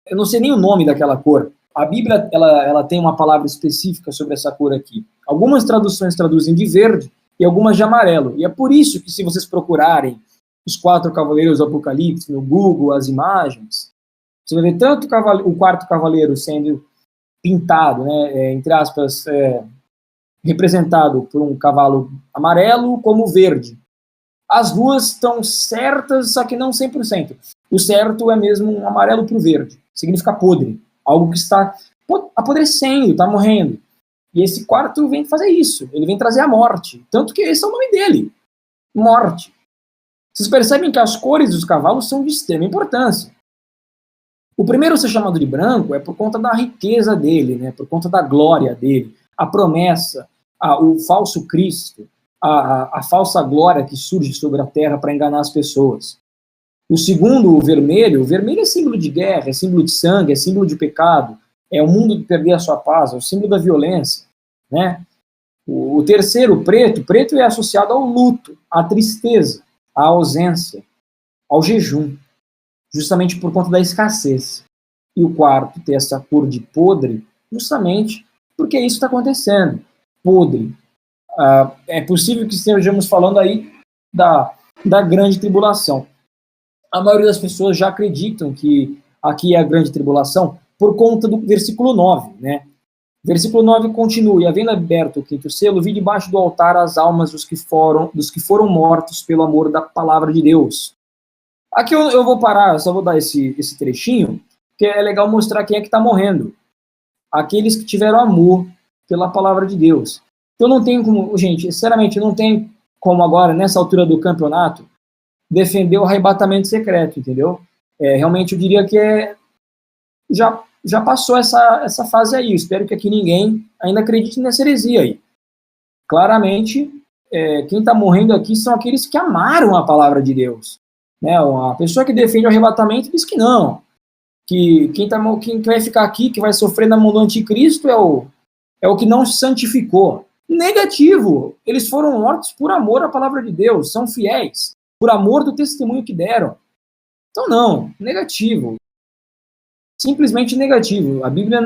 Speaker 2: Eu não sei nem o nome daquela cor. A Bíblia ela tem uma palavra específica sobre essa cor aqui. Algumas traduções traduzem de verde e algumas de amarelo. E é por isso que, se vocês procurarem os 4 cavaleiros do Apocalipse no Google, as imagens, você vai ver tanto o quarto cavaleiro sendo pintado, né, entre aspas, representado por um cavalo amarelo como verde. As duas estão certas, só que não 100%. O certo é mesmo um amarelo para o verde. Significa podre. Algo que está apodrecendo, está morrendo. E esse quarto vem fazer isso. Ele vem trazer a morte. Tanto que esse é o nome dele. Morte. Vocês percebem que as cores dos cavalos são de extrema importância. O primeiro a ser chamado de branco é por conta da riqueza dele, né? Por conta da glória dele, a promessa, o falso Cristo, a falsa glória que surge sobre a terra para enganar as pessoas. O segundo, o vermelho é símbolo de guerra, é símbolo de sangue, é símbolo de pecado, é o mundo de perder a sua paz, é o símbolo da violência, né? O terceiro, o preto é associado ao luto, à tristeza, à ausência, ao jejum, justamente por conta da escassez. E o quarto tem essa cor de podre, justamente porque isso está acontecendo. Podre. É possível que estejamos falando aí da grande tribulação. A maioria das pessoas já acreditam que aqui é a grande tribulação por conta do versículo 9, né? Versículo 9 continua: e havendo aberto o quinto selo, vi debaixo do altar as almas dos que foram mortos pelo amor da palavra de Deus. Aqui eu vou parar, só vou dar esse trechinho, que é legal mostrar quem é que está morrendo. Aqueles que tiveram amor pela palavra de Deus. Eu não tenho como, gente, sinceramente, eu não tenho como agora, nessa altura do campeonato, defender o arrebatamento secreto, entendeu? Realmente eu diria que já passou essa fase aí. Espero que aqui ninguém ainda acredite nessa heresia aí. Claramente, quem está morrendo aqui são aqueles que amaram a palavra de Deus. Né? A pessoa que defende o arrebatamento diz que não. Que quem vai ficar aqui, que vai sofrer na mão do anticristo é o que não se santificou. Negativo. Eles foram mortos por amor à palavra de Deus, são fiéis, por amor do testemunho que deram. Então não, negativo. Simplesmente negativo. A Bíblia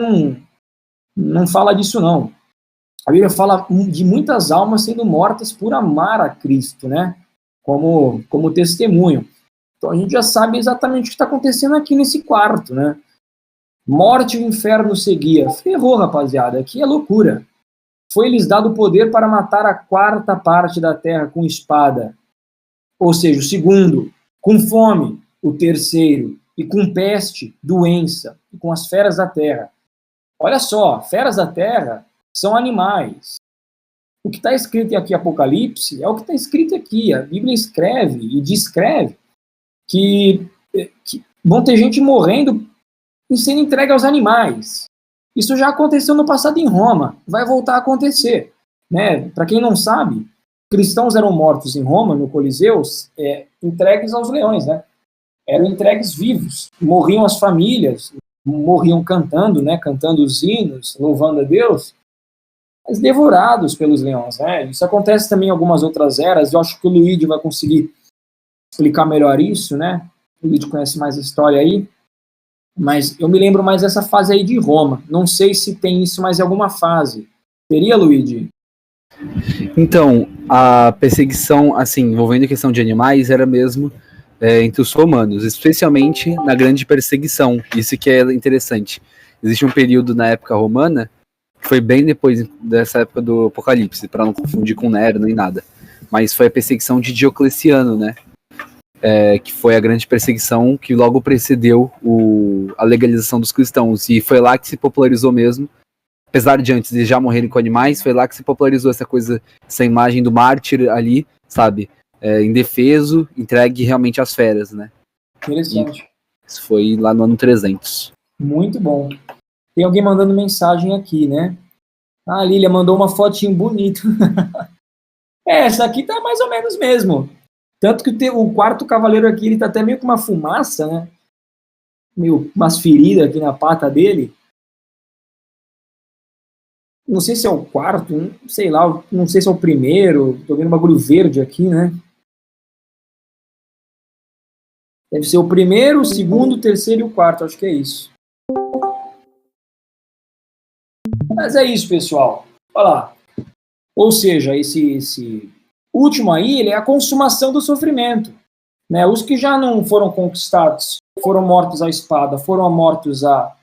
Speaker 2: não fala disso, não. A Bíblia fala de muitas almas sendo mortas por amar a Cristo, né? Como testemunho. Então a gente já sabe exatamente o que está acontecendo aqui nesse quarto, né? Morte e o inferno seguia. Ferrou, rapaziada. Aqui é loucura. Foi-lhes dado o poder para matar a quarta parte da terra com espada. Ou seja, o segundo, com fome, o terceiro, e com peste, doença, e com as feras da terra. Olha só, feras da terra são animais. O que está escrito aqui em Apocalipse é o que está escrito aqui. A Bíblia escreve e descreve que vão ter gente morrendo e sendo entregue aos animais. Isso já aconteceu no passado em Roma, vai voltar a acontecer. Né? Para quem não sabe, cristãos eram mortos em Roma, no Coliseu, entregues aos leões, né? Eram entregues vivos, morriam as famílias, morriam cantando, né? Cantando os hinos, louvando a Deus, mas devorados pelos leões. Né? Isso acontece também em algumas outras eras, eu acho que o Luigi vai conseguir explicar melhor isso, né? O Luigi conhece mais a história aí. Mas eu me lembro mais dessa fase aí de Roma. Não sei se tem isso mais em alguma fase. Teria, Luigi?
Speaker 4: Então, a perseguição, assim, envolvendo a questão de animais, era mesmo entre os romanos, especialmente na grande perseguição. Isso que é interessante. Existe um período na época romana, que foi bem depois dessa época do Apocalipse, para não confundir com Nero nem nada. Mas foi a perseguição de Diocleciano, né? Que foi a grande perseguição que logo precedeu a legalização dos cristãos, e foi lá que se popularizou mesmo, apesar de antes de já morrerem com animais, foi lá que se popularizou essa coisa, essa imagem do mártir ali, sabe, indefeso, entregue realmente às feras, né?
Speaker 2: Interessante.
Speaker 4: E isso foi lá no ano 300.
Speaker 2: Muito bom. Tem alguém mandando mensagem aqui, né? A Lília mandou uma fotinho bonita. Essa aqui tá mais ou menos mesmo. Tanto que o quarto cavaleiro aqui, ele tá até meio com uma fumaça, né? Meio umas feridas aqui na pata dele. Não sei se é o quarto, sei lá, não sei se é o primeiro. Tô vendo um bagulho verde aqui, né? Deve ser o primeiro, o segundo, o terceiro e o quarto, acho que é isso. Mas é isso, pessoal. Olha lá. Ou seja, esse último aí, ele é a consumação do sofrimento. Né? Os que já não foram conquistados, foram mortos à espada, foram mortos à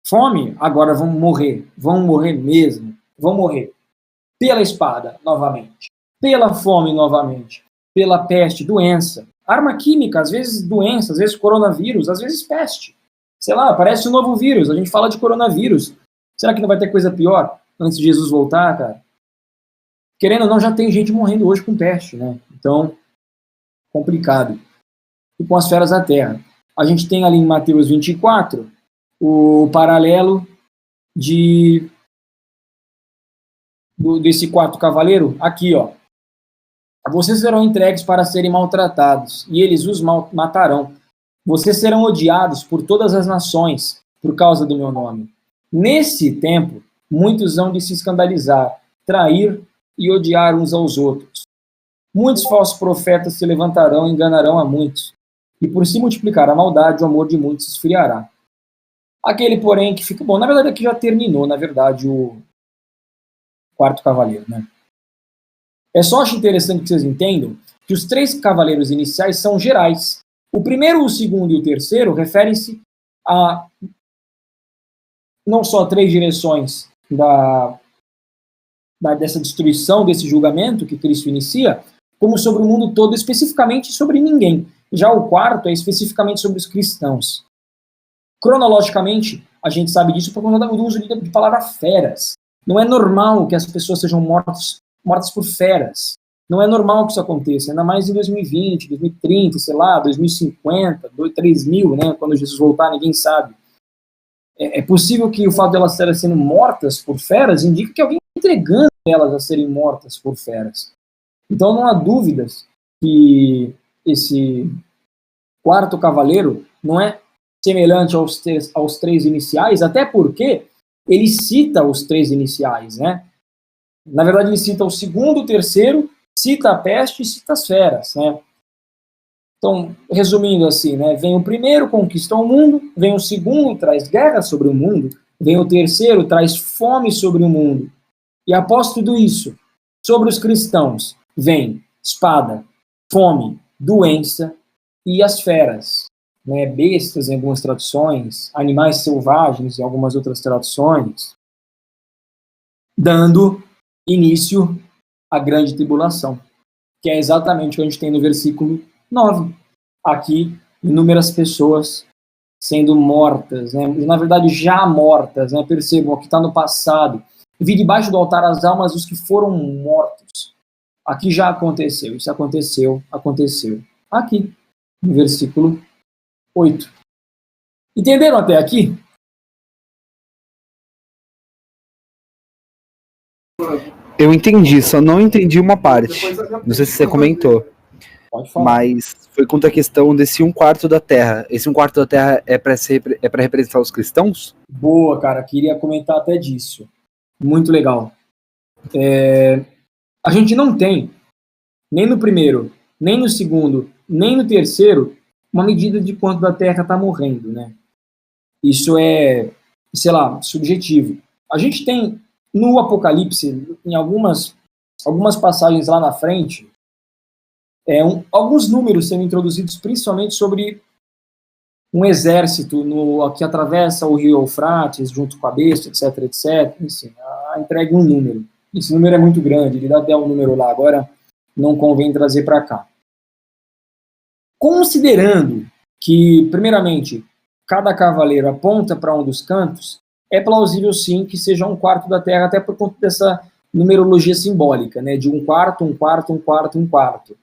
Speaker 2: fome, agora vão morrer mesmo, vão morrer pela espada novamente, pela fome novamente, pela peste, doença. Arma química, às vezes doença, às vezes coronavírus, às vezes peste. Sei lá, aparece um novo vírus, a gente fala de coronavírus. Será que não vai ter coisa pior antes de Jesus voltar, cara? Querendo ou não, já tem gente morrendo hoje com peste, né? Então, complicado. E com as feras da terra. A gente tem ali em Mateus 24 o paralelo desse quarto cavaleiro. Aqui, ó. Vocês serão entregues para serem maltratados, e eles os matarão. Vocês serão odiados por todas as nações, por causa do meu nome. Nesse tempo, muitos hão de se escandalizar, trair e odiar uns aos outros. Muitos falsos profetas se levantarão e enganarão a muitos. E por se multiplicar a maldade, o amor de muitos se esfriará. Aquele, porém, que fica... Bom, na verdade, aqui já terminou, na verdade, o quarto cavaleiro, né? Só acho interessante que vocês entendam que os 3 cavaleiros iniciais são gerais. O primeiro, o segundo e o terceiro referem-se a não só 3 direções dessa destruição, desse julgamento que Cristo inicia, como sobre o mundo todo, especificamente sobre ninguém. Já o quarto é especificamente sobre os cristãos. Cronologicamente, a gente sabe disso por conta do uso de palavra feras. Não é normal que as pessoas sejam mortas por feras. Não é normal que isso aconteça, ainda mais em 2020, 2030, sei lá, 2050, 3000, né, quando Jesus voltar, ninguém sabe. É possível que o fato de elas estarem sendo mortas por feras indique que alguém está entregando elas a serem mortas por feras. Então não há dúvidas que esse quarto cavaleiro não é semelhante aos 3 iniciais, até porque ele cita os 3 iniciais, né? Na verdade, ele cita o segundo, o terceiro, cita a peste e cita as feras, né? Então, resumindo assim, né? Vem o primeiro, conquista o mundo, vem o segundo, traz guerra sobre o mundo, vem o terceiro, traz fome sobre o mundo. E após tudo isso, sobre os cristãos, vem espada, fome, doença e as feras, né? Bestas em algumas traduções, animais selvagens em algumas outras traduções, dando início à grande tribulação, que é exatamente o que a gente tem no versículo 9. Aqui, inúmeras pessoas sendo mortas, né? Na verdade já mortas, né? Percebam, aqui está no passado. Vi debaixo do altar as almas dos que foram mortos. Aqui já aconteceu, isso aconteceu. Aqui, no versículo 8. Entenderam até aqui?
Speaker 4: Eu entendi, só não entendi uma parte. Não sei se você comentou.
Speaker 2: Pode falar.
Speaker 4: Mas foi quanto à questão desse 1/4 da Terra. Esse 1/4 da Terra é para representar os cristãos?
Speaker 2: Boa, cara. Queria comentar até disso. Muito legal. A gente não tem, nem no primeiro, nem no segundo, nem no terceiro, uma medida de quanto da Terra está morrendo, né? Isso é, sei lá, subjetivo. A gente tem, no Apocalipse, em algumas passagens lá na frente, alguns números sendo introduzidos principalmente sobre um exército que atravessa o rio Eufrates junto com a besta, etc. Assim, entrega um número. Esse número é muito grande, ele dá até um número lá, agora não convém trazer para cá. Considerando que, primeiramente, cada cavaleiro aponta para um dos cantos, é plausível sim que seja 1/4 da Terra, até por conta dessa numerologia simbólica, né, de 1/4, 1/4, 1/4, 1/4.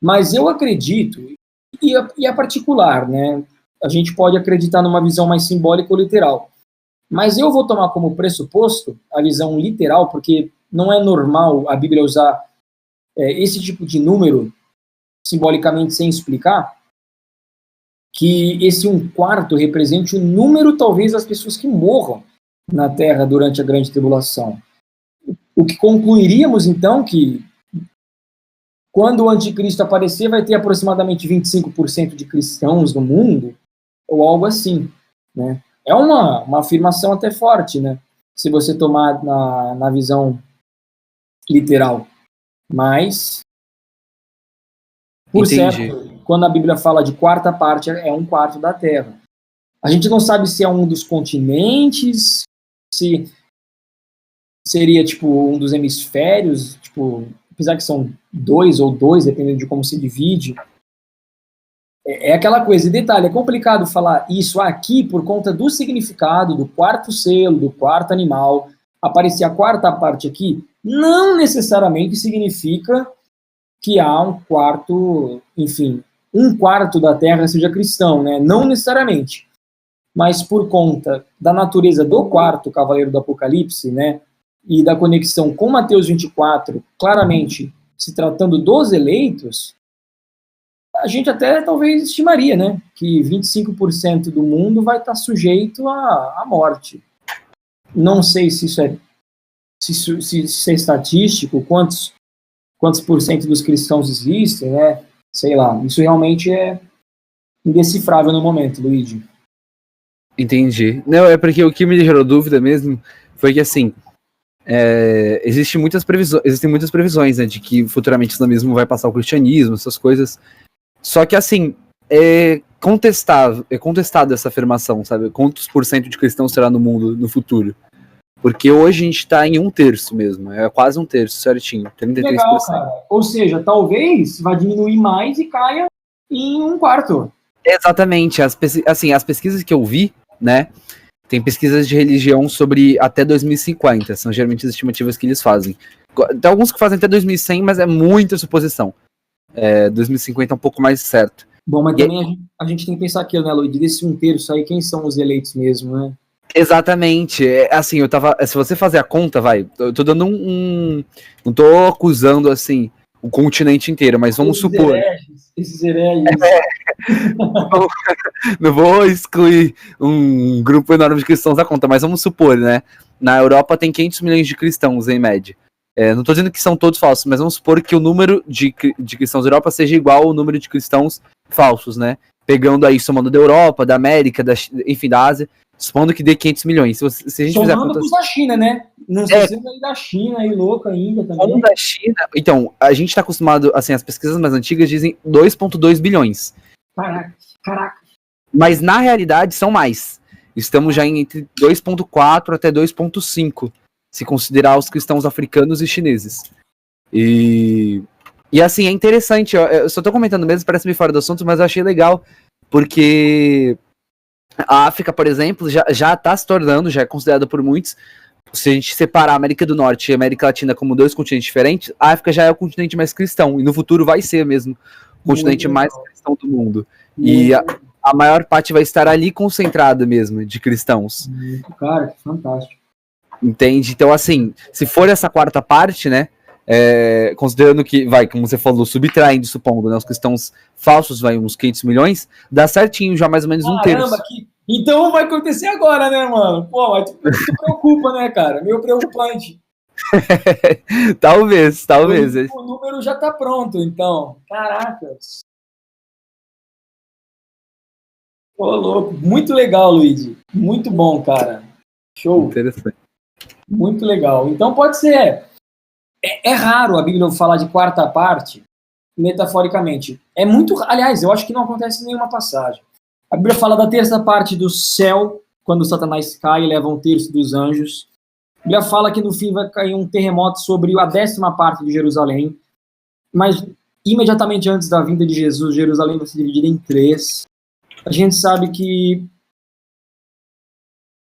Speaker 2: Mas eu acredito, e é particular, né, a gente pode acreditar numa visão mais simbólica ou literal, mas eu vou tomar como pressuposto a visão literal, porque não é normal a Bíblia usar esse tipo de número simbolicamente sem explicar, que esse 1/4 represente o número, talvez, das pessoas que morram na Terra durante a Grande Tribulação. O que concluiríamos, então, que quando o anticristo aparecer, vai ter aproximadamente 25% de cristãos no mundo, ou algo assim, né? É uma afirmação até forte, né? Se você tomar na visão literal. Mas, por certo, quando a Bíblia fala de 1/4 parte, é 1/4 da Terra. A gente não sabe se é um dos continentes, se seria, tipo, um dos hemisférios, tipo, apesar que são 2 ou 2, dependendo de como se divide, é aquela coisa, e detalhe, é complicado falar isso aqui por conta do significado do quarto selo, do quarto animal. Aparecer a quarta parte aqui não necessariamente significa que há um quarto, enfim, um quarto da Terra seja cristão, né? Não necessariamente. Mas por conta da natureza do quarto cavaleiro do Apocalipse, né? E da conexão com Mateus 24, claramente se tratando dos eleitos, a gente até talvez estimaria, né, que 25% do mundo vai estar sujeito à morte. Não sei se isso é, se isso é estatístico, quantos por cento dos cristãos existem, né? Sei lá, isso realmente é indecifrável no momento, Luigi.
Speaker 4: Entendi. Não, é porque o que me gerou dúvida mesmo foi que, assim, existem muitas previsões, né, de que futuramente o islamismo vai passar o cristianismo, essas coisas. Só que, assim, é contestada essa afirmação, sabe? Quantos por cento de cristãos será no mundo no futuro? Porque hoje a gente tá em 1/3 mesmo, é quase 1/3, certinho, 33%.
Speaker 2: Legal, cara. Ou seja, talvez vai diminuir mais e caia em 1/4.
Speaker 4: Exatamente, as pesquisas que eu vi, né, tem pesquisas de religião sobre até 2050, são geralmente as estimativas que eles fazem. Tem alguns que fazem até 2100, mas é muita suposição. 2050 é um pouco mais certo.
Speaker 2: Bom, mas também a gente tem que pensar aquilo, né, Luigi? Desse 1/3 aí, quem são os eleitos mesmo, né?
Speaker 4: Exatamente, assim, se você fazer a conta, eu tô dando não tô acusando, assim, o continente inteiro, mas vamos supor.
Speaker 2: Esses hereges.
Speaker 4: Não vou excluir um grupo enorme de cristãos da conta, mas vamos supor, né? Na Europa tem 500 milhões de cristãos, em média. Não estou dizendo que são todos falsos, mas vamos supor que o número de cristãos da Europa seja igual ao número de cristãos falsos, né? Pegando aí, somando da Europa, da América, enfim, da Ásia, supondo que dê 500 milhões. Se a gente fizer a conta...
Speaker 2: da China, né? Não sei se aí da China, aí louca ainda também.
Speaker 4: Da China, então, a gente está acostumado, assim, as pesquisas mais antigas dizem 2,2 bilhões.
Speaker 2: Caraca.
Speaker 4: Mas na realidade são mais. Estamos já entre 2,4 até 2,5, se considerar os cristãos africanos e chineses. E assim, é interessante, eu só tô comentando mesmo, parece meio fora do assunto, mas eu achei legal, porque a África, por exemplo, já tá se tornando, já é considerada por muitos, se a gente separar a América do Norte e a América Latina como 2 continentes diferentes, a África já é o continente mais cristão, e no futuro vai ser mesmo o continente mais cristão do mundo. E a maior parte vai estar ali concentrada mesmo, de cristãos.
Speaker 2: Cara, que fantástico.
Speaker 4: Entende? Então, assim, se for essa quarta parte, né, considerando que, como você falou, subtraindo, supondo, né, os cristãos falsos, uns 500 milhões, dá certinho já mais ou menos 1/3.
Speaker 2: Então vai acontecer agora, né, mano? Pô, mas tu preocupa, né, cara? Meio preocupante.
Speaker 4: Talvez.
Speaker 2: O número já tá pronto, então. Caracas. Ô, louco. Muito legal, Luigi. Muito bom, cara. Show.
Speaker 4: Interessante.
Speaker 2: Muito legal. Então pode ser. É raro a Bíblia falar de quarta parte, metaforicamente. É muito. Aliás, eu acho que não acontece em nenhuma passagem. A Bíblia fala da terça parte do céu, quando Satanás cai e leva 1/3 dos anjos. A Bíblia fala que no fim vai cair um terremoto sobre a 10ª parte de Jerusalém. Mas imediatamente antes da vinda de Jesus, Jerusalém vai ser dividida em 3. A gente sabe que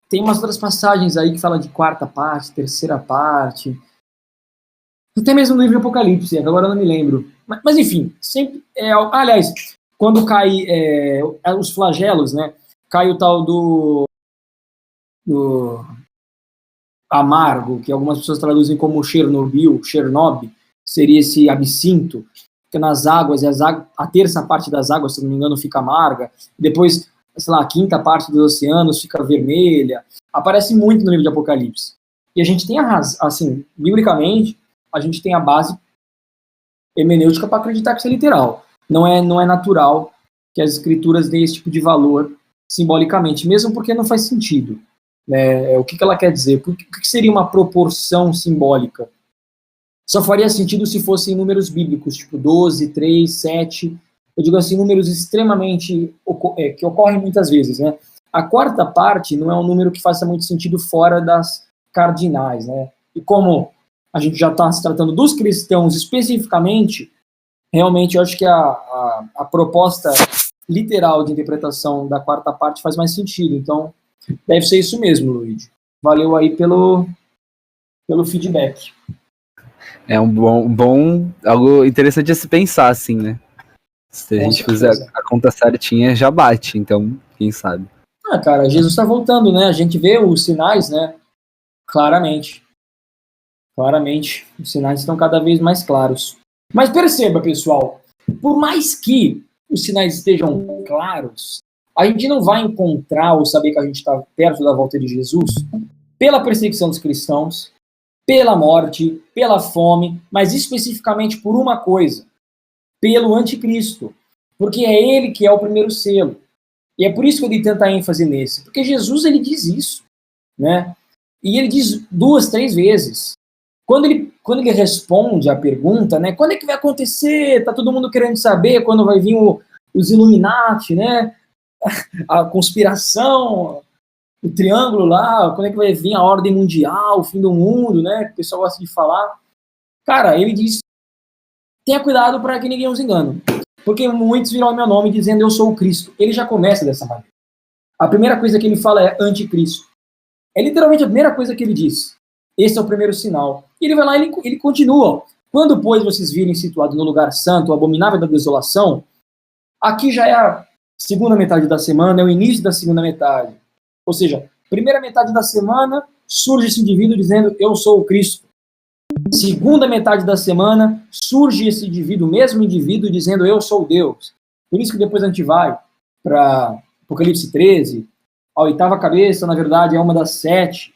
Speaker 2: tem umas outras passagens aí que falam de quarta parte, terceira parte. Até mesmo no livro do Apocalipse, agora eu não me lembro. Mas enfim, sempre. Aliás, quando cai os flagelos, né? Cai o tal do amargo, que algumas pessoas traduzem como Chernobyl, seria esse absinto, que nas águas, a terça parte das águas, se não me engano, fica amarga. Depois, sei lá, a quinta parte dos oceanos fica vermelha. Aparece muito no livro de Apocalipse. E a gente tem assim, biblicamente, a gente tem a base hermenêutica para acreditar que isso é literal. Não é natural que as escrituras deem esse tipo de valor simbolicamente, mesmo porque não faz sentido. O que ela quer dizer? O que seria uma proporção simbólica? Só faria sentido se fossem números bíblicos, tipo 12, 3, 7. Eu digo assim, números extremamente que ocorrem muitas vezes, né? A quarta parte não é um número que faça muito sentido fora das cardinais, né? E como a gente já está se tratando dos cristãos especificamente, realmente eu acho que a proposta literal de interpretação da quarta parte faz mais sentido. Então, deve ser isso mesmo, Luigi. Valeu aí pelo feedback.
Speaker 4: É um bom, algo interessante a se pensar, assim, né? Se a
Speaker 2: Com
Speaker 4: gente fizer
Speaker 2: certeza.
Speaker 4: a conta certinha, já bate, então, quem sabe.
Speaker 2: Cara, Jesus está voltando, né? A gente vê os sinais, né? Claramente, os sinais estão cada vez mais claros. Mas perceba, pessoal, por mais que os sinais estejam claros, a gente não vai encontrar ou saber que a gente está perto da volta de Jesus pela perseguição dos cristãos, pela morte, pela fome, mas especificamente por uma coisa, pelo anticristo, porque é ele que é o primeiro selo. E é por isso que eu dei tanta ênfase nesse, porque Jesus, ele diz isso, né? E ele diz 2, 3 vezes. Quando ele responde a pergunta, né? Quando é que vai acontecer? Tá todo mundo querendo saber quando vai vir os Illuminati, né? A conspiração, o triângulo lá, quando é que vai vir a ordem mundial, o fim do mundo, né? Que o pessoal gosta de falar. Cara, ele diz, tenha cuidado para que ninguém os engane. Porque muitos virão ao meu nome dizendo eu sou o Cristo. Ele já começa dessa maneira. A primeira coisa que ele fala é anticristo. É literalmente a primeira coisa que ele diz. Esse é o primeiro sinal. E ele vai lá e ele continua. Quando, pois, vocês virem situado no lugar santo, o abominável da desolação, aqui já é a segunda metade da semana, é o início da segunda metade. Ou seja, primeira metade da semana, surge esse indivíduo dizendo eu sou o Cristo. Segunda metade da semana, surge esse indivíduo, o mesmo indivíduo, dizendo eu sou Deus. Por isso que depois a gente vai para Apocalipse 13, a oitava cabeça, na verdade, é uma das 7.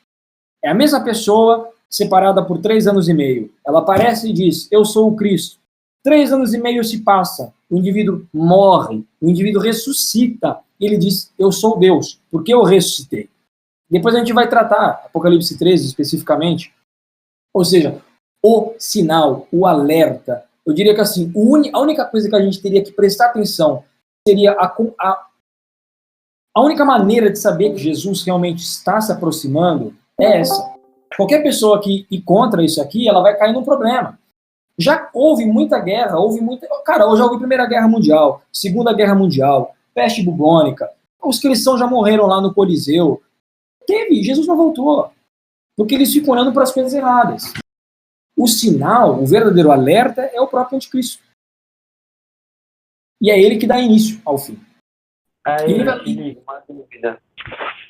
Speaker 2: É a mesma pessoa, separada por 3 anos e meio. Ela aparece e diz, eu sou o Cristo. 3 anos e meio se passa, o indivíduo morre, o indivíduo ressuscita, e ele diz, eu sou Deus, porque eu ressuscitei. Depois a gente vai tratar, Apocalipse 13 especificamente, ou seja, o sinal, o alerta. Eu diria que assim, a única coisa que a gente teria que prestar atenção seria a única maneira de saber que Jesus realmente está se aproximando é essa. Qualquer pessoa que ir contra isso aqui, ela vai cair num problema. Já houve muita guerra, Cara, eu já houve Primeira Guerra Mundial, Segunda Guerra Mundial, peste bubônica, os cristãos já morreram lá no Coliseu. Jesus não voltou, porque eles ficam olhando para as coisas erradas. O sinal, o verdadeiro alerta é o próprio anticristo. E é ele que dá início ao fim.
Speaker 6: Aí, uma dúvida.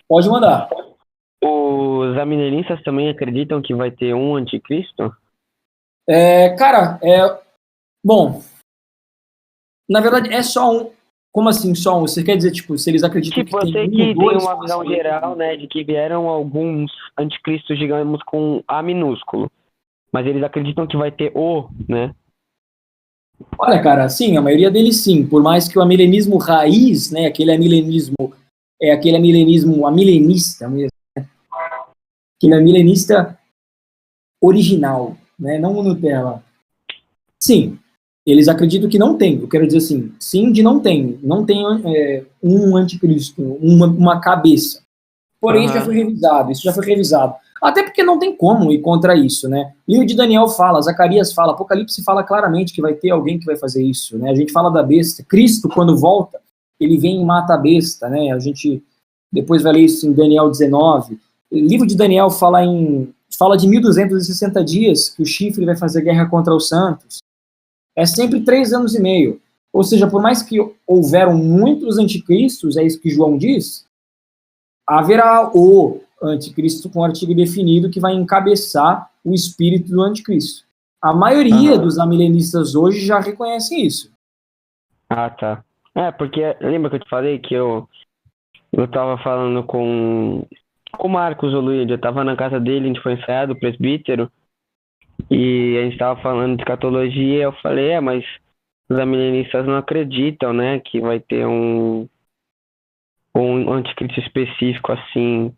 Speaker 2: Pode mandar.
Speaker 6: Os amilenistas também acreditam que vai ter um anticristo?
Speaker 2: Bom, na verdade é só um. Como assim só um? Você quer dizer, tipo, se eles acreditam
Speaker 6: Tipo,
Speaker 2: que
Speaker 6: eu sei
Speaker 2: tem
Speaker 6: que tem
Speaker 2: dois,
Speaker 6: uma visão geral, né, de que vieram alguns anticristos, digamos, com A minúsculo. Mas eles acreditam que vai ter O, né?
Speaker 2: Olha, cara, sim, a maioria deles sim. Por mais que o amilenismo raiz, né, aquele amilenismo amilenista mesmo, né? Aquele amilenista original, né, não o Nutella. Sim, eles acreditam que não tem. Eu quero dizer assim, sim de não tem. Não tem um anticristo, uma cabeça. Porém, isso já foi revisado. Até porque não tem como ir contra isso, né? Livro de Daniel fala, Zacarias fala, Apocalipse fala claramente que vai ter alguém que vai fazer isso, né? A gente fala da besta. Cristo, quando volta, ele vem e mata a besta, né? A gente depois vai ler isso em Daniel 19. O livro de Daniel fala de 1260 dias que o chifre vai fazer guerra contra os santos. É sempre 3 anos e meio. Ou seja, por mais que houveram muitos anticristos, é isso que João diz, haverá o anticristo com um artigo definido que vai encabeçar o espírito do anticristo. A maioria dos amilenistas hoje já reconhecem isso.
Speaker 6: Ah, tá. Porque lembra que eu te falei que eu tava falando com o Marcos, o Luiz, eu tava na casa dele, a gente foi ensaiado, o presbítero, e a gente tava falando de escatologia, eu falei, mas os amilenistas não acreditam, né, que vai ter um anticristo específico assim.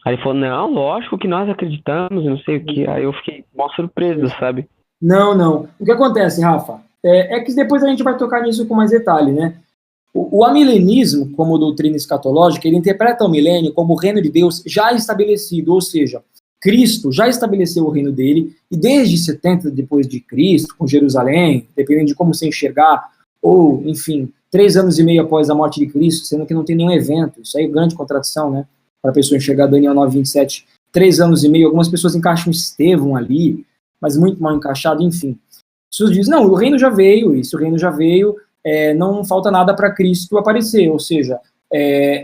Speaker 6: Aí ele falou, não, lógico que nós acreditamos, não sei o que. Aí eu fiquei mó surpreso, sabe?
Speaker 2: Não. O que acontece, Rafa, é que depois a gente vai tocar nisso com mais detalhe, né? O amilenismo, como doutrina escatológica, ele interpreta o milênio como o reino de Deus já estabelecido, ou seja, Cristo já estabeleceu o reino dele, e desde 70 depois de Cristo, com Jerusalém, dependendo de como você enxergar, ou, enfim, 3 anos e meio após a morte de Cristo, sendo que não tem nenhum evento, isso aí é grande contradição, né? Para a pessoa enxergar Daniel 9:27, 3 anos e meio, algumas pessoas encaixam Estevão ali, mas muito mal encaixado, enfim. Jesus diz, não, o reino já veio, não falta nada para Cristo aparecer, ou seja,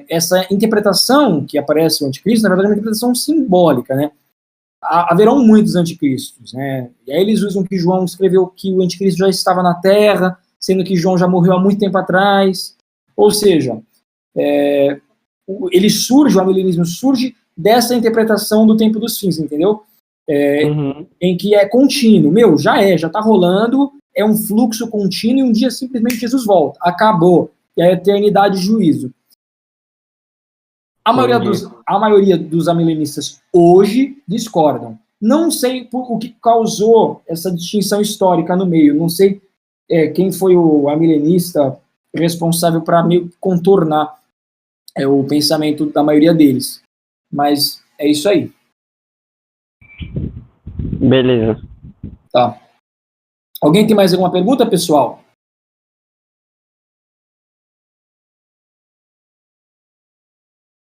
Speaker 2: essa interpretação que aparece o anticristo, na verdade é uma interpretação simbólica, né? Haverão muitos anticristos, né? E aí eles usam que João escreveu que o anticristo já estava na Terra, sendo que João já morreu há muito tempo atrás, ou seja, ele surge, o amilenismo surge dessa interpretação do tempo dos fins, entendeu? Em que é contínuo, já tá rolando, é um fluxo contínuo e um dia simplesmente Jesus volta, acabou, e a eternidade de juízo. A maioria dos amilenistas hoje discordam. Não sei o que causou essa distinção histórica no meio, não sei quem foi o amilenista responsável para meio contornar o pensamento da maioria deles. Mas é isso aí.
Speaker 6: Beleza.
Speaker 2: Tá. Alguém tem mais alguma pergunta, pessoal?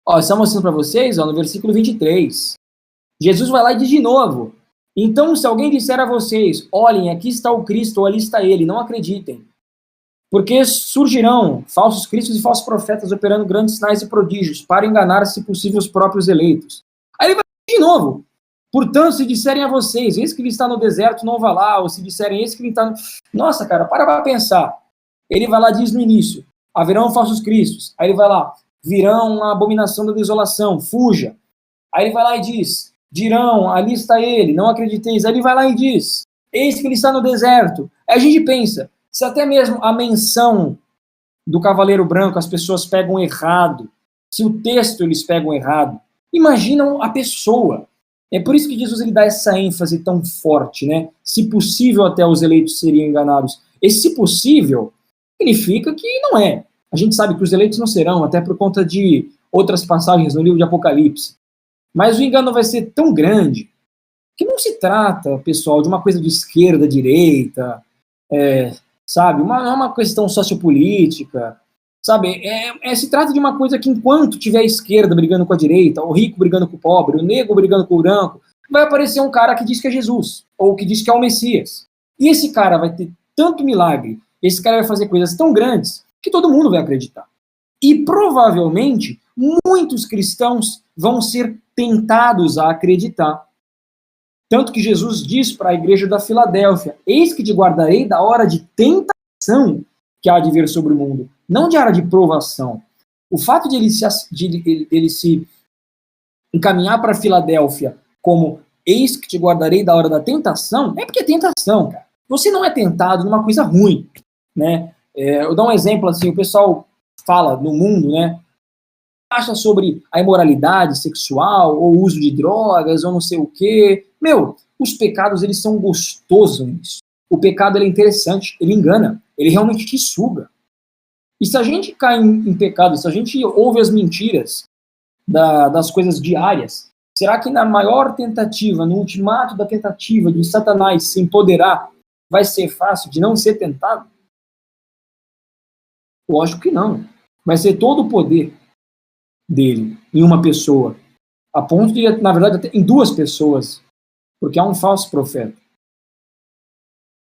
Speaker 2: Ó, está mostrando para vocês, no versículo 23. Jesus vai lá e diz de novo. Então, se alguém disser a vocês, olhem, aqui está o Cristo, ou ali está ele, não acreditem. Porque surgirão falsos cristos e falsos profetas operando grandes sinais e prodígios para enganar, se possível, os próprios eleitos. Aí ele vai de novo. Portanto, se disserem a vocês, eis que ele está no deserto, não vá lá, ou se disserem, eis que ele está... Nossa, cara, para pensar. Ele vai lá e diz no início, haverão falsos cristos. Aí ele vai lá, virão a abominação da desolação, fuja. Aí ele vai lá e diz, dirão, ali está ele, não acrediteis. Aí ele vai lá e diz, eis que ele está no deserto. Aí a gente pensa, se até mesmo a menção do cavaleiro branco as pessoas pegam errado, se o texto eles pegam errado, imaginam a pessoa. É por isso que Jesus ele dá essa ênfase tão forte, né? Se possível até os eleitos seriam enganados. Esse se possível significa que não é. A gente sabe que os eleitos não serão, até por conta de outras passagens no livro de Apocalipse. Mas o engano vai ser tão grande que não se trata, pessoal, de uma coisa de esquerda, direita, sabe? Não é uma questão sociopolítica, sabe? Se trata de uma coisa que enquanto tiver a esquerda brigando com a direita, o rico brigando com o pobre, o negro brigando com o branco, vai aparecer um cara que diz que é Jesus, ou que diz que é o Messias. E esse cara vai ter tanto milagre, esse cara vai fazer coisas tão grandes, que todo mundo vai acreditar. E provavelmente, muitos cristãos vão ser tentados a acreditar. Tanto que Jesus diz para a igreja da Filadélfia, eis que te guardarei da hora de tentação que há de vir sobre o mundo, não de hora de provação. O fato de ele se encaminhar para a Filadélfia como eis que te guardarei da hora da tentação, é porque é tentação, cara. Você não é tentado numa coisa ruim, né? Eu dou um exemplo assim, o pessoal fala no mundo, né? Acha sobre a imoralidade sexual, ou uso de drogas, ou não sei o quê. Os pecados, eles são gostosos nisso. O pecado, ele é interessante, ele engana, ele realmente te suga. E se a gente cai em pecado, se a gente ouve as mentiras das coisas diárias, será que na maior tentativa, no ultimato da tentativa de Satanás se empoderar, vai ser fácil de não ser tentado? Lógico que não. Vai ser todo o poder dele em uma pessoa, a ponto de, na verdade, até em 2 pessoas, porque há um falso profeta.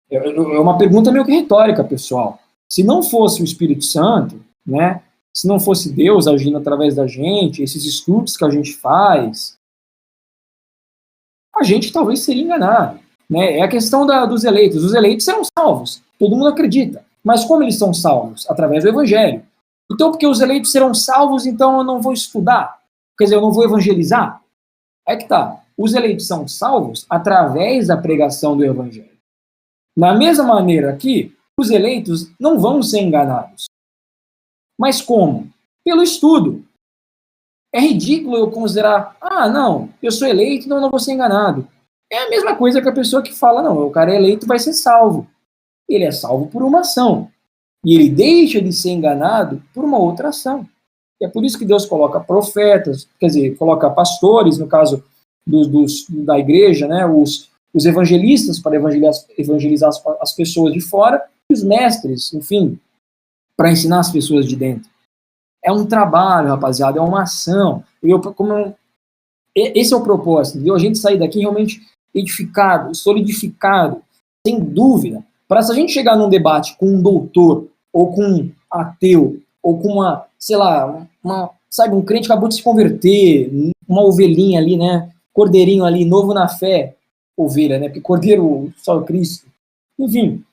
Speaker 2: É uma pergunta meio que retórica, pessoal. Se não fosse o Espírito Santo, né, se não fosse Deus agindo através da gente, esses estudos que a gente faz, a gente talvez seria enganado. Né? É a questão dos eleitos. Os eleitos serão salvos, todo mundo acredita. Mas como eles são salvos? Através do Evangelho. Então, porque os eleitos serão salvos, então eu não vou estudar? Quer dizer, eu não vou evangelizar? É que tá. Os eleitos são salvos através da pregação do Evangelho. Da mesma maneira aqui, os eleitos não vão ser enganados. Mas como? Pelo estudo. É ridículo eu considerar, não, eu sou eleito, então eu não vou ser enganado. É a mesma coisa que a pessoa que fala, não, o cara é eleito, vai ser salvo. Ele é salvo por uma ação. E ele deixa de ser enganado por uma outra ação. E é por isso que Deus coloca profetas, quer dizer, coloca pastores, no caso, da igreja, né? Os evangelistas para evangelizar as pessoas de fora e os mestres, enfim, para ensinar as pessoas de dentro. É um trabalho, rapaziada, é uma ação. Esse é o propósito, entendeu? A gente sair daqui realmente edificado, solidificado, sem dúvida. Para se a gente chegar num debate com um doutor, ou com um ateu, ou com um crente que acabou de se converter, uma ovelhinha ali, né? Cordeirinho ali, novo na fé, ovelha, né? Porque cordeiro só é Cristo. Enfim,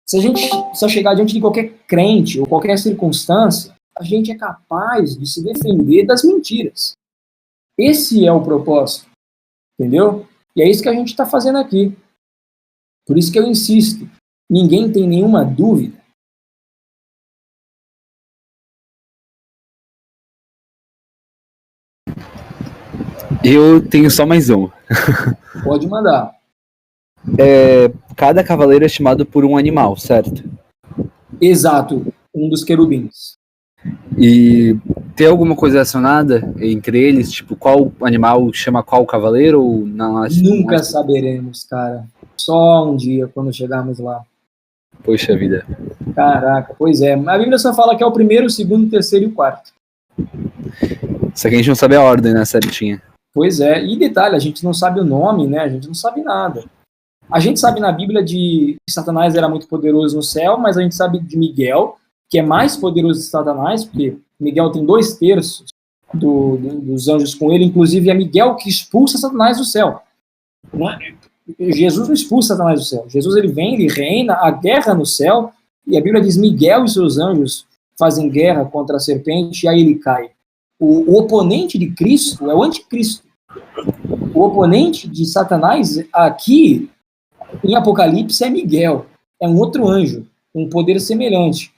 Speaker 2: se a gente só chegar diante de qualquer crente ou qualquer circunstância, a gente é capaz de se defender das mentiras. Esse é o propósito, entendeu? E é isso que a gente está fazendo aqui. Por isso que eu insisto, ninguém tem nenhuma dúvida.
Speaker 4: Eu tenho só mais um.
Speaker 2: Pode mandar.
Speaker 4: Cada cavaleiro é chamado por um animal, certo?
Speaker 2: Exato, um dos querubins.
Speaker 4: E tem alguma coisa relacionada entre eles? Tipo, qual animal chama qual cavaleiro? Ou não?
Speaker 2: Nunca saberemos, cara. Só um dia, quando chegarmos lá.
Speaker 4: Poxa vida.
Speaker 2: Caraca, pois é. A Bíblia só fala que é o primeiro, o segundo, o terceiro e o quarto.
Speaker 4: Só que a gente não sabe a ordem, né, certinha.
Speaker 2: Pois é. E detalhe, a gente não sabe o nome, né? A gente não sabe nada. A gente sabe na Bíblia que Satanás era muito poderoso no céu, mas a gente sabe de Miguel, que é mais poderoso que Satanás, porque Miguel tem 2/3 dos anjos com ele, inclusive é Miguel que expulsa Satanás do céu. Jesus não expulsa Satanás do céu. Jesus ele vem, ele reina, a guerra no céu, e a Bíblia diz Miguel e seus anjos fazem guerra contra a serpente, e aí ele cai. O oponente de Cristo é o anticristo. O oponente de Satanás aqui, em Apocalipse, é Miguel. É um outro anjo, um poder semelhante.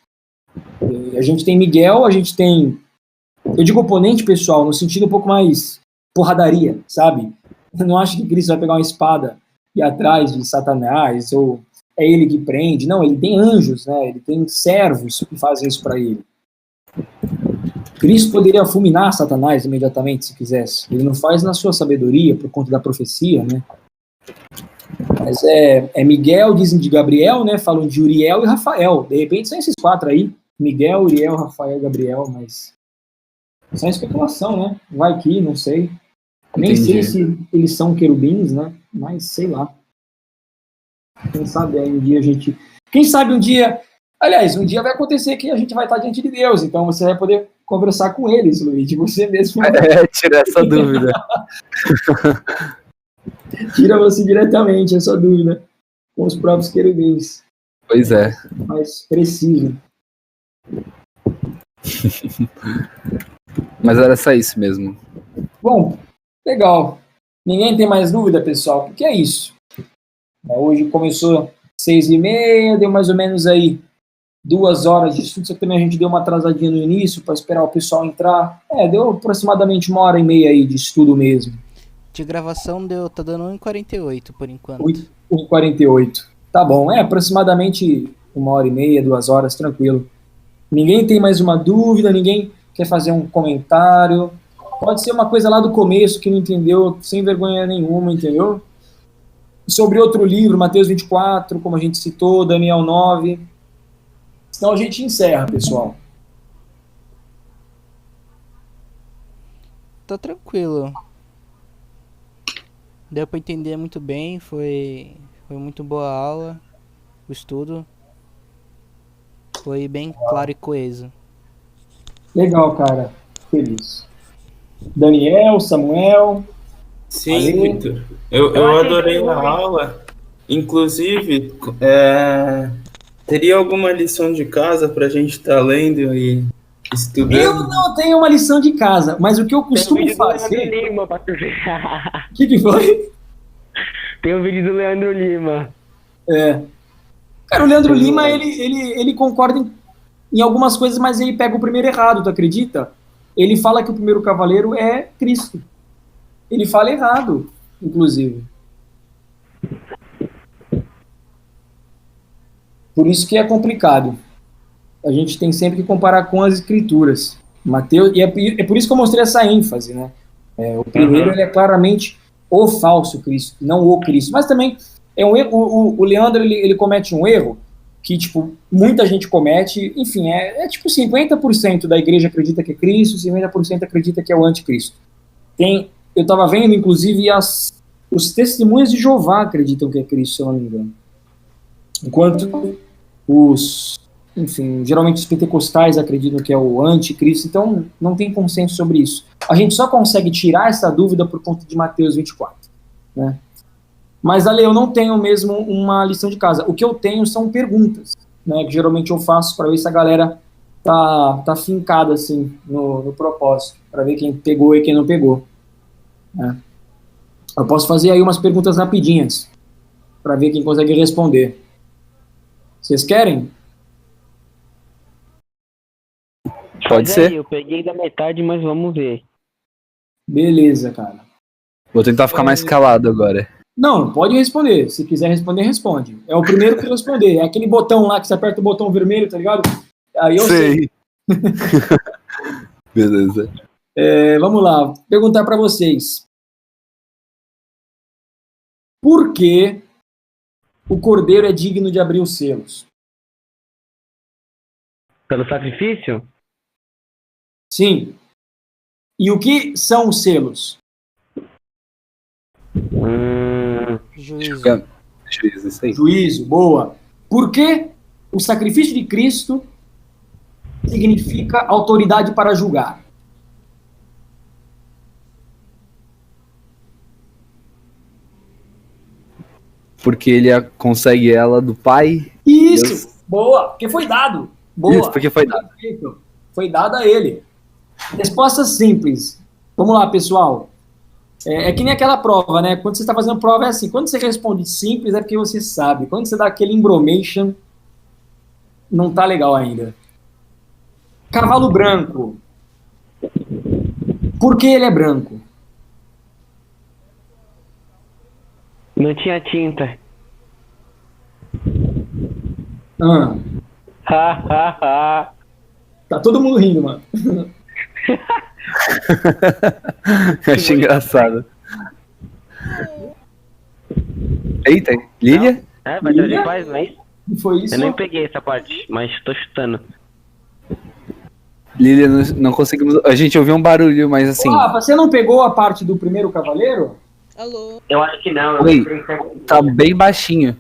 Speaker 2: A gente tem Miguel, a gente tem... Eu digo oponente, pessoal, no sentido um pouco mais porradaria, sabe? Eu não acho que Cristo vai pegar uma espada e ir atrás de Satanás, ou é ele que prende. Não, ele tem anjos, né? Ele tem servos que fazem isso para ele. Cristo poderia fulminar Satanás imediatamente, se quisesse. Ele não faz na sua sabedoria, por conta da profecia, né? Mas é Miguel, dizem de Gabriel, né? Falam de Uriel e Rafael. De repente são esses 4 aí. Miguel, Uriel, Rafael e Gabriel, mas... Só especulação, né? Vai que, não sei. Nem sei se eles são querubins, né? Mas sei lá. Quem sabe um dia a gente... Quem sabe um dia... Aliás, um dia vai acontecer que a gente vai estar diante de Deus, então você vai poder conversar com eles, Luiz, de você mesmo.
Speaker 4: Tira essa dúvida.
Speaker 2: Tira você diretamente essa dúvida com os próprios querubins.
Speaker 4: Pois é.
Speaker 2: Mais preciso.
Speaker 4: Mas era só isso mesmo.
Speaker 2: Bom, legal. Ninguém tem mais dúvida, pessoal? Porque é isso. Hoje começou 6h30, deu mais ou menos aí 2 horas de estudo, só que também a gente deu uma atrasadinha no início para esperar o pessoal entrar. Deu aproximadamente 1h30 aí de estudo mesmo.
Speaker 1: De gravação tá dando 1h48 por enquanto.
Speaker 2: 1h48. Tá bom, aproximadamente 1h30, 2 horas, tranquilo. Ninguém tem mais uma dúvida, ninguém quer fazer um comentário. Pode ser uma coisa lá do começo que não entendeu, sem vergonha nenhuma, entendeu? Sobre outro livro, Mateus 24, como a gente citou, Daniel 9. Senão a gente encerra, pessoal.
Speaker 1: Tá tranquilo. Deu pra entender muito bem, foi muito boa a aula, o estudo. Foi bem claro e coeso.
Speaker 2: Legal, cara. Feliz. Daniel, Samuel.
Speaker 3: Sim, Victor. Eu adorei a aula. Inclusive, teria alguma lição de casa pra gente estar lendo e estudando?
Speaker 2: Eu não tenho uma lição de casa, mas o que eu costumo fazer... O que foi?
Speaker 6: Tem um vídeo do Leandro Lima.
Speaker 2: Cara, o Leandro Lima, ele concorda em algumas coisas, mas ele pega o primeiro errado, tu acredita? Ele fala que o primeiro cavaleiro é Cristo. Ele fala errado, inclusive. Por isso que é complicado. A gente tem sempre que comparar com as escrituras. Mateus, e é por isso que eu mostrei essa ênfase, né? O primeiro, ele é claramente o falso Cristo, não o Cristo. Mas também é um erro, o Leandro ele comete um erro que, tipo, muita gente comete, enfim, tipo 50% da igreja acredita que é Cristo, 50% acredita que é o anticristo. Eu estava vendo, inclusive, os testemunhas de Jeová acreditam que é Cristo, se eu não me engano. Enquanto geralmente os pentecostais acreditam que é o anticristo, então não tem consenso sobre isso. A gente só consegue tirar essa dúvida por conta de Mateus 24, né? Mas, Ale, eu não tenho mesmo uma lição de casa. O que eu tenho são perguntas, né, que geralmente eu faço para ver se a galera tá fincada, assim, no propósito, para ver quem pegou e quem não pegou, né? Eu posso fazer aí umas perguntas rapidinhas, para ver quem consegue responder. Vocês querem?
Speaker 4: Pode
Speaker 6: Mas
Speaker 4: ser.
Speaker 6: aí, eu peguei da metade, mas vamos ver.
Speaker 2: Beleza, cara.
Speaker 4: Vou tentar ficar mais calado agora.
Speaker 2: Não, pode responder. Se quiser responder, responde. É o primeiro que responder. É aquele botão lá que você aperta o botão vermelho, tá ligado? Aí eu sei.
Speaker 4: Beleza.
Speaker 2: Vamos lá. Perguntar para vocês. Por que o cordeiro é digno de abrir os selos?
Speaker 6: Pelo sacrifício?
Speaker 2: Sim. E o que são os selos?
Speaker 1: Juízo.
Speaker 4: Juízo, isso aí.
Speaker 2: Juízo, boa. Por que o sacrifício de Cristo significa autoridade para julgar?
Speaker 4: Porque ele consegue ela do pai.
Speaker 2: Isso,
Speaker 4: Deus.
Speaker 2: boa, porque foi dado. Boa.
Speaker 4: Isso, porque foi dado.
Speaker 2: Perfeito. Foi dado a ele. Resposta simples. Vamos lá, pessoal. É que nem aquela prova, né? Quando você está fazendo prova é assim. Quando você responde simples é porque você sabe. Quando você dá aquele embromation, não tá legal ainda. Cavalo branco. Por que ele é branco?
Speaker 6: Não tinha tinta.
Speaker 2: Tá todo mundo rindo, mano.
Speaker 4: Achei engraçado. Eita, Lília?
Speaker 6: Vai trazer paz, não é isso?
Speaker 2: Foi isso?
Speaker 6: Eu nem peguei essa parte, mas tô chutando.
Speaker 4: Lília, não conseguimos. A gente ouviu um barulho, mas assim.
Speaker 2: Você não pegou a parte do primeiro cavaleiro?
Speaker 7: Alô?
Speaker 6: Eu acho que não.
Speaker 4: Oi, tá bem baixinho.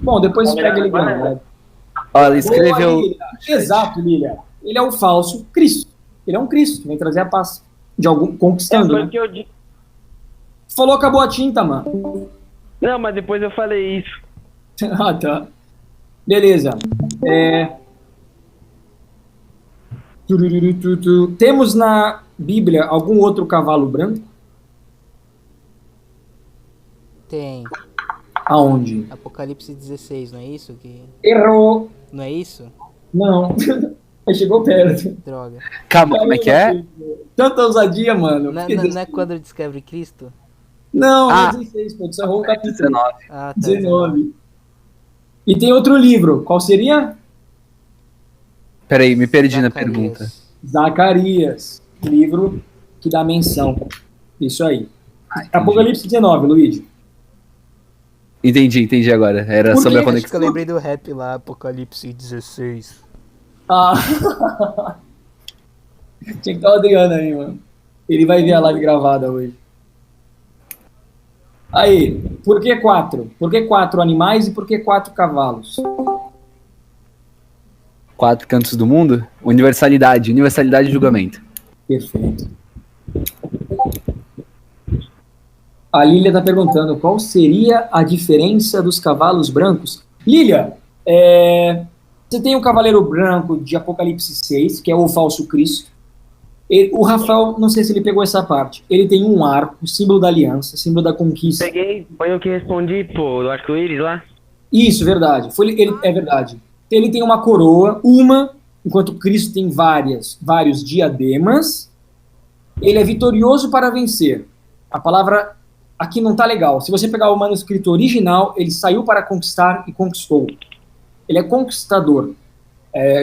Speaker 2: Bom, depois você pega ele gravado.
Speaker 4: Olha, ela escreveu.
Speaker 2: Boa, Lília. Exato, Lília. Ele é o falso Cristo. Ele é um Cristo, vem trazer a paz. De algum conquistando.
Speaker 6: Foi
Speaker 2: Né?
Speaker 6: o que eu disse.
Speaker 2: Falou, acabou a tinta, mano.
Speaker 6: Não, mas depois eu falei isso.
Speaker 2: Tá. Beleza. Temos na Bíblia algum outro cavalo branco?
Speaker 1: Tem.
Speaker 2: Aonde?
Speaker 1: Apocalipse 16, não é isso?
Speaker 2: Errou.
Speaker 1: Não é isso?
Speaker 2: Não. Chegou perto.
Speaker 1: Droga.
Speaker 4: Calma, como é que é?
Speaker 2: Tanta ousadia, mano.
Speaker 1: Não é quando descreve Cristo?
Speaker 2: Não, não é 16, pô. Tu errou o capítulo.
Speaker 4: 19.
Speaker 1: Ah, tá.
Speaker 2: 19. E tem outro livro. Qual seria?
Speaker 4: Peraí, me perdi na
Speaker 1: Zacarias.
Speaker 4: pergunta.
Speaker 2: Zacarias. Livro que dá menção. Isso aí. Apocalipse 19, Luigi.
Speaker 4: Entendi agora. Era
Speaker 2: Por
Speaker 4: sobre a
Speaker 2: quê?
Speaker 1: Acho que eu
Speaker 4: conexão.
Speaker 1: lembrei do rap lá, Apocalipse 16.
Speaker 2: Tinha que estar o Adriano aí, mano. Ele vai ver a live gravada hoje. Aí, por que 4? Por que 4 animais e por que 4 cavalos?
Speaker 4: 4 cantos do mundo? Universalidade e julgamento.
Speaker 2: Perfeito. A Lília está perguntando qual seria a diferença dos cavalos brancos. Lília, você tem o cavaleiro branco de Apocalipse 6, que é o falso Cristo. O Rafael, não sei se ele pegou essa parte. Ele tem um arco, símbolo da aliança, símbolo da conquista.
Speaker 6: Peguei, foi eu que respondi, pô, do arco-íris lá.
Speaker 2: Isso, verdade. É verdade. Ele tem uma coroa, enquanto Cristo tem vários diademas. Ele é vitorioso para vencer. A palavra aqui não tá legal. Se você pegar o manuscrito original, ele saiu para conquistar e conquistou. Ele é conquistador.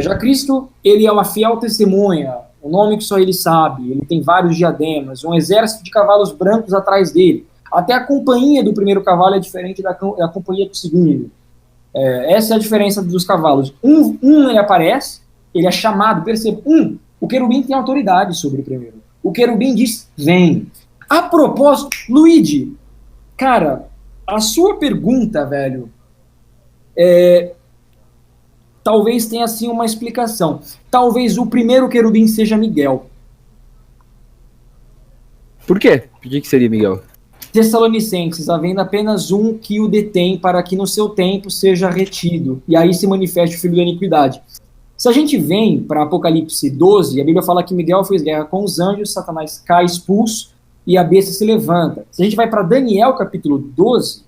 Speaker 2: Já Cristo, ele é uma fiel testemunha, o nome que só ele sabe. Ele tem vários diademas, um exército de cavalos brancos atrás dele. Até a companhia do primeiro cavalo é diferente da companhia do segundo. Essa é a diferença dos cavalos. Ele aparece, ele é chamado, perceba, o querubim tem autoridade sobre o primeiro. O querubim diz, vem. A propósito, Luigi, cara, a sua pergunta, velho, talvez tenha assim uma explicação. Talvez o primeiro querubim seja Miguel.
Speaker 4: Por quê? Por que seria Miguel?
Speaker 2: Tessalonicenses, havendo apenas um que o detém para que no seu tempo seja retido, e aí se manifeste o filho da iniquidade. Se a gente vem para Apocalipse 12, a Bíblia fala que Miguel fez guerra com os anjos, Satanás cai expulso e a besta se levanta. Se a gente vai para Daniel capítulo 12,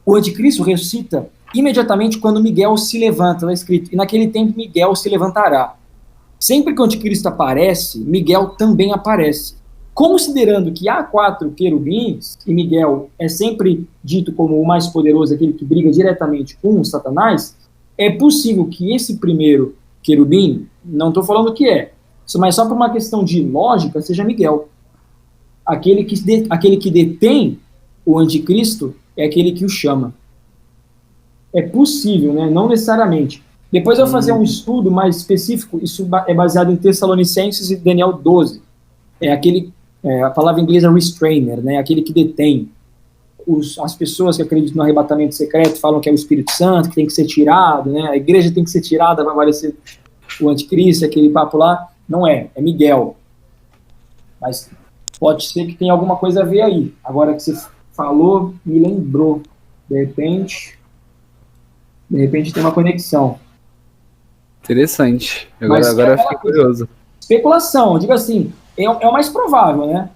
Speaker 2: o anticristo ressuscita imediatamente quando Miguel se levanta, está escrito, e naquele tempo Miguel se levantará. Sempre que o anticristo aparece, Miguel também aparece. Considerando que há 4 querubins, e Miguel é sempre dito como o mais poderoso, aquele que briga diretamente com o Satanás, é possível que esse primeiro querubim, não estou falando que mas só por uma questão de lógica, seja Miguel. Aquele que detém o anticristo é aquele que o chama. É possível, né? Não necessariamente. Depois eu vou fazer um estudo mais específico, isso é baseado em Tessalonicenses e Daniel 12. A palavra inglesa é restrainer, né? Aquele que detém. As pessoas que acreditam no arrebatamento secreto falam que é o Espírito Santo, que tem que ser tirado, né? A igreja tem que ser tirada para aparecer o anticristo, aquele papo lá. Não é Miguel. Mas pode ser que tenha alguma coisa a ver aí. Agora que você falou, me lembrou. De repente tem uma conexão.
Speaker 4: Interessante.
Speaker 2: Mas
Speaker 4: Agora eu fiquei curioso.
Speaker 2: Especulação, eu digo assim, é o mais provável, né?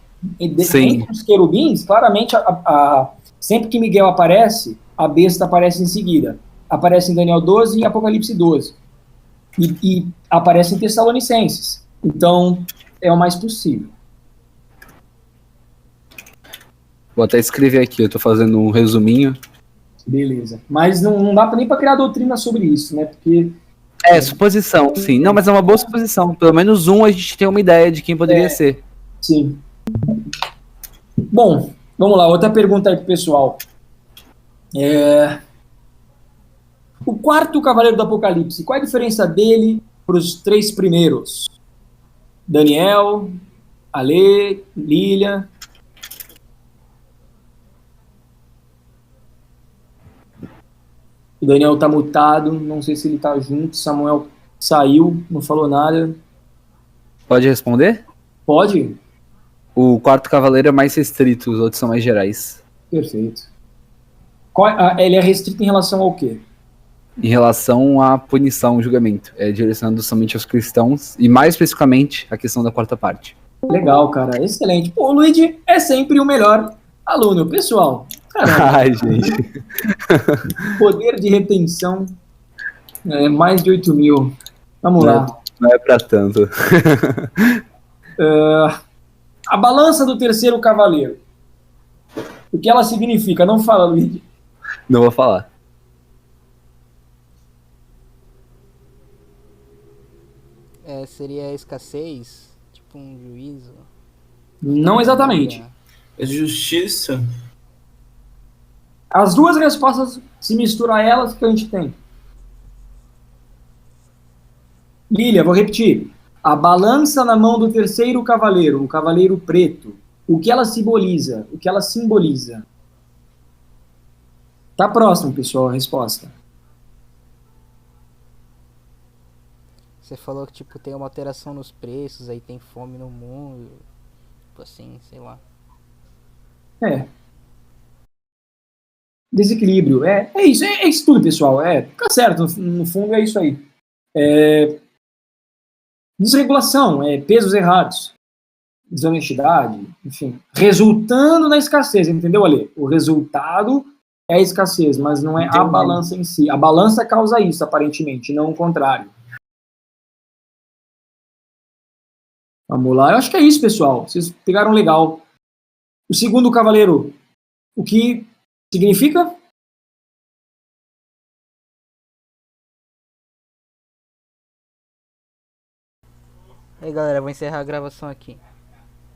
Speaker 4: Sim.
Speaker 2: Entre os querubins, claramente, sempre que Miguel aparece, a besta aparece em seguida. Aparece em Daniel 12 e Apocalipse 12. E aparece em Tessalonicenses. Então, é o mais possível.
Speaker 4: Vou até escrever aqui, eu tô fazendo um resuminho.
Speaker 2: Beleza. Mas não dá nem para criar doutrina sobre isso, né? Porque...
Speaker 4: suposição, sim. Não, mas é uma boa suposição. Pelo menos a gente tem uma ideia de quem poderia ser.
Speaker 2: Sim. Bom, vamos lá. Outra pergunta aí pro pessoal. O quarto cavaleiro do Apocalipse, qual é a diferença dele para os 3 primeiros? Daniel, Ale, Lília. O Daniel tá mutado, não sei se ele tá junto. Samuel saiu, não falou nada.
Speaker 4: Pode responder?
Speaker 2: Pode?
Speaker 4: O quarto cavaleiro é mais restrito, os outros são mais gerais.
Speaker 2: Perfeito. Ele é restrito em relação ao quê?
Speaker 4: Em relação à punição, o julgamento. É direcionado somente aos cristãos e mais especificamente a questão da quarta parte.
Speaker 2: Legal, cara. Excelente. Pô, o Luigi é sempre o melhor aluno. Pessoal, caramba.
Speaker 4: Ai, gente.
Speaker 2: Poder de retenção mais de 8.000. Vamos lá.
Speaker 4: Não é pra tanto.
Speaker 2: A balança do terceiro cavaleiro. O que ela significa? Não fala, Luigi.
Speaker 4: Não vou falar.
Speaker 1: Seria a escassez, tipo um juízo.
Speaker 2: Não exatamente.
Speaker 3: É justiça.
Speaker 2: As duas respostas, se misturar elas, que a gente tem. Lília, vou repetir. A balança na mão do terceiro cavaleiro, o cavaleiro preto. O que ela simboliza? O que ela simboliza? Tá próximo, pessoal, a resposta.
Speaker 1: Você falou que tipo tem uma alteração nos preços, aí tem fome no mundo. Tipo assim, sei lá.
Speaker 2: Desequilíbrio. É isso. É isso tudo, pessoal. Tá certo. No fundo, é isso aí. Desregulação. Pesos errados. Desonestidade. Enfim. Resultando na escassez. Entendeu, Ale? O resultado é a escassez, mas não é a balança em si. A balança causa isso, aparentemente, não o contrário. Vamos lá. Eu acho que é isso, pessoal. Vocês pegaram legal. O segundo cavaleiro. O que significa?
Speaker 1: Aí galera, vou encerrar a gravação aqui.